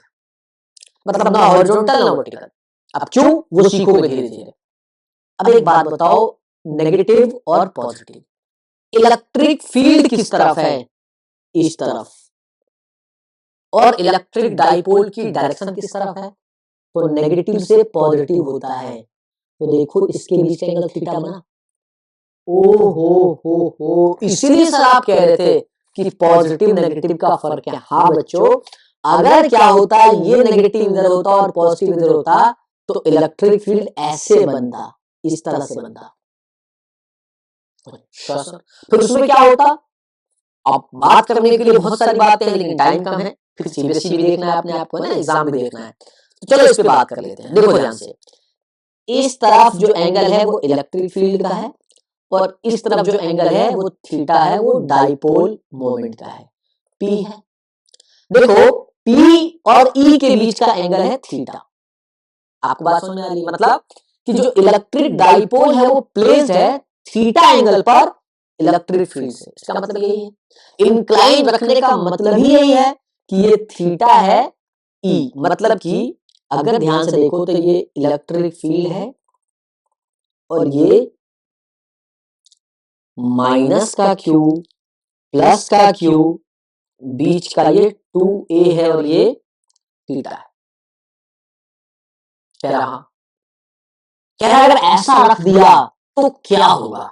S1: मतलब ना हॉरिजॉन्टल ना वर्टिकल। अब क्यों वो सीखोगे धीरे धीरे। अब एक बात बताओ, नेगेटिव और पॉजिटिव, इलेक्ट्रिक फील्ड किस तरफ है? इस तरफ। और इलेक्ट्रिक डाइपोल की डायरेक्शन किस तरफ है? तो नेगेटिव से पॉजिटिव होता है। तो देखो इसके बीच का एंगल थीटा बना। ओ हो, इसीलिए सर आप कह रहे थे कि पॉजिटिव नेगेटिव का फर्क है। हाँ बच्चों, अगर क्या होता ये नेगेटिव इधर होता और पॉजिटिव इधर होता तो इलेक्ट्रिक फील्ड ऐसे बनता, इस तरह से बनता। अच्छा सर फिर उसमें क्या होता? अब बात करने के लिए बहुत सारी बातें हैं लेकिन टाइम कम है, फिर सीबीएसई भी देखना है अपने आप को, ना एग्जाम भी देखना है। तो चलो इस पे बात कर लेते हैं। देखो ध्यान से, इस तरफ जो एंगल है वो इलेक्ट्रिक फील्ड का है और इस तरफ जो एंगल है वो थीटा है, वो डाइपोल मोमेंट का है, पी है। देखो पी और ई के बीच का एंगल है थीटा। आपको बात समझ में आ रही है? मतलब कि जो इलेक्ट्रिक डाइपोल है वो प्लेस्ड है थीटा एंगल पर इलेक्ट्रिक फील्ड से। इसका मतलब यही है, इंक्लाइन रखने का मतलब ही यही है कि ये थीटा है ई, मतलब कि अगर ध्यान से देखो तो ये इलेक्ट्रिक फील्ड है और ये माइनस का क्यू प्लस का क्यू, बीच का ये 2a है और ये थीटा है। कह रहा अगर ऐसा रख दिया तो क्या होगा?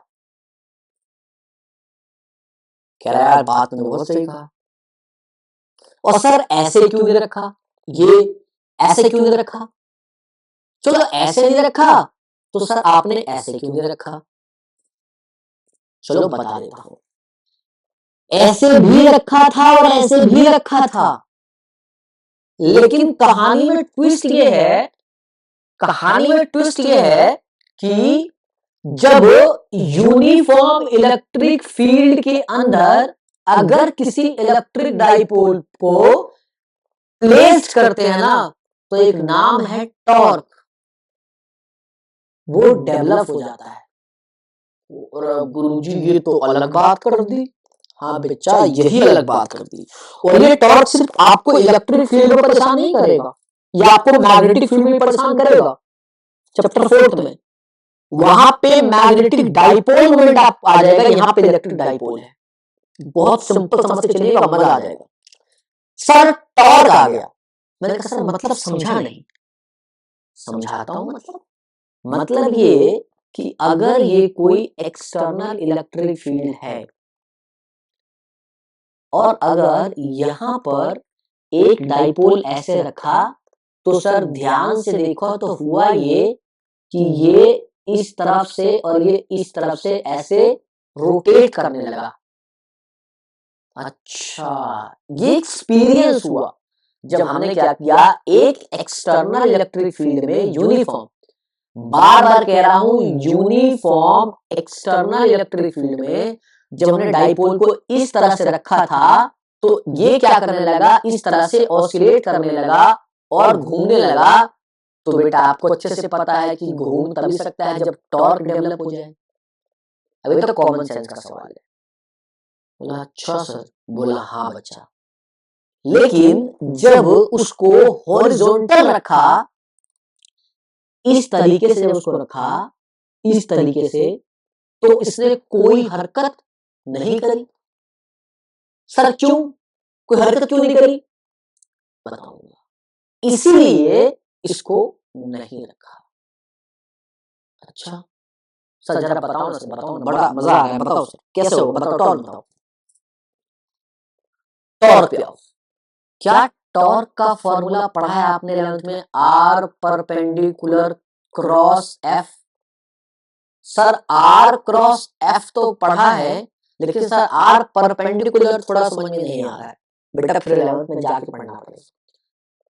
S1: कह रहा यार बात में बहुत सही कहा। और सर ऐसे क्यों नहीं रखा? ये ऐसे क्यों नहीं रखा? चलो ऐसे नहीं रखा तो सर आपने ऐसे क्यों नहीं रखा? चलो बता देता हूं, ऐसे भी रखा था और ऐसे भी रखा था। लेकिन कहानी में ट्विस्ट ये है, कहानी में ट्विस्ट ये है कि जब यूनिफॉर्म इलेक्ट्रिक फील्ड के अंदर अगर किसी इलेक्ट्रिक डाइपोल को प्लेस करते हैं ना, तो एक नाम है टॉर्क, वो डेवलप हो जाता है। और गुरुजी ये तो अलग बात कर दी। हाँ बच्चा, यही अलग बात कर दी। और ये टॉर्क सिर्फ आपको इलेक्ट्रिक फील्ड में परेशान नहीं करेगा, ये आपको मैग्नेटिक फील्ड में परेशान करेगा। चैप्टर 4 में वहां पे मैग्नेटिक डाइपोल मोमेंट आप आ जाएगा, यहाँ पे इलेक्ट्रिक डाइपोल है। बहुत सिंपल समझ के चलिएगा, मजा आ जाएगा। सर टॉर्क आ गया, मैंने कहा सर मतलब समझा नहीं। समझाता हूं। मतलब ये कि अगर ये कोई एक्सटर्नल इलेक्ट्रिक फील्ड है और अगर यहां पर एक डाइपोल ऐसे रखा, तो सर ध्यान से देखो तो हुआ ये कि ये इस तरफ से और ये इस तरफ से ऐसे रोटेट करने लगा। अच्छा, ये एक्सपीरियंस हुआ जब हमने क्या किया, एक एक्सटर्नल इलेक्ट्रिक फील्ड में यूनिफॉर्म, बार बार कह रहा हूं, यूनिफॉर्म एक्सटर्नल इलेक्ट्रिक फील्ड में जब हमने डाइपोल को इस तरह से रखा था, तो ये क्या करने लगा, इस तरह से ऑसिलेट करने लगा और घूमने लगा। तो बेटा आपको अच्छे से पता है कि घूम तभी सकता है जब टॉर्क डेवलप हो जाए। अभी तो कॉमन सेंस का सवाल है। बोला अच्छा सर, बोला हाँ बच्चा। लेकिन जब उसको हॉरिजॉन्टल रखा, इस तरीके से जब उसको रखा, इस तरीके से, तो इसने कोई हरकत नहीं करी। सर क्यों, कोई हरकत क्यों नहीं करी, बताऊंगा। इसीलिए इसको नहीं रखा। अच्छा सर जरा बताओ ना, सर बताओ ना, बड़ा मजा आ रहा है, बताओ सर कैसे होगा, बताओ टॉर्क बताओ। टॉर्क पे आओ। क्या टॉर्क का फॉर्मूला पढ़ा है आपने 11th में, R perpendicular cross F. Sir R cross F तो पढ़ा है, लेकिन सर आर परपेंडिकुलर थोड़ा समझ में नहीं आ रहा है। बेटा फिर 11th में जाके पढ़ना पड़ेगा।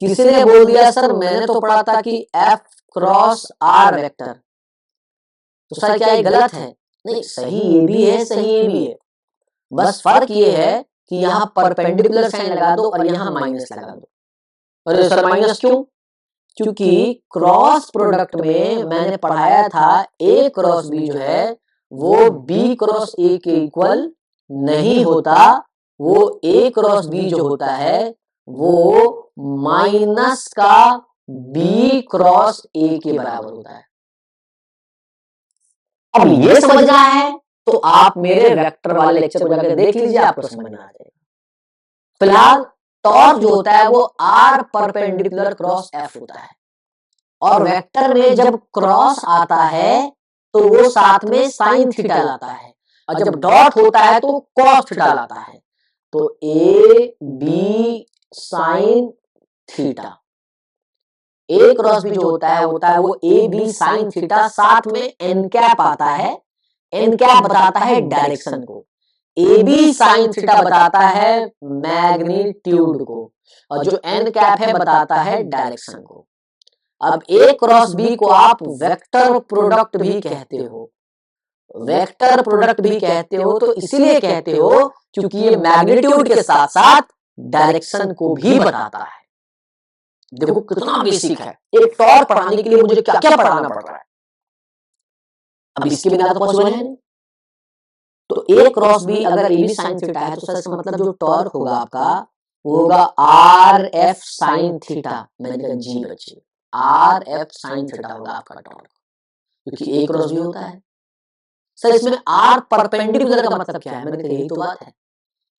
S1: किसी ने बोल दिया सर मैंने तो पढ़ा था कि एफ क्रॉस आर वेक्टर, तो सर क्या ये गलत है? नहीं, सही ये भी है, सही ये भी है। बस फर्क ये है कि यहाँ परपेंडिकुलर साइन लगा दो और यहाँ माइनस लगा दो। अरे सर माइनस क्यों? क्योंकि क्रॉस प्रोडक्ट में मैंने पढ़ाया था ए क्रॉस बी जो है वो बी क्रॉस ए के इक्वल नहीं होता, वो ए क्रॉस बी जो होता है वो माइनस का बी क्रॉस ए के बराबर होता है। अब ये समझना है तो आप मेरे वेक्टर वाले लेक्चर को जाकर देख लीजिए, आपको समझ में आ जाएगा। फिलहाल टॉर्क जो होता है वो आर परपेंडिकुलर क्रॉस एफ होता है, और वेक्टर में जब क्रॉस आता है तो वो साथ में साइन थीटा लाता है, और जब डॉट होता है तो कॉस थीटा लाता है। तो A B sine theta, A cross B जो होता है वो ए बी साइन थीटा, साथ में एन कैप आता है। एन कैप बताता है डायरेक्शन को, ए बी साइन थीटा बताता है मैग्नीट्यूड को, और जो एन कैप है बताता है डायरेक्शन को। अब ए क्रॉस बी को आप वेक्टर प्रोडक्ट भी कहते हो, वेक्टर प्रोडक्ट भी कहते हो, तो इसीलिए कहते हो क्योंकि ये मैग्नीट्यूड के साथ साथ डायरेक्शन को भी बताता है। देखो कितना बेसिक है, एक टॉर्क पढ़ाने के लिए मुझे क्या क्या पढ़ाना पड़ रहा है, अब इसके बिना तो पॉसिबल है नहीं। तो ए क्रॉस बी अगर ए बी साइन थीटा है, तो सर इसका मतलब जो टॉर्क होगा आपका वो होगा आर एफ साइन थीटा। मैंने कहा जी बच्चे, आर एफ साइन थीटा होगा आपका टॉर्क, क्योंकि ए क्रॉस बी होता है। सर इसमें आर परपेंडिकुलर का मतलब क्या है? मैंने कहा यही तो बात है,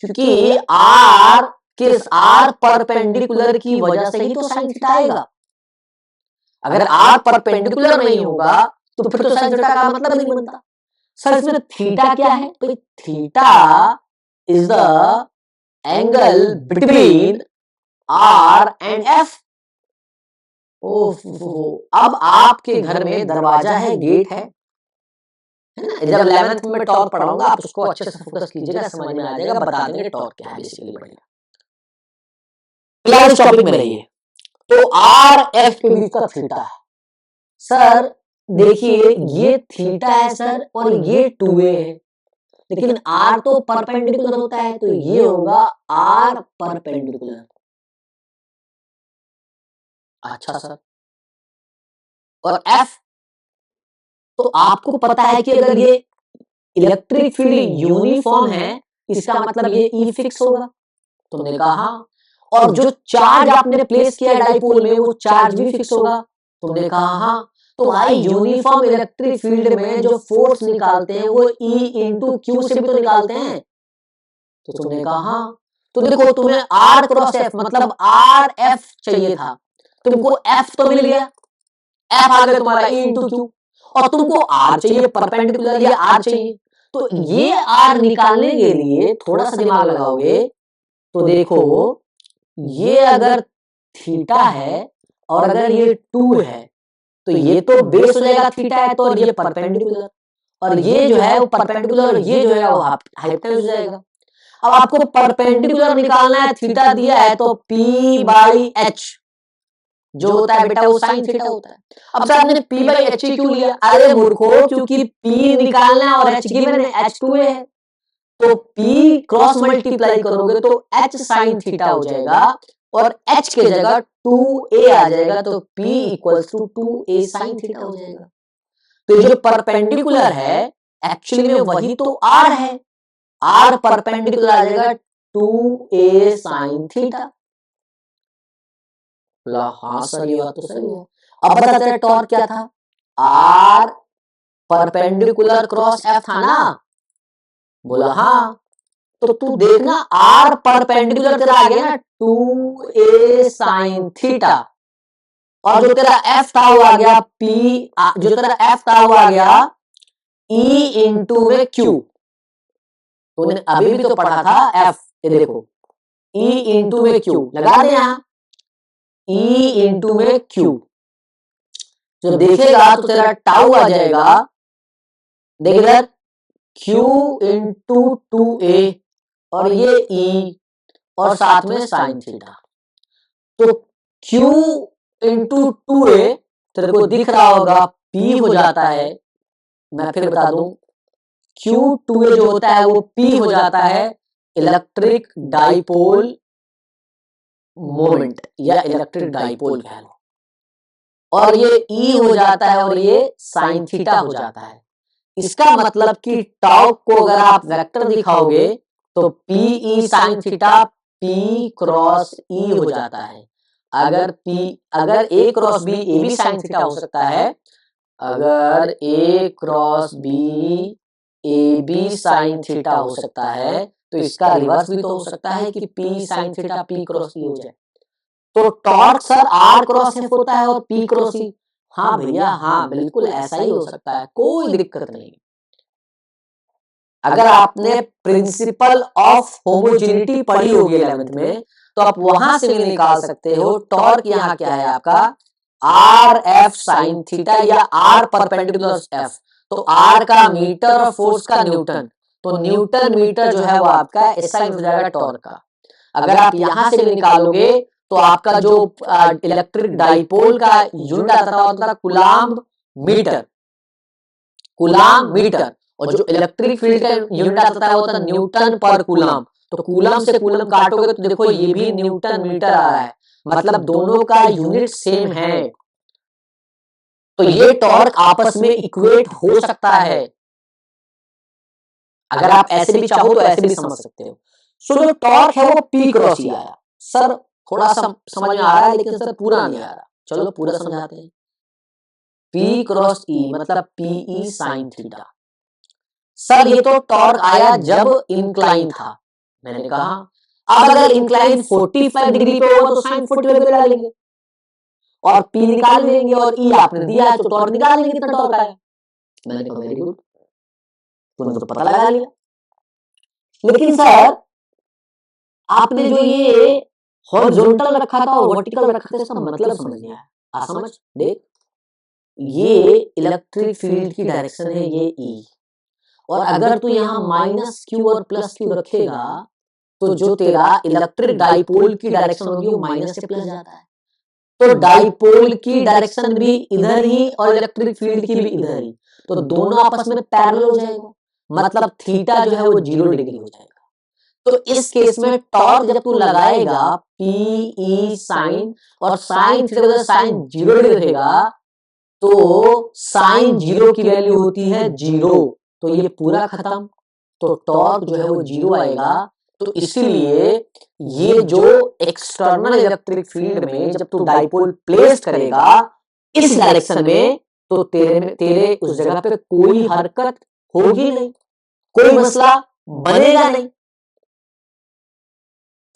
S1: क्योंकि आर किस आर परपेंडिकुलर की वजह से ही तो साइन थीटा आएगा। अगर आर परपेंडिकुलर नहीं होगा तो फिर तो साइन थीटा का मतलब नहीं बनता। सर इसमें थीटा क्या है? भाई theta is the angle between R and F. अब आपके घर में दरवाजा है, गेट है ना? जब 11th में टॉर्क पढ़ाऊंगा आप उसको अच्छे से फोकस कीजिएगा, समझ में आ जाएगा, बता देंगे टॉर्क क्या है बेसिकली। बढ़िया, फिलहाल इस टॉपिक में रहिए। तो आर एफ के बीच का थीटा है। सर देखिए ये थीटा है सर और ये 2a है, लेकिन r तो परपेंडिकुलर होता है, तो ये होगा r परपेंडिकुलर। अच्छा सर, और f, तो आपको पता है कि अगर ये इलेक्ट्रिक फील्ड यूनिफॉर्म है, इसका मतलब ये E फिक्स होगा। तुमने कहा हाँ। और जो चार्ज आपने प्लेस किया डाइपोल में वो चार्ज भी फिक्स होगा। तुमने कहा हाँ। तो भाई यूनिफॉर्म इलेक्ट्रिक फील्ड में जो फोर्स निकालते हैं वो E इंटू क्यू से भी तो निकालते हैं। तो तुमने कहा हाँ। तो देखो तुम्हें R क्रॉस F मतलब R F चाहिए था, तुमको F तो मिल गया, F आ गया तुम्हारा E इंटू क्यू, और तुमको R चाहिए परपेंडिकुलर, या R चाहिए। तो ये R निकालने के लिए थोड़ा सा दिमाग लगाओगे तो देखो, ये अगर थीटा है और अगर ये 2 है तो ये तो बेस हो जाएगा थीटा है तो, और ये परपेंडिकुलर, और ये जो है वो परपेंडिकुलर, ये जो है वो हाइपोटेन्यूज हो जाएगा। अब आपको परपेंडिकुलर निकालना है, थीटा दिया है तो P बाई H जो होता है बेटा वो साइन थीटा होता है। अब सर आपने P बाई H क्यों लिया? अरे मूर्खो, क्योंकि P निकालना है और H गिवन है, H 2a है, तो P क्रॉस मल्टीप्लाई करोगे तो H साइन थीटा हो जाएगा और H के जगह 2a आ जाएगा, तो P equals to 2a sine theta हो जाएगा। तो ये जो परपेंडिकुलर है एक्चुअली में वही तो R है, R परपेंडिकुलर आ जाएगा 2a साइन थीटा। हाँ सर ये बात तो सही है। अब बता तेरा टॉर्क क्या था? R परपेंडिकुलर क्रॉस F था ना? बोला हाँ। तो तू देखना R परपेंडिकुलर तेरा आ गया ना 2a साइन थीटा, और जो तेरा F था वो आ गया P, जो तेरा F था वो आ गया E इंटू में Q। तूने अभी भी तो पढ़ा था F, ये देखो E इंटू में Q लगा दे यहाँ, E इंटू में Q। जब देखेगा तो तेरा टाउ आ जाएगा, देख इधर Q इंटू 2a और ये E और साथ में साइन थीटा। तो Q इंटू 2a तेरे को दिख रहा होगा P हो जाता है, मैं फिर बता दूं Q2a जो होता है वो P हो जाता है इलेक्ट्रिक डाइपोल मोमेंट या इलेक्ट्रिक डाइपोल कह लो, और ये E हो जाता है और ये साइन थीटा हो जाता है। इसका मतलब कि टाउ को अगर आप वेक्टर दिखाओगे तो PE sine theta P cross E हो जाता है। अगर A क्रॉस B A भी साइन थीटा हो सकता है, अगर A क्रॉस B A भी साइन थीटा हो सकता है, तो इसका रिवर्स भी तो हो सकता है कि P sine theta P cross E हो जाए। तो torque sir R cross F होता है और P क्रॉस E। हाँ भैया हाँ, बिल्कुल ऐसा ही हो सकता है, कोई दिक्कत नहीं। अगर आपने प्रिंसिपल ऑफ होमोजेनिटी पढ़ी होगी 11th में, तो आप वहां से भी निकाल सकते हो टॉर्क यहाँ क्या है आपका आर एफ साइन थीटा या आर परपेंडिकुलर एफ। तो आर का मीटर और फोर्स का न्यूटन, तो न्यूटन मीटर जो है वो आपका एसआई हो जाएगा टॉर्क का। अगर आप यहां से भी निकालोगे तो आपका जो इलेक्ट्रिक डाइपोल का यूनिट आता था कुलाम्ब मीटर, कुलाम्ब मीटर, और जो इलेक्ट्रिक फील्ड का यूनिट आता है वो था न्यूटन पर कूलम। तो कूलम से कूलम काटोगे तो देखो ये भी न्यूटन मीटर आ रहा है, मतलब दोनों का यूनिट सेम है। तो ये टॉर्क आपस में इक्वेट हो सकता है। अगर आप ऐसे भी चाहो तो ऐसे भी समझ सकते हो। सो जो टॉर्क है वो P क्रॉस ही आया। सर थोड़ा सा समझ में आ रहा है लेकिन सर पूरा नहीं आ रहा, चलो पूरा समझाते हैं। P क्रॉस E मतलब PE साइन थीटा। सर ये तो टॉर्क आया जब इंक्लाइन था, मैंने कहा अब अगर इंक्लाइन 45 डिग्री पे होगा तो साइन 45 डिग्री डालेंगे और P निकाल लेंगे, और E आपने दिया है तो टॉर्क निकाल लेंगे कितना टॉर्क आया। मैंने कहा वेरी गुड, तुमने तो पता लगा लिया। लेकिन सर आपने जो ये हॉरिजॉन्टल रखा था और वर्टिकल रखा था इसका मतलब समझ नहीं आया। आ समझ देख, ये इलेक्ट्रिक फील्ड की डायरेक्शन है ये E, और अगर तू यहाँ माइनस Q और प्लस Q रखेगा तो जो तेरा इलेक्ट्रिक डाइपोल की डायरेक्शन होगी वो माइनस से प्लस जाता है। तो डाइपोल की डायरेक्शन भी इधर ही और इलेक्ट्रिक फील्ड की भी इधर ही, तो दोनों आपस में पैरेलल हो जाएगा, मतलब थीटा जो है वो 0 डिग्री हो जाएगा। तो इस केस में टॉर्क जब तू लगाएगा पी ई साइन, और साइन थीटा का साइन 0 डिग्री रहेगा, तो साइन 0 की वैल्यू होती है 0, तो ये पूरा खत्म, तो टॉर्क जो है वो 0 आएगा। तो इसीलिए ये जो एक्सटर्नल इलेक्ट्रिक फील्ड में जब तू डाइपोल प्लेस करेगा इस डायरेक्शन में, तो तेरे उस जगह पे कोई हरकत होगी नहीं, कोई मसला बनेगा नहीं।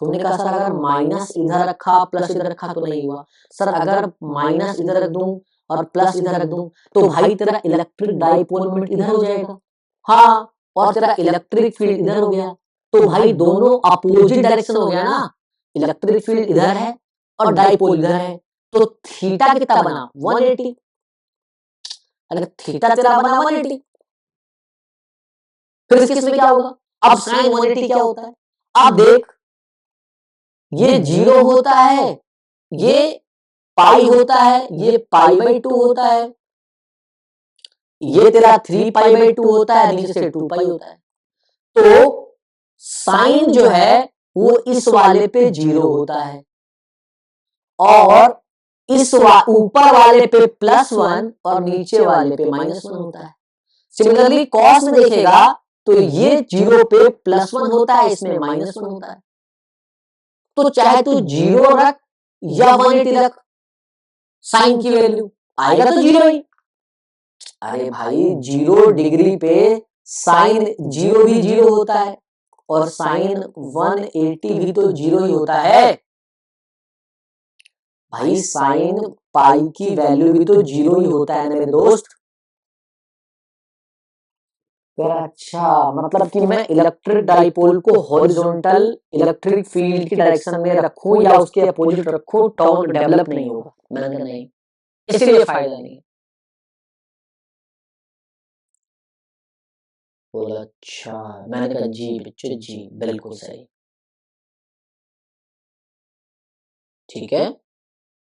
S1: तुमने कहा सर अगर माइनस इधर रखा प्लस इधर रखा तो नहीं हुआ। सर अगर माइनस इधर रख दूं और प्लस इधर रख दूं तो भाई तेरा इलेक्ट्रिक डाइपोल मोमेंट इधर हो जाएगा, हाँ, और तेरा इलेक्ट्रिक फील्ड इधर हो गया, तो भाई दोनों अपोजिट डायरेक्शन हो गया ना, इलेक्ट्रिक फील्ड इधर है और डाइपोल इधर है, तो थीटा कितना बना 180। अगर थीटा तेरा बना 180, फिर इस केस में क्या होगा, अब साइन 180 क्या होता है, अब देख ये 0 होता है, ये पाई होता है, ये पाई/2 होता है, ये तेरा 3π/2 होता है, नीचे से 2π होता है, तो साइन जो है वो इस वाले पे 0 होता है और इस ऊपर वाले पे +1 और नीचे वाले पे -1 होता है। सिमिलरली कॉस में देखेगा तो ये 0 पे +1 होता है, इसमें -1 होता है, तो चाहे तू 0 रख या 180 रख, साइन की वैल्यू आएगा तो 0 ही। अरे भाई 0 डिग्री पे साइन 0 भी 0 होता है और साइन 180 भी तो 0 ही होता है। भाई साइन पाई की वैल्यू भी तो 0 ही होता है ना मेरे दोस्त। अच्छा, मतलब कि मैं इलेक्ट्रिक डाइपोल को हॉरिजॉन्टल इलेक्ट्रिक फील्ड की डायरेक्शन में रखूं या उसके अपोजिट रखूं, टॉर्क डेवलप नहीं होगा। मैंने कहा नहीं, इसलिए फायदा नहीं। बोला अच्छा, मैंने कहा जी बच्चे जी बिल्कुल सही, ठीक है।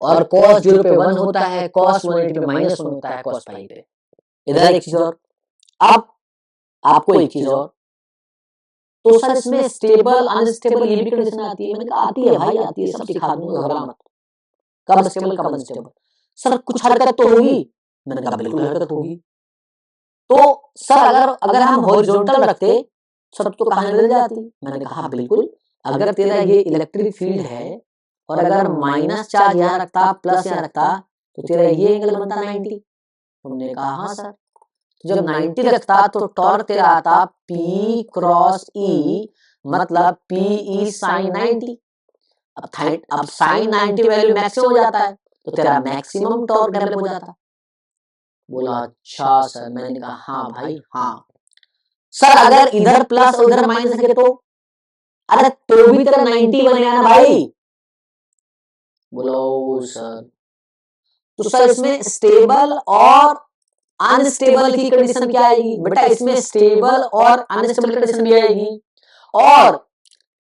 S1: और cos 0 पे 1 होता है, cos 180 पे -1 होता है cos पाई पे। इधर एक चीज और, अब आपको एक चीज और, तो सर इसमें स्टेबल अनस्टेबल ये भी कंडीशन आती है। मैंने कहा आती है भाई, आती है, सब सिखा दूंगा, घबरा मत। कब स्टेबल कब अनस्टेबल, सर कुछ हरकत तो होगी। मैंने कहा बिल्कुल हरकत होगी। तो सर अगर अगर हम हॉरिजॉन्टल रखते सब तो कहानी बदल जाती। मैंने कहा बिल्कुल, अगर तेरा ये इलेक्ट्रिक फील्ड है और अगर माइनस चार्ज यहाँ रखता प्लस यहाँ रखता तो तेरा ये एंगल बनता 90। तुमने कहा हाँ सर, तो जब 90 रखता तो टॉर्क तेरा आता P क्रॉस E, मतलब PE साइन 90। अब साइन 90 वैल्यू मैक्सिमम हो जाता है तो तेरा मैक्सिमम टॉर्क डेवलप हो जाता। बोला अच्छा सर। मैंने कहा हाँ भाई हाँ। सर अगर इधर प्लस और इधर माइनस रखे तो, अरे तो भी तेरा 90 बनेगा ना भाई। बोलो सर, तो सर इसमें स्टेबल और अनस्टेबल की कंडीशन क्या आएगी बेटा, इसमें स्टेबल और अनस्टेबल कंडीशन भी आएगी और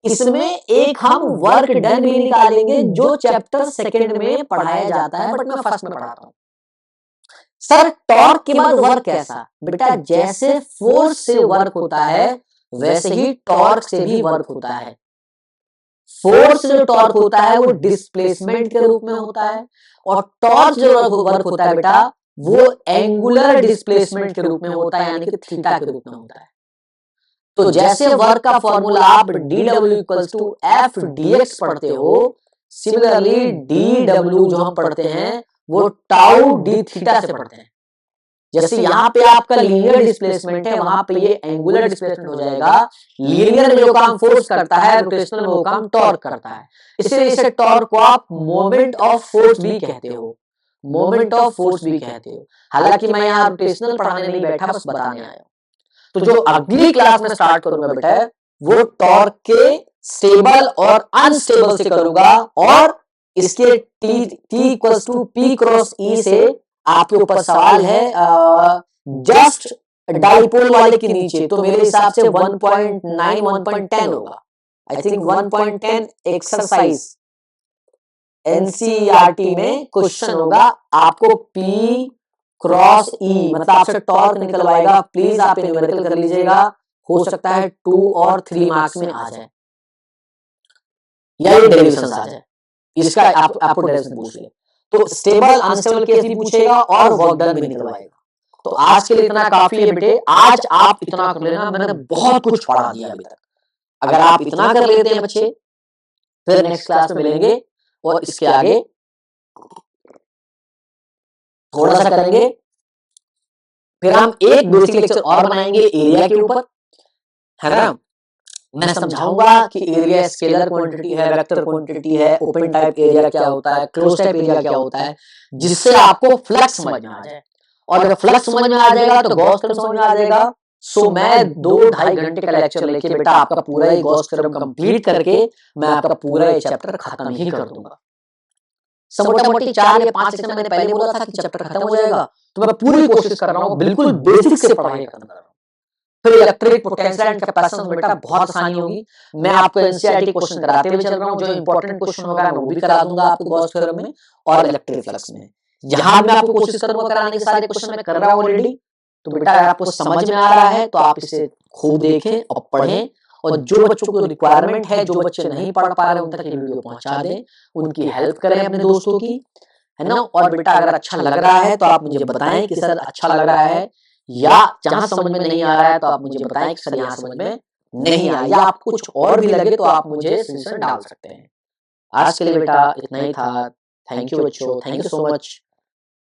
S1: इसमें एक हम वर्क डन भी निकालेंगे जो चैप्टर सेकंड में पढ़ाया जाता है, बट मैं फर्स्ट में पढ़ाता हूं। सर टॉर्क के बाद वर्क कैसा बेटा, जैसे फोर्स से वर्क होता है वैसे ही टॉर्क से भी वर्क होता है। फोर्स जो टॉर्क होता है वो डिस्प्लेसमेंट के रूप में होता है और टॉर्क जो वर्क होता है बेटा वो एंगुलर डिस्प्लेसमेंट के रूप में होता है, यानी कि थीटा के रूप में होता है। तो जैसे वर्क का फॉर्मूला आप dw=f पढ़ते हो, सिमिलरली dw जो हम पढ़ते हैं वो टाउ डी थीटा से पढ़ते हैं। जैसे यहाँ पे आपका लीनियर डिस्प्लेसमेंट है, वहां पे ये एंगुलर डिस्प्लेसमेंट हो जाएगा। लीनियर में जो काम फोर्स करता है, रोटेशनल में वो काम टॉर्क करता है, इसलिए इसे टॉर्क को आप मोमेंट ऑफ फोर्स भी कहते हो, मोमेंट ऑफ फोर्स भी कहते हो। हालांकि मैं यहाँ रोटेशनल पढ़ाने नहीं बैठा, बस बताने आया। तो जो अगली क्लास में स्टार्ट करूंगा बेटा वो टॉर्क के स्टेबल और अनस्टेबल से करूंगा और इसके T=P क्रॉस E से आपके ऊपर सवाल है जस्ट डाइपोल वाले के नीचे, तो मेरे हिसाब से 1.9 1.10 होगा। आई थिंक 1.10 एक्सरसाइज एनसीईआरटी में क्वेश्चन होगा आपको P क्रॉस E मतलब आपसे टॉर्क निकलवाएगा, प्लीज आप न्यूमेरिकल कर लीजिएगा, हो सकता है 2 और 3 मार्क्स में आ जाए या ये डेरिवेशन आ जाए, इसका आपको डेरिवेशन पूछ ले तो स्टेबल अनस्टेबल केस भी पूछेगा और वर्क डन भी निकलवाएगा। तो आज के लिए इतना काफी है बेटे, आज आप इतना कर लेना, मैंने बहुत कुछ पढ़ा दिया अभी तक। अगर आप इतना कर लेते हैं बच्चे, फिर नेक्स्ट क्लास में मिलेंगे और इसके आगे थोड़ा सा करेंगे, फिर हम एक बेसिक लेक्चर और बनाएंगे एरिया के ऊपर, है ना। मैं समझाऊंगा कि एरिया स्केलर क्वांटिटी है, वेक्टर क्वांटिटी है, ओपन टाइप एरिया क्या होता है, क्लोज टाइप एरिया क्या होता है, जिससे आपको फ्लक्स समझ में आ जाए। और जब फ्लक्स समझ में आ जाएगा तो गॉस थ्योरम समझ में आ जाएगा। सो मैं 2-2.5 घंटे का लेक्चर लेके बेटा आपका पूरा ही गॉस थ्योरम कंप्लीट करके मैं आपका पूरा ये चैप्टर खत्म ही कर दूंगा। मोटा मोटी 4 या 5 सेशन मैंने पहले बोला था कि चैप्टर खत्म हो जाएगा, तो मैं पूरी कोशिश कर रहा हूँ बिल्कुल बेसिक से पढ़ाई खत्म कर रहा हूँ। फिर इलेक्ट्रिक पोटेंशियल एंड कैपेसिटेंस बेटा बहुत आसानी होगी। मैं आपको एनसीईआरटी क्वेश्चन कराते हुए चल रहा हूँ, जो इंपॉर्टेंट क्वेश्चन होगा मैं वो भी करा दूंगा आपको गॉस थ्योरम में और इलेक्ट्रिक फ्लक्स में। जहां मैं आपको कोशिश करूंगा कराने के सारे क्वेश्चन मैं कर रहा हूं ऑलरेडी। तो बेटा अगर आपको समझ में आ रहा है तो आप इसे खूब देखें और पढ़ें, और जो बच्चों को रिक्वायरमेंट है, जो बच्चे नहीं पढ़ पा रहे उन तक ये वीडियो पहुंचा दें, उनकी हेल्प करें अपने दोस्तों की, है ना। और बेटा अगर अच्छा लग रहा है तो आप मुझे बताएं कि सर अच्छा लग रहा है, या जहां समझ में नहीं आ रहा है तो आप मुझे बताएं कि सर यहाँ समझ में नहीं आया, या आपको कुछ और भी लगे तो आप मुझे सजेशन डाल सकते हैं। आज के लिए बेटा इतना ही था। थैंक यू बच्चों, थैंक यू सो मच।